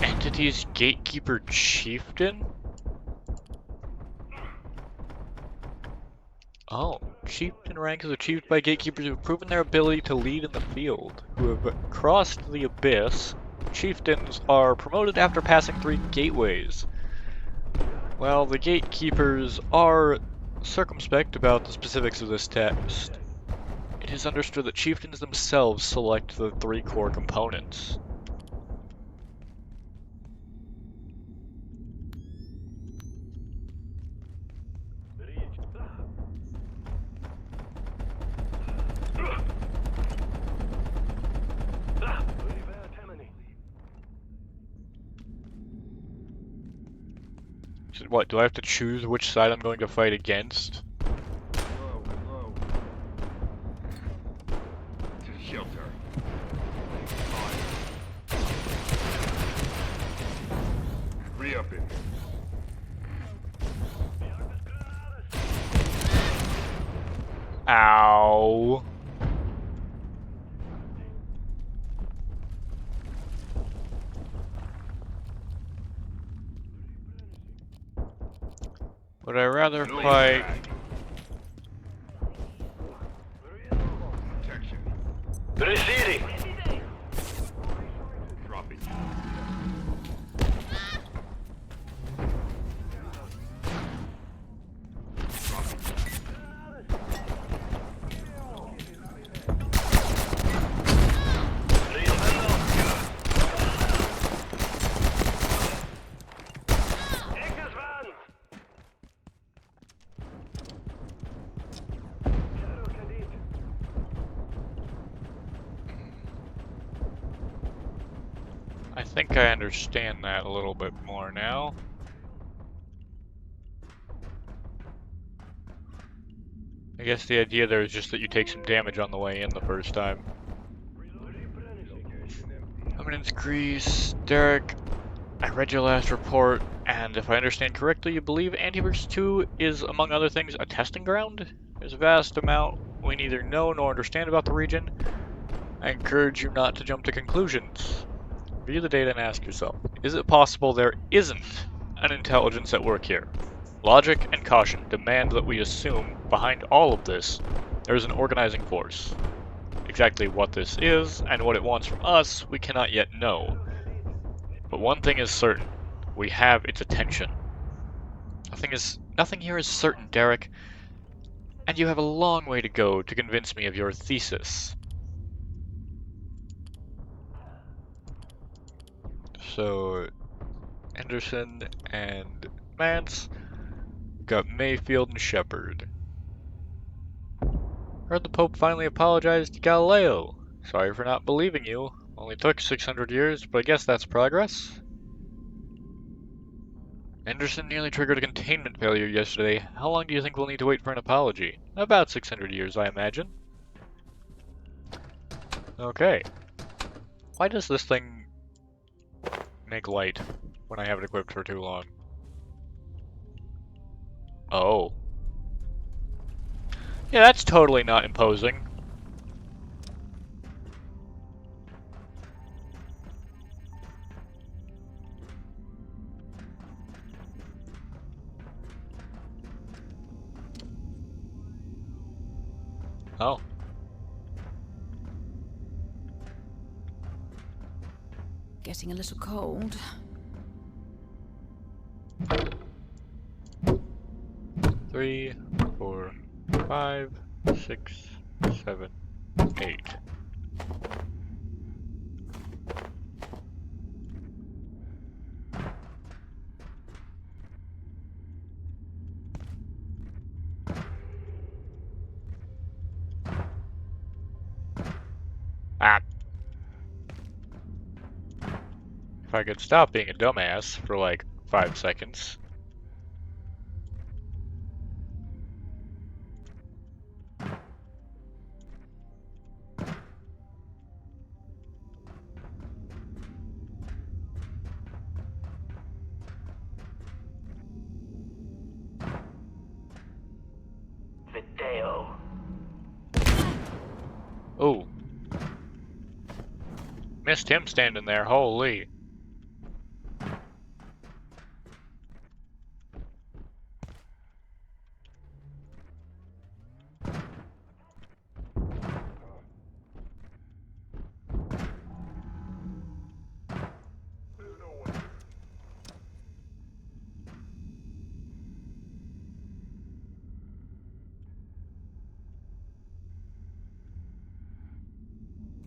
Entity's Gatekeeper Chieftain? Oh, Chieftain rank is achieved by gatekeepers who have proven their ability to lead in the field, who have crossed the abyss. Chieftains are promoted after passing 3 gateways. Well, the gatekeepers are circumspect about the specifics of this test. It is understood that chieftains themselves select the 3 core components. So what, do I have to choose which side I'm going to fight against? To shelter. Re-up it. Ow. Would I rather fight... Protection. Receding. Drop it. Drop it. I think I understand that a little bit more now. I guess the idea there is just that you take some damage on the way in the first time. Eminence Grease, Derek, I read your last report, and if I understand correctly, you believe Antiverse 2 is, among other things, a testing ground? There's a vast amount we neither know nor understand about the region. I encourage you not to jump to conclusions. View the data and ask yourself, is it possible there isn't an intelligence at work here? Logic and caution demand that we assume, behind all of this, there is an organizing force. Exactly what this is, and what it wants from us, we cannot yet know. But one thing is certain, we have its attention. Nothing here is certain, Derek, and you have a long way to go to convince me of your thesis. So, Anderson and Mance got Mayfield and Shepard. Heard the Pope finally apologized to Galileo. Sorry for not believing you. Only took 600 years, but I guess that's progress. Anderson nearly triggered a containment failure yesterday. How long do you think we'll need to wait for an apology? About 600 years, I imagine. Okay. Why does this thing make light when I have it equipped for too long? Oh. Yeah, that's totally not imposing. Oh. Getting a little cold. 3, 4, 5, 6, 7, 8. Ah. If I could stop being a dumbass for like 5 seconds. Video. Oh. Missed him standing there, holy.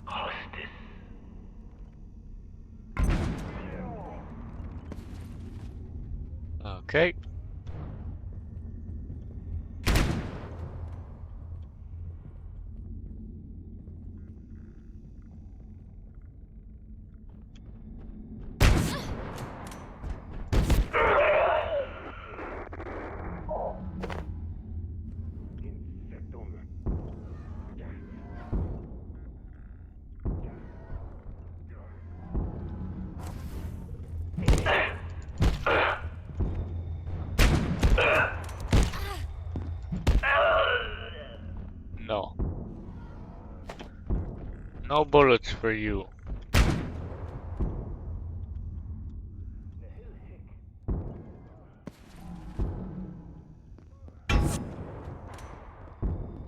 Hostess. Okay. No. No bullets for you.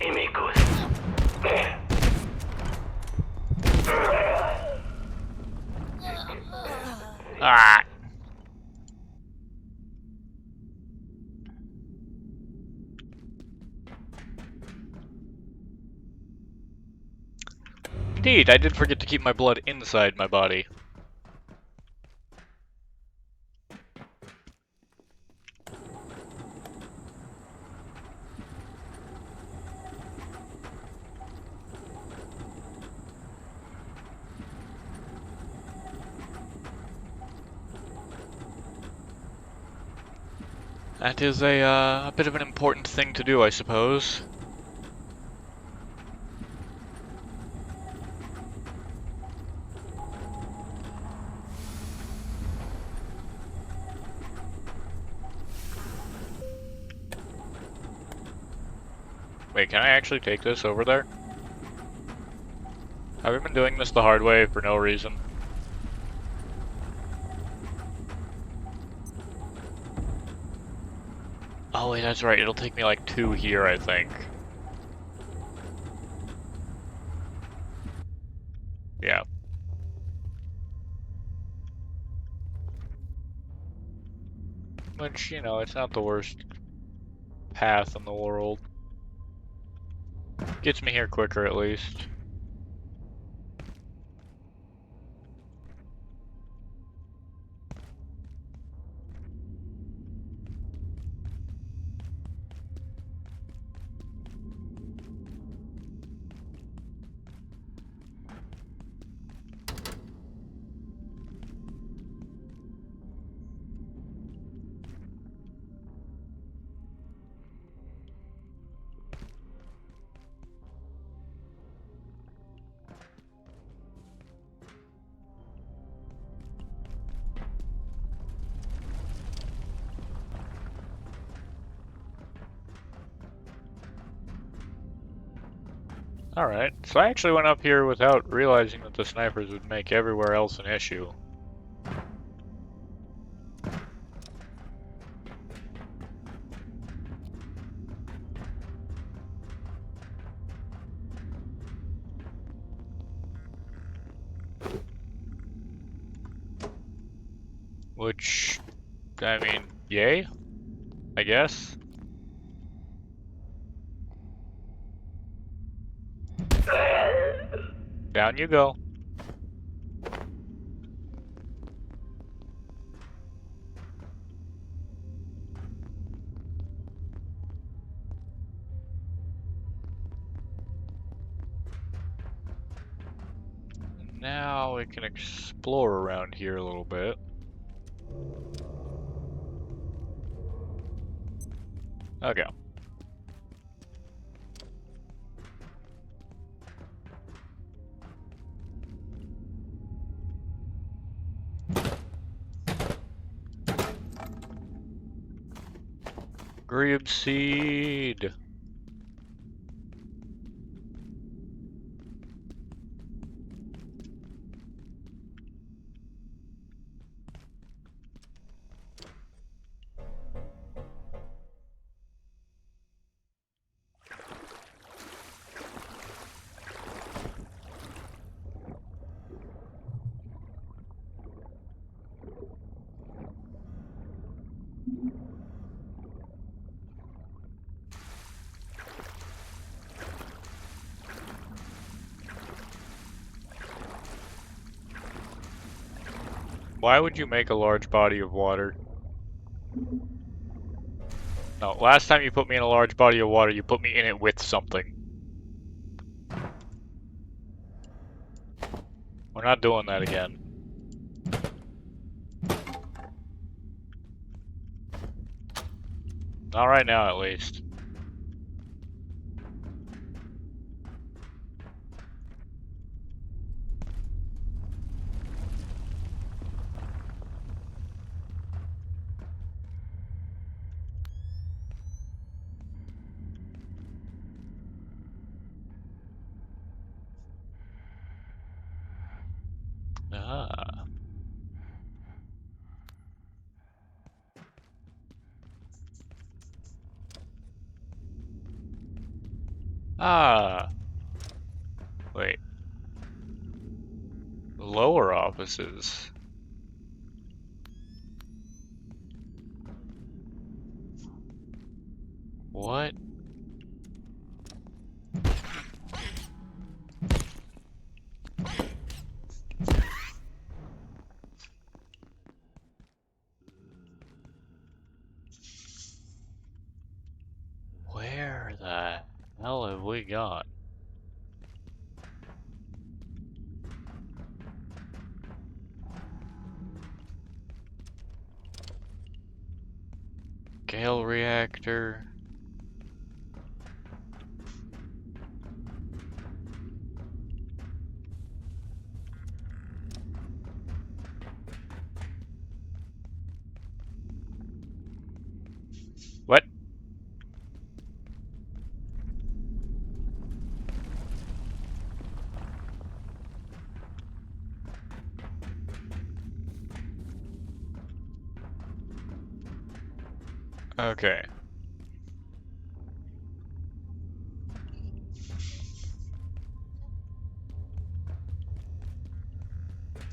Amigos. Ah! Indeed, I did forget to keep my blood inside my body. That is a bit of an important thing to do, I suppose. Wait, can I actually take this over there? Have we been doing this the hard way for no reason? Oh wait, that's right, it'll take me like 2 here, I think. Yeah. Which, you know, it's not the worst path in the world. Gets me here quicker at least. Alright, so I actually went up here without realizing that the snipers would make everywhere else an issue. Which, I mean, yay? I guess? Down you go. Now we can explore around here a little bit. Okay. Grebe seed. Why would you make a large body of water? No, last time you put me in a large body of water, you put me in it with something. We're not doing that again. Not right now, at least. Ah. Ah. Wait. Lower offices. What? Where the hell have we gone? Scale reactor. What? Okay.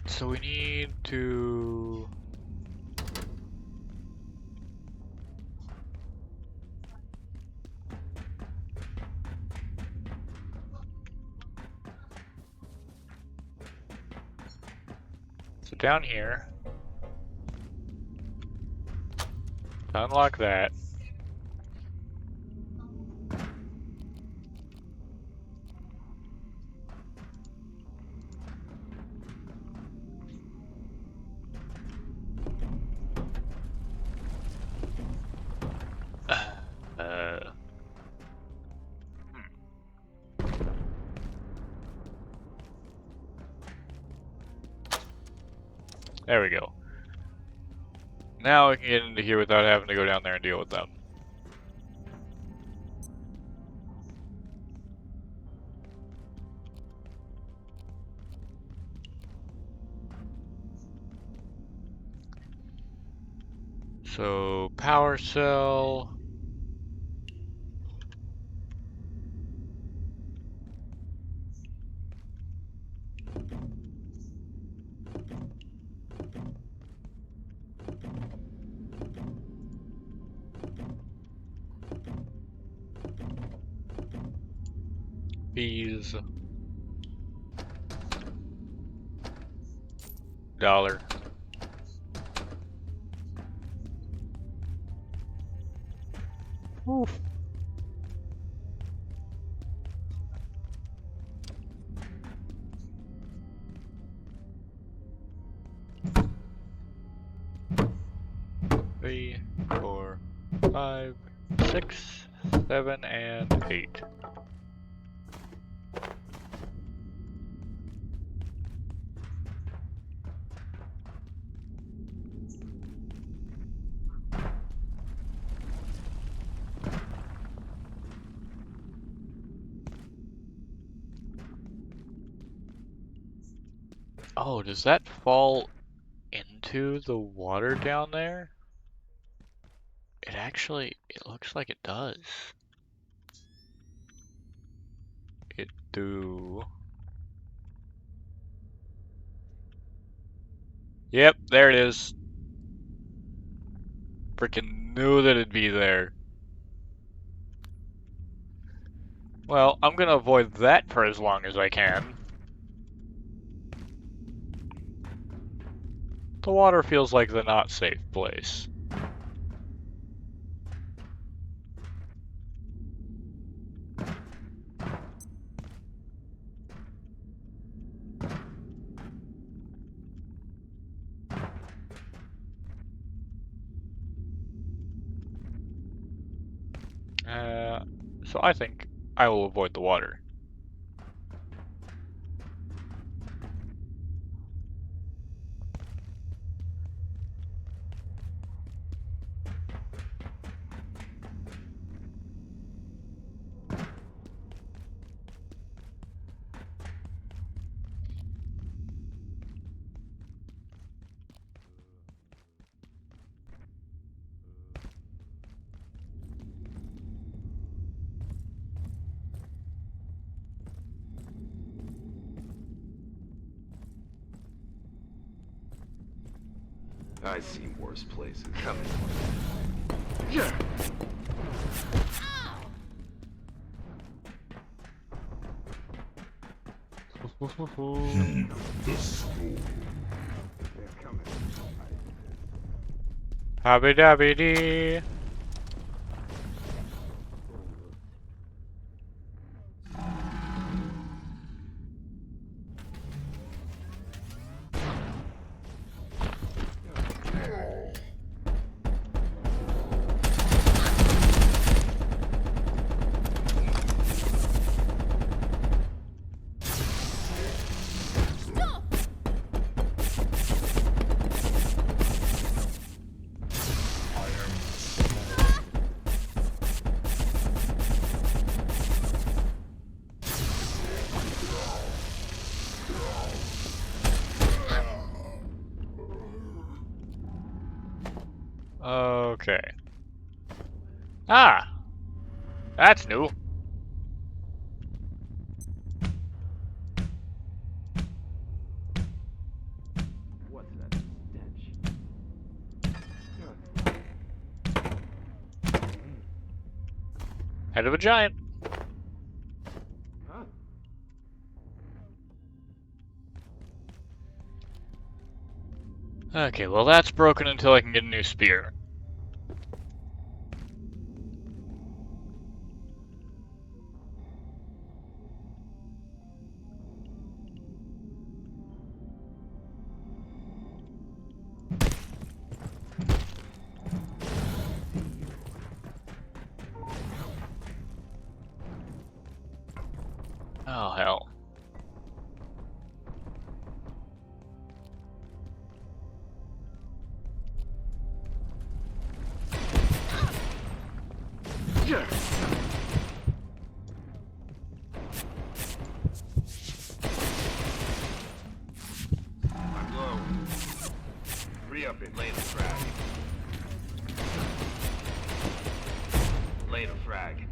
So we need to... So down here, unlock that. Uh, there we go. Now we can get into here without having to go down there and deal with them. So, power cell. Fees. Dollar. Oof. Three, 4, 5, 6, 7, and 8. Oh, does that fall into the water down there? It looks like it does. It do. Yep, there it is. Freaking knew that it'd be there. Well, I'm gonna avoid that for as long as I can. The water feels like the not safe place. So I think I will avoid the water. I've seen worse places. Come Yeah. Habby dabby dee. Okay. Ah! That's new. What's that stench? Head of a giant. Huh? Okay, well that's broken until I can get a new spear. Oh, hell. I'm low. Re-up it. Lay the frag. Lay the frag.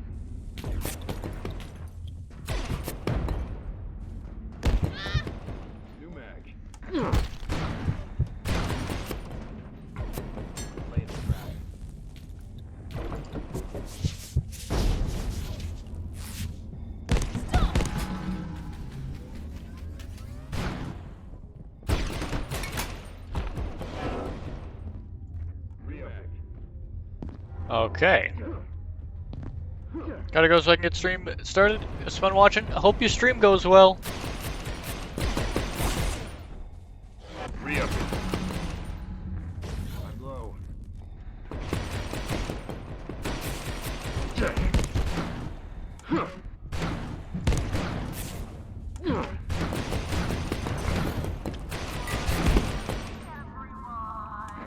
New mag. Lay the frag. Re-up. Okay. Gotta go so I can get stream started. It's fun watching. I hope your stream goes well. Re-up it. I'm low.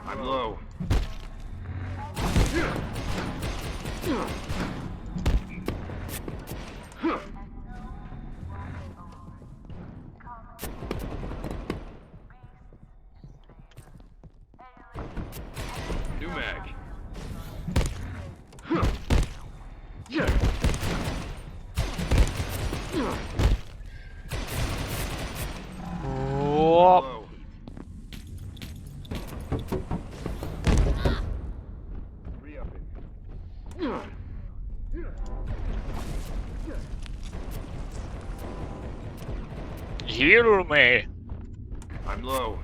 I'm low. New mag. Whoop. Low. Re-up it. Heal me. I'm low.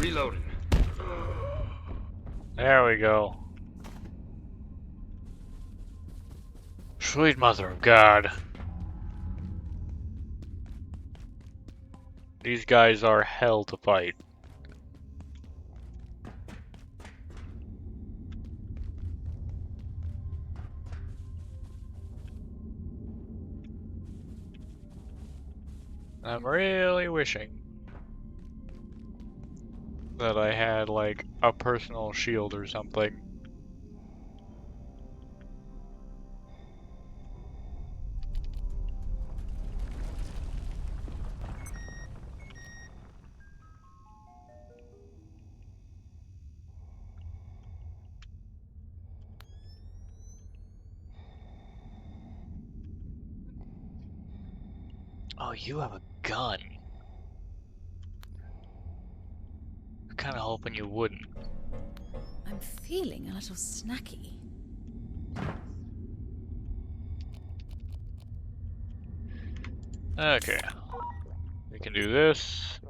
Reloading. There we go. Sweet mother of God. These guys are hell to fight. I'm really wishing that I had, like, a personal shield or something. Oh, you have a gun. I'm kinda hoping you wouldn't. I'm feeling a little snacky. Okay. We can do this.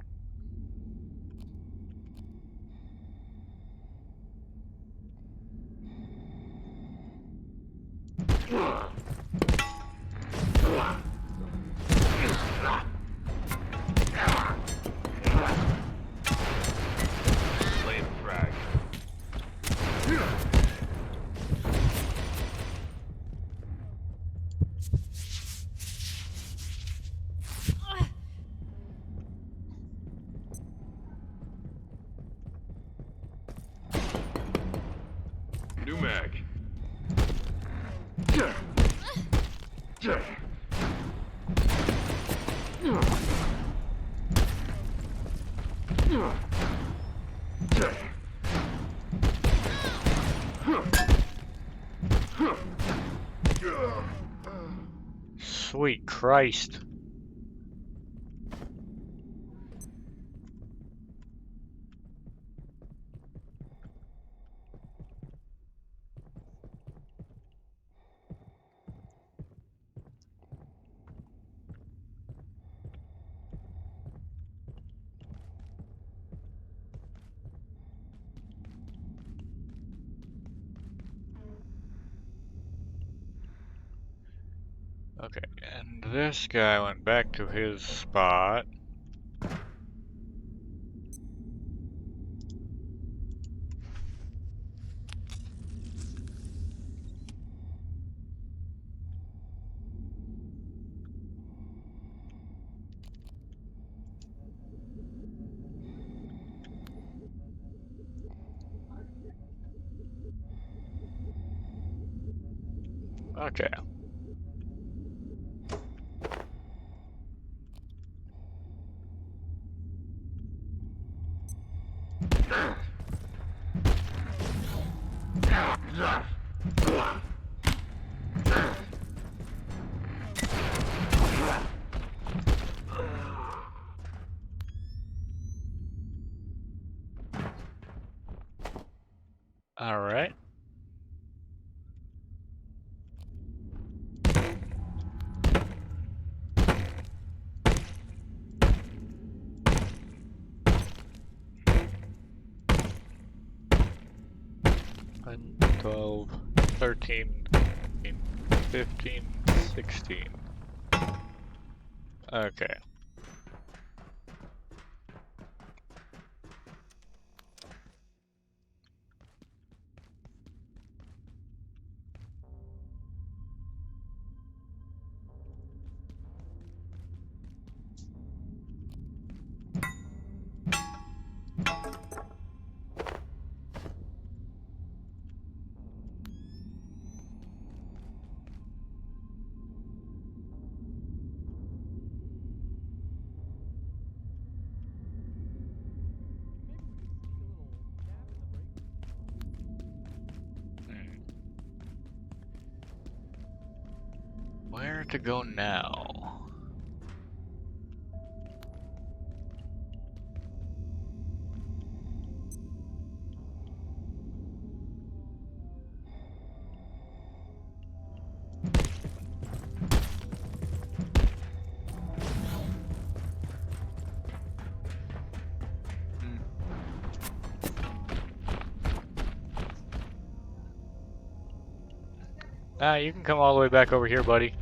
Lay the frag. Sweet Christ. Okay, and this guy went back to his spot. Okay. All right. And 12, 13, 15, 16. Okay. Where to go now? Ah, you can come all the way back over here, buddy.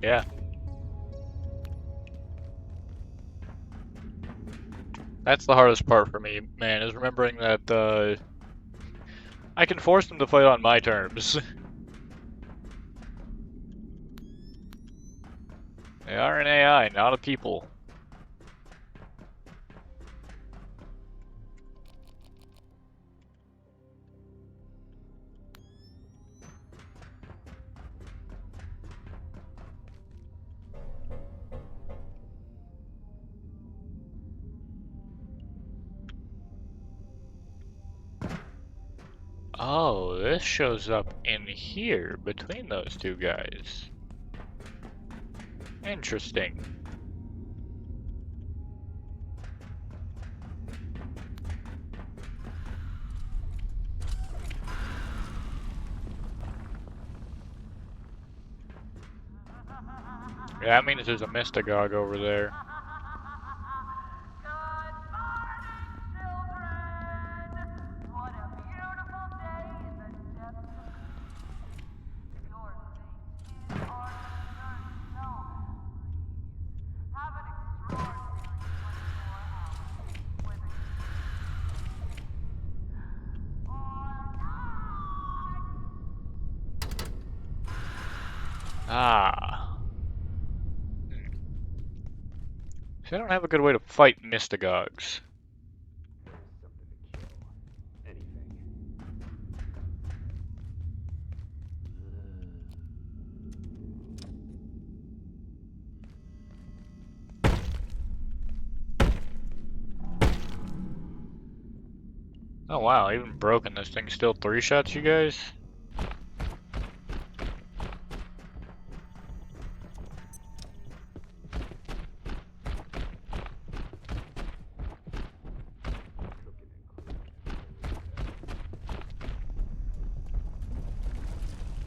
Yeah. That's the hardest part for me, man, is remembering that, I can force them to fight on my terms. They are an AI, not a people. Oh, this shows up in here between those two guys. Interesting. Yeah, that means there's a Mystagogue over there. Ah. See, I don't have a good way to fight Mystagogues. Oh wow, even broken, this thing still 3-shots you guys?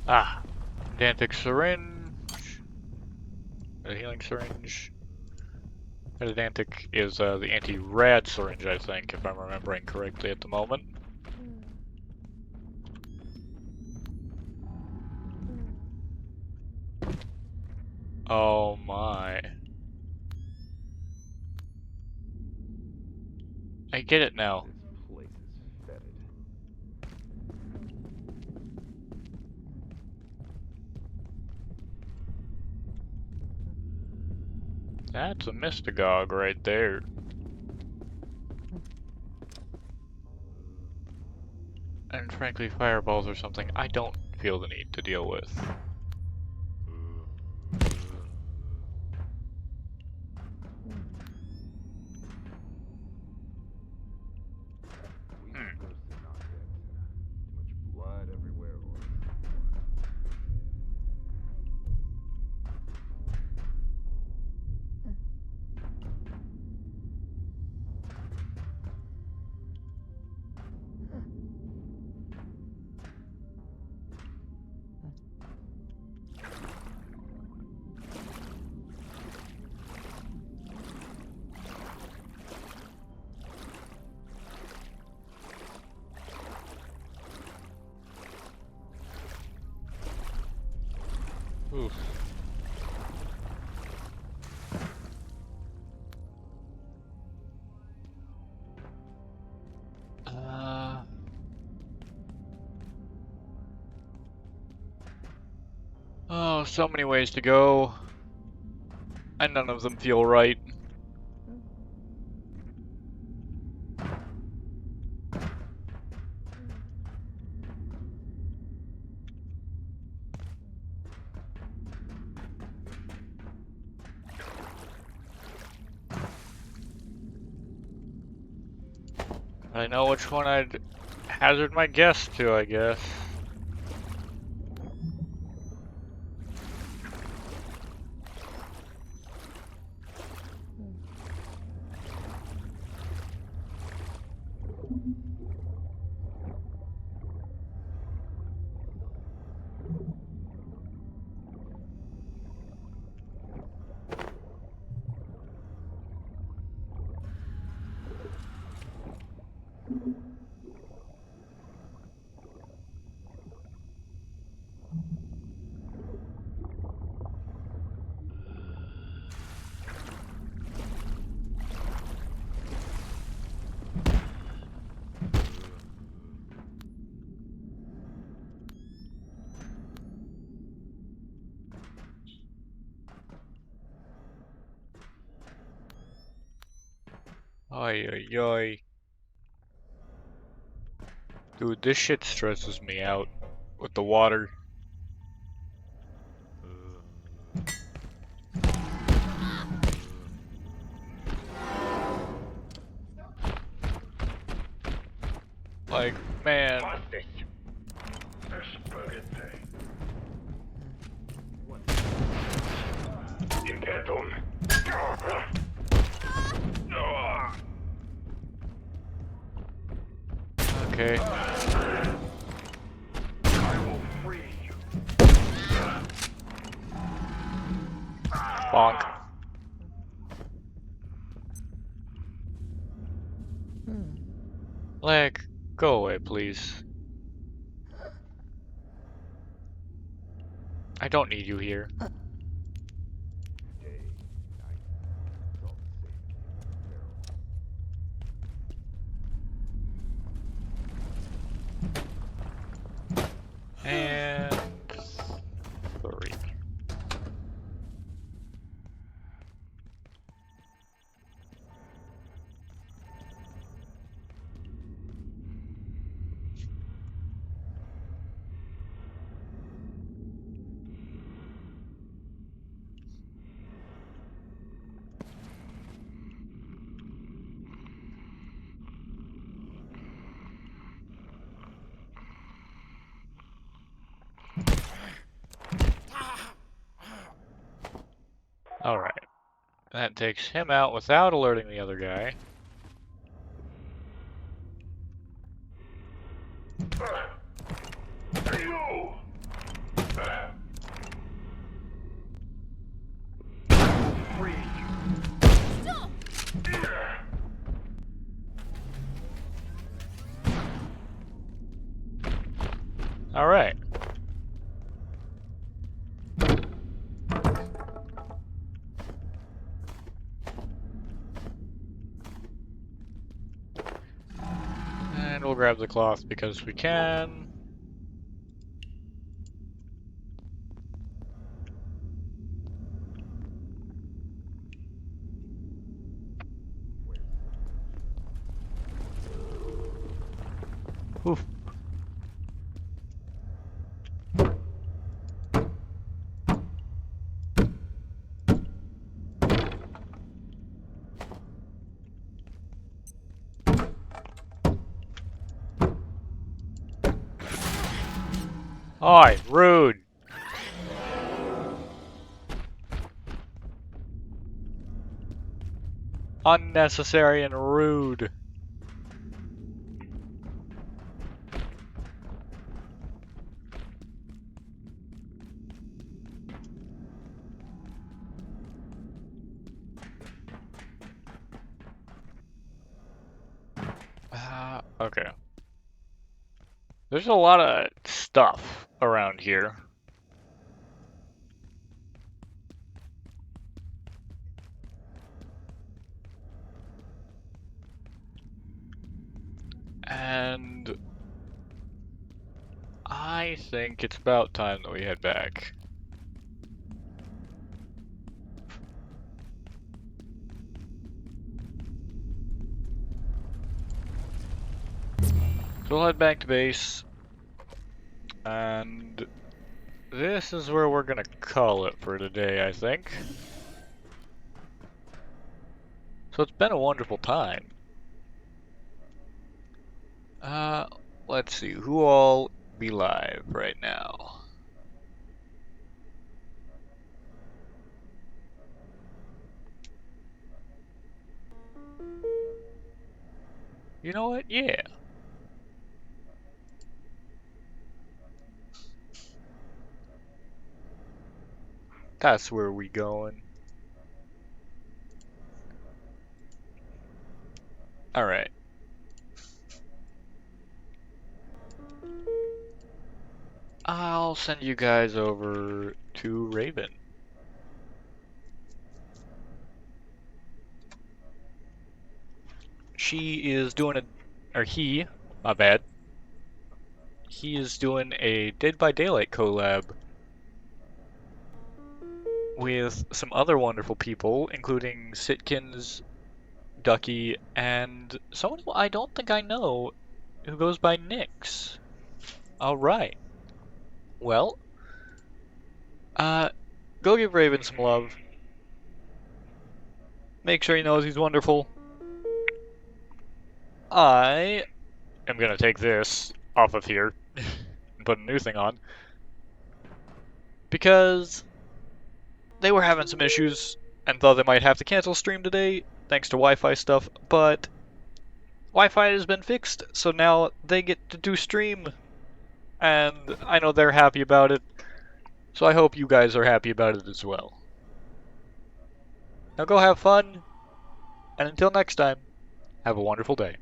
Ah, pedantic syringe. A healing syringe. Pedantic is the anti-rad syringe, I think, if I'm remembering correctly at the moment. Oh my. I get it now. That's a Mystagog right there. And frankly, fireballs are something I don't feel the need to deal with. Oof. Oh, so many ways to go. And none of them feel right. I know which one I'd hazard my guess to, I guess. Ay, ay, ay. Dude, this shit stresses me out with the water. Like, man. Okay. Bonk. Leg, go away, please. I don't need you here. And 3. That takes him out without alerting the other guy. Hey, you! Freeze. Stop! All right. And we'll grab the cloth because we can. Oof. Oi, rude. Unnecessary and rude. Okay. There's a lot of stuff around here. And I think it's about time that we head back. So we'll head back to base. And this is where we're gonna call it for today, I think. So it's been a wonderful time. Let's see, who all be live right now? You know what? Yeah. That's where we going. Alright. I'll send you guys over to Raven. She is doing my bad. He is doing a Dead by Daylight collab with some other wonderful people, including Sitkins, Ducky, and someone who I don't think I know, who goes by Nyx. Alright. Well, go give Raven some love. Make sure he knows he's wonderful. I am gonna take this off of here and put a new thing on. Because they were having some issues and thought they might have to cancel stream today thanks to Wi-Fi stuff, but Wi-Fi has been fixed, so now they get to do stream. And I know they're happy about it, so I hope you guys are happy about it as well. Now go have fun, and until next time, have a wonderful day.